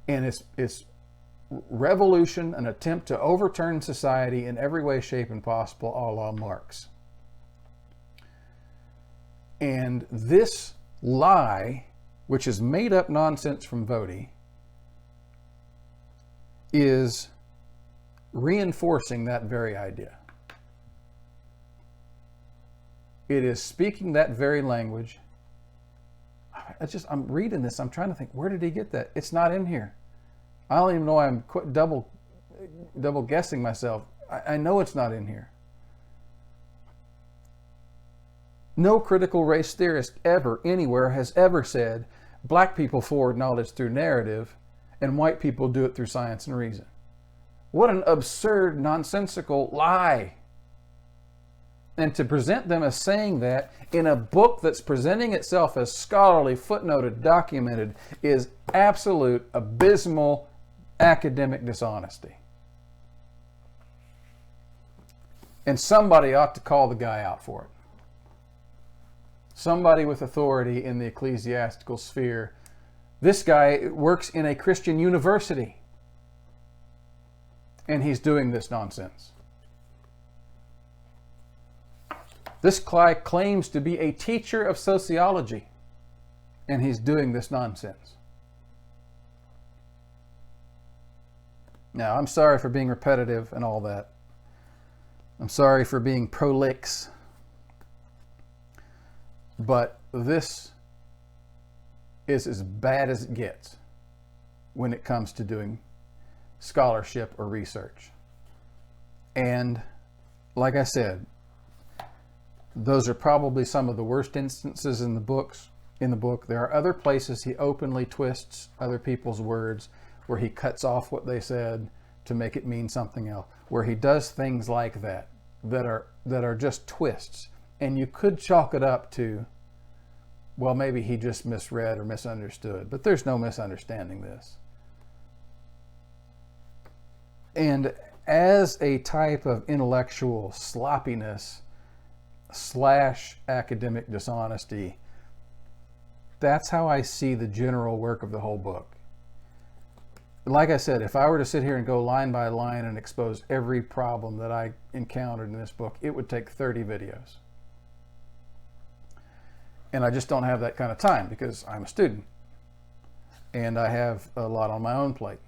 And it's revolution, an attempt to overturn society in every way, shape, and possible, a la Marx. And this lie, which is made up nonsense from Voddie, is reinforcing that very idea. It is speaking that very language. I'm reading this, I'm trying to think, where did he get that? It's not in here. I don't even know why I'm double guessing myself. I know it's not in here. No critical race theorist ever, anywhere, has ever said black people forward knowledge through narrative and white people do it through science and reason. What an absurd, nonsensical lie. And to present them as saying that in a book that's presenting itself as scholarly, footnoted, documented, is absolute, abysmal academic dishonesty. And somebody ought to call the guy out for it. Somebody with authority in the ecclesiastical sphere. This guy works in a Christian university, and he's doing this nonsense. This guy claims to be a teacher of sociology, and he's doing this nonsense. Now, I'm sorry for being repetitive and all that. I'm sorry for being prolix. But this is as bad as it gets when it comes to doing scholarship or research. And like I said, those are probably some of the worst instances in the book. There are other places he openly twists other people's words, where he cuts off what they said to make it mean something else, where he does things like that are just twists. And you could chalk it up to, well, maybe he just misread or misunderstood, but there's no misunderstanding this. And as a type of intellectual sloppiness / academic dishonesty, that's how I see the general work of the whole book. Like I said, if I were to sit here and go line by line and expose every problem that I encountered in this book, it would take 30 videos. And I just don't have that kind of time because I'm a student and I have a lot on my own plate.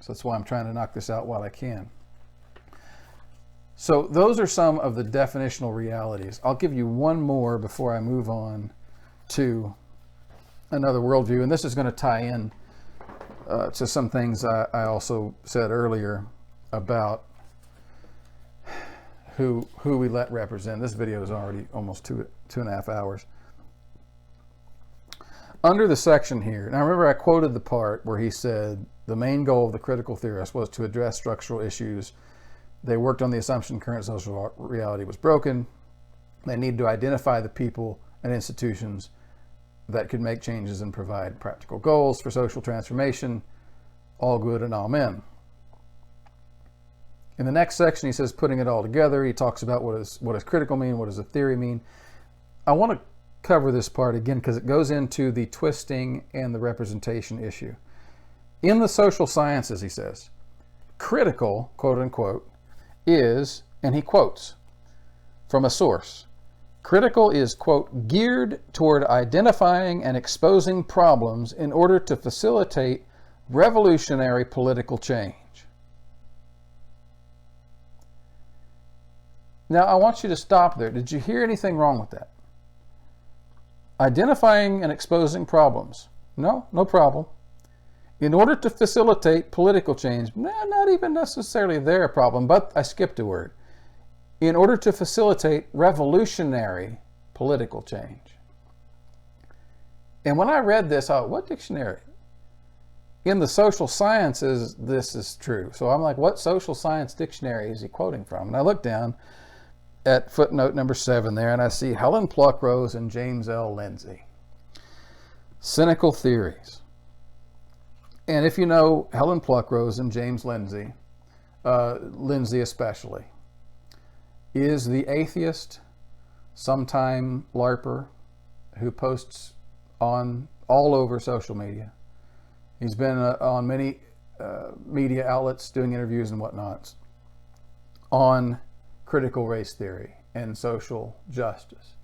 So that's why I'm trying to knock this out while I can. So those are some of the definitional realities. I'll give you one more before I move on to another worldview. And this is going to tie in to some things I also said earlier about who we let represent. This video is already almost two and a half hours. Under the section here, now remember I quoted the part where he said the main goal of the critical theorist was to address structural issues. They worked on the assumption current social reality was broken. They needed to identify the people and institutions that could make changes and provide practical goals for social transformation. All good and amen. In the next section, he says, putting it all together, he talks about what does critical mean, what does a theory mean. I want to cover this part again because it goes into the twisting and the representation issue. In the social sciences, he says, critical, quote unquote, is, and he quotes from a source, critical is, quote, geared toward identifying and exposing problems in order to facilitate revolutionary political change. Now, I want you to stop there. Did you hear anything wrong with that? Identifying and exposing problems. No problem. In order to facilitate political change, not even necessarily their problem, but I skipped a word. In order to facilitate revolutionary political change. And when I read this, I thought, what dictionary? In the social sciences, this is true. So I'm like, what social science dictionary is he quoting from? And I look down at footnote number 7 there, and I see Helen Pluckrose and James L. Lindsay. Cynical theories. And if you know Helen Pluckrose and James Lindsay, Lindsay especially, is the atheist, sometime LARPer, who posts on all over social media. He's been on many media outlets doing interviews and whatnots on critical race theory and social justice.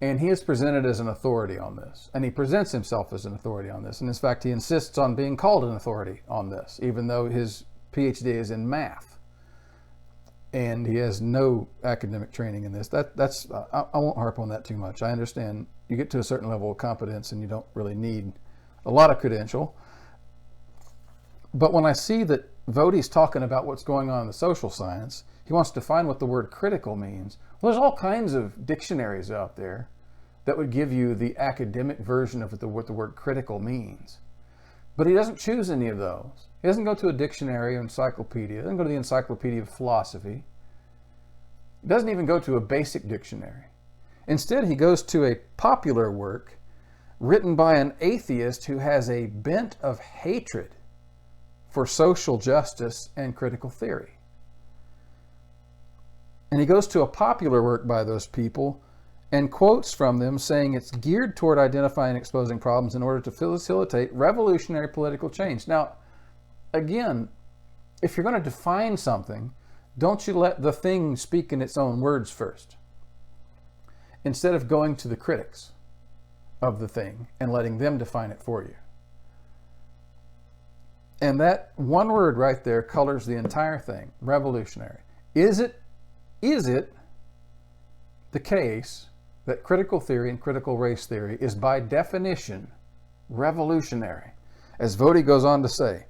And he is presented as an authority on this. And he presents himself as an authority on this. And in fact, he insists on being called an authority on this, even though his PhD is in math. And he has no academic training in this. I won't harp on that too much. I understand you get to a certain level of competence and you don't really need a lot of credential. But when I see that Voddie's talking about what's going on in the social science, he wants to find what the word critical means. Well, there's all kinds of dictionaries out there that would give you the academic version of what the word critical means. But he doesn't choose any of those. He doesn't go to a dictionary or encyclopedia. He doesn't go to the Encyclopedia of Philosophy. doesn't even go to a basic dictionary. Instead, he goes to a popular work written by an atheist who has a bent of hatred for social justice and critical theory. And he goes to a popular work by those people and quotes from them saying it's geared toward identifying and exposing problems in order to facilitate revolutionary political change. Now, again, if you're going to define something, don't you let the thing speak in its own words first, instead of going to the critics of the thing and letting them define it for you. And that one word right there colors the entire thing, revolutionary. Is it the case that critical theory and critical race theory is by definition revolutionary? As Voddie goes on to say,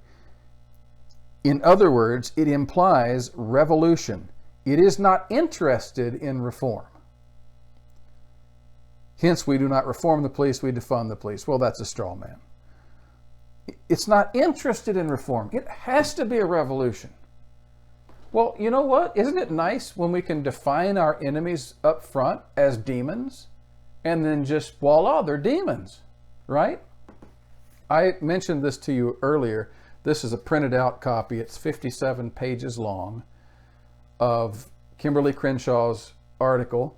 in other words, it implies revolution. It is not interested in reform. Hence, we do not reform the police, we defund the police. Well, that's a straw man. It's not interested in reform. It has to be a revolution. Well, you know what? Isn't it nice when we can define our enemies up front as demons and then just voila, they're demons, right? I mentioned this to you earlier. This is a printed out copy. It's 57 pages long of Kimberly Crenshaw's article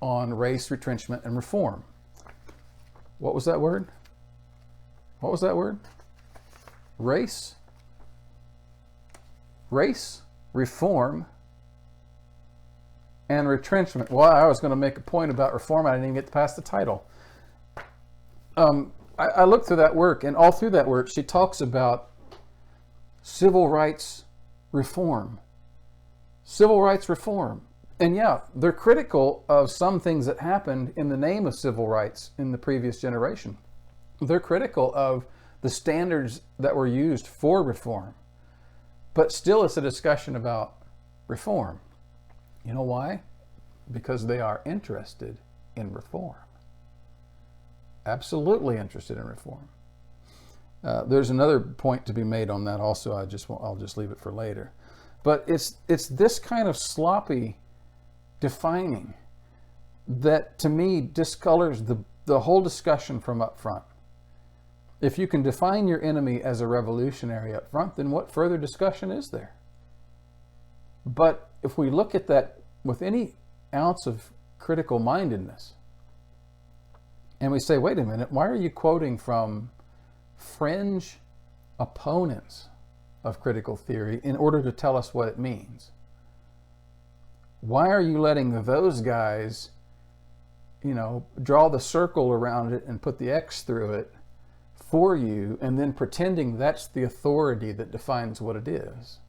on race, retrenchment, and reform. What was that word? What was that word? Race, reform, and retrenchment. Well, I was going to make a point about reform. I didn't even get past the title. I looked through that work, and all through that work, she talks about civil rights reform. Civil rights reform. And yeah, they're critical of some things that happened in the name of civil rights in the previous generation. They're critical of the standards that were used for reform. But still, it's a discussion about reform. You know why? Because they are interested in reform. Absolutely interested in reform. There's another point to be made on that also. I'll just leave it for later. But it's this kind of sloppy defining that, to me, discolors the whole discussion from up front. If you can define your enemy as a revolutionary up front, then what further discussion is there? But if we look at that with any ounce of critical mindedness, and we say, wait a minute, why are you quoting from fringe opponents of critical theory in order to tell us what it means? Why are you letting those guys, draw the circle around it and put the X through it for you, and then pretending that's the authority that defines what it is?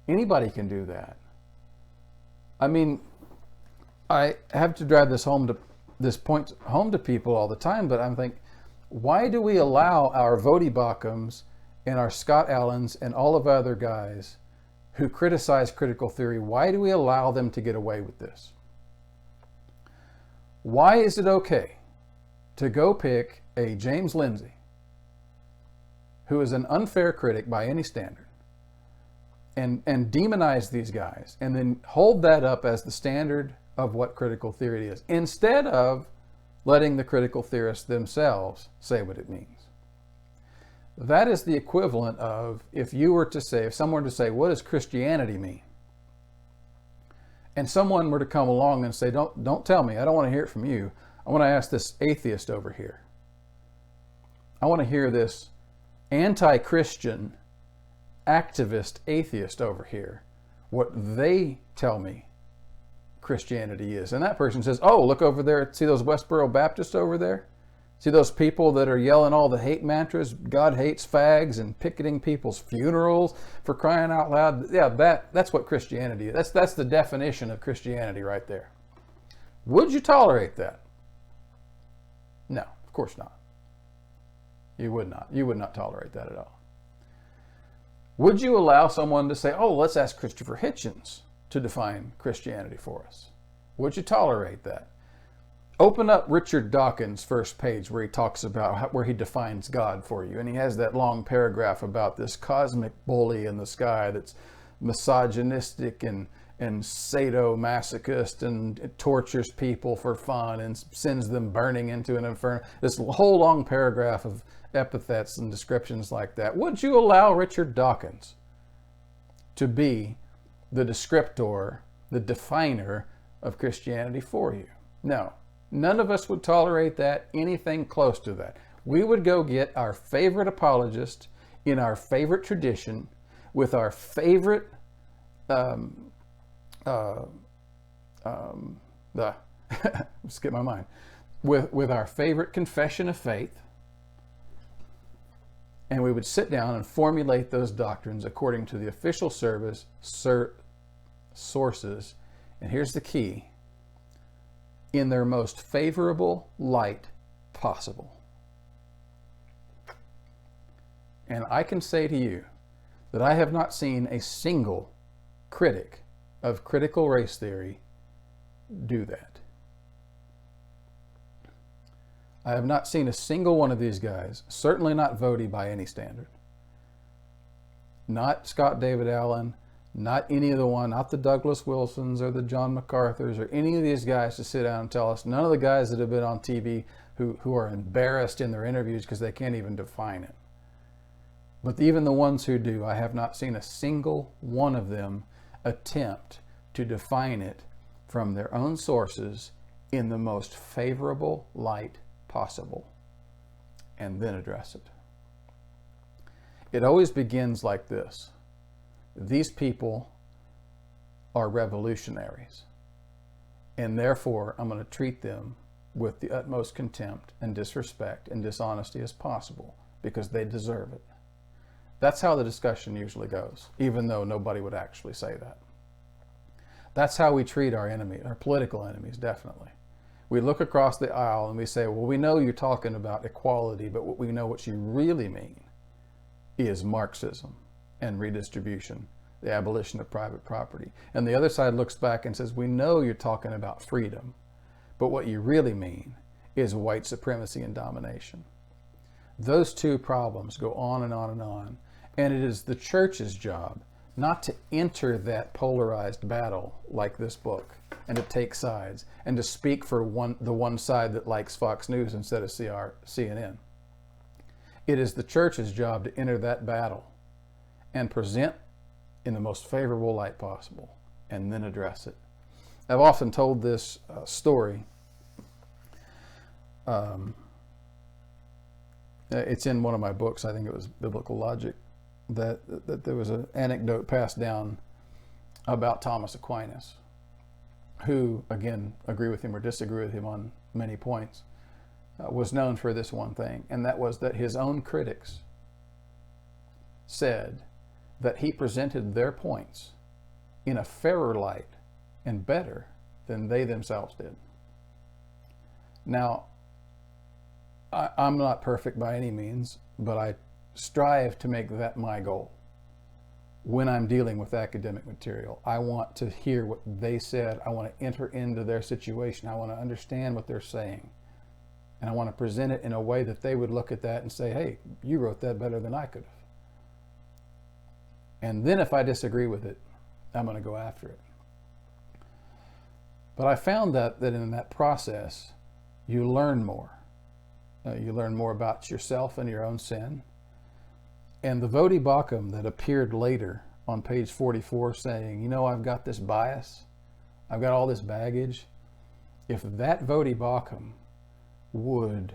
Anybody can do that. I mean, I have to drive this point home to people all the time, but I'm thinking, why do we allow our Voddie Bauchams and our Scott Allens and all of our other guys who criticize critical theory, why do we allow them to get away with this? Why is it okay to go pick a James Lindsay, who is an unfair critic by any standard, and demonize these guys, and then hold that up as the standard of what critical theory is, instead of letting the critical theorists themselves say what it means? That is the equivalent of if someone were to say, what does Christianity mean? And someone were to come along and say, don't tell me, I don't want to hear it from you. I want to ask this atheist over here. I want to hear this anti-Christian activist atheist over here, what they tell me Christianity is. And that person says, oh, look over there, see those Westboro Baptists over there? See those people that are yelling all the hate mantras, God hates fags, and picketing people's funerals, for crying out loud? Yeah, that's what Christianity is. That's the definition of Christianity right there. Would you tolerate that? No, of course not. You would not. You would not tolerate that at all. Would you allow someone to say, oh, let's ask Christopher Hitchens to define Christianity for us? Would you tolerate that? Open up Richard Dawkins' first page where he talks about where he defines God for you. And he has that long paragraph about this cosmic bully in the sky that's misogynistic and and sadomasochist and tortures people for fun and sends them burning into an inferno. This whole long paragraph of epithets and descriptions like that. Would you allow Richard Dawkins to be the descriptor, the definer of Christianity for you? No. None of us would tolerate that, anything close to that. We would go get our favorite apologist in our favorite tradition with our favorite skip my mind, with our favorite confession of faith, and we would sit down and formulate those doctrines according to the official sources, and here's the key, in their most favorable light possible. And I can say to you that I have not seen a single critic of critical race theory do that. I have not seen a single one of these guys, certainly not Voddie by any standard, not Scott David Allen, not any of not the Douglas Wilsons or the John MacArthurs or any of these guys to sit down and tell us, none of the guys that have been on TV who are embarrassed in their interviews because they can't even define it. But even the ones who do, I have not seen a single one of them attempt to define it from their own sources in the most favorable light possible and then address it. It always begins like this. These people are revolutionaries, and therefore I'm going to treat them with the utmost contempt and disrespect and dishonesty as possible because they deserve it. That's how the discussion usually goes, even though nobody would actually say that. That's how we treat our enemies, our political enemies, definitely. We look across the aisle and we say, well, we know you're talking about equality, but what we know what you really mean is Marxism and redistribution, the abolition of private property. And the other side looks back and says, we know you're talking about freedom, but what you really mean is white supremacy and domination. Those two problems go on and on and on. And it is the church's job not to enter that polarized battle like this book and to take sides and to speak for the one side that likes Fox News instead of CNN. It is the church's job to enter that battle and present in the most favorable light possible and then address it. I've often told this story. It's in one of my books, I think it was Biblical Logic, that there was an anecdote passed down about Thomas Aquinas, who, again, agree with him or disagree with him on many points, was known for this one thing, and that was that his own critics said that he presented their points in a fairer light and better than they themselves did. Now, I'm not perfect by any means, but I strive to make that my goal. When I'm dealing with academic material, I want to hear what they said. I want to enter into their situation. I want to understand what they're saying. And I want to present it in a way that they would look at that and say, hey, you wrote that better than I could have. And then if I disagree with it, I'm going to go after it. But I found that in that process, you learn more. You learn more about yourself and your own sin. And the Voddie Baucham that appeared later on page 44 saying, you know, I've got this bias, I've got all this baggage. If that Voddie Baucham would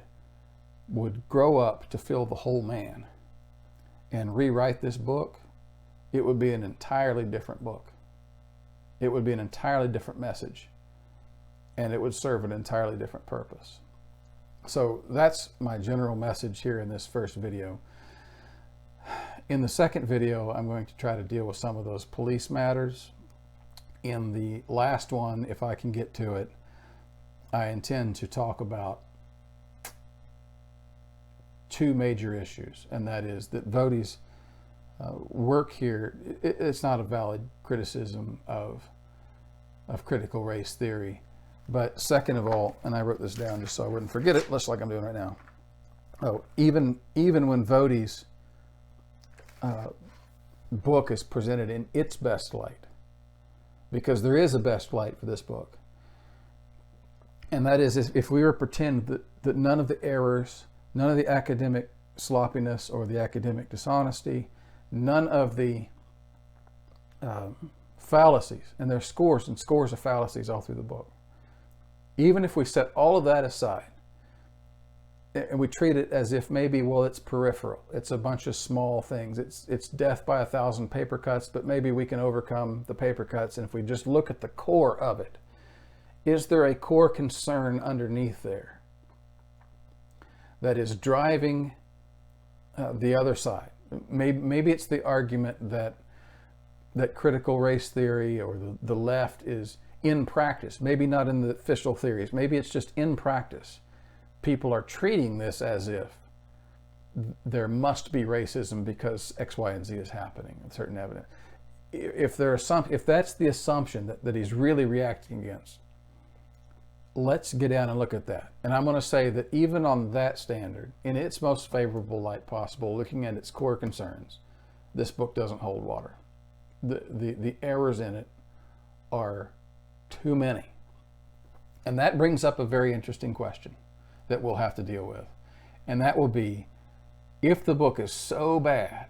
grow up to fill the whole man and rewrite this book, it would be an entirely different book. It would be an entirely different message, and it would serve an entirely different purpose. So that's my general message here in this first video. In the second video, I'm going to try to deal with some of those police matters. In the last one, if I can get to it, I intend to talk about two major issues, and that is that Voddie's work here, it's not a valid criticism of critical race theory. But second of all, and I wrote this down just so I wouldn't forget it, just like I'm doing right now. Oh, even when Voddie's book is presented in its best light, because there is a best light for this book. And that is, if we were to pretend that none of the errors, none of the academic sloppiness or the academic dishonesty, none of the fallacies, and there's scores and scores of fallacies all through the book. Even if we set all of that aside and we treat it as if maybe, well, it's peripheral, it's a bunch of small things, it's death by 1,000 paper cuts, but maybe we can overcome the paper cuts. And if we just look at the core of it, is there a core concern underneath there that is driving the other side? Maybe it's the argument that critical race theory or the left is in practice, maybe not in the official theories, maybe it's just in practice. People are treating this as if there must be racism because X, Y, and Z is happening in certain evidence. If that's the assumption that he's really reacting against, let's get down and look at that. And I'm going to say that even on that standard, in its most favorable light possible, looking at its core concerns, this book doesn't hold water. The errors in it are too many. And that brings up a very interesting question that we'll have to deal with. And that will be, if the book is so bad,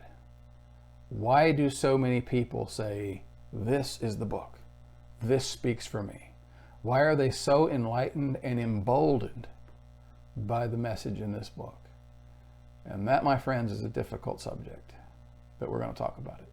why do so many people say, this is the book, this speaks for me? Why are they so enlightened and emboldened by the message in this book? And that, my friends, is a difficult subject, but we're going to talk about it.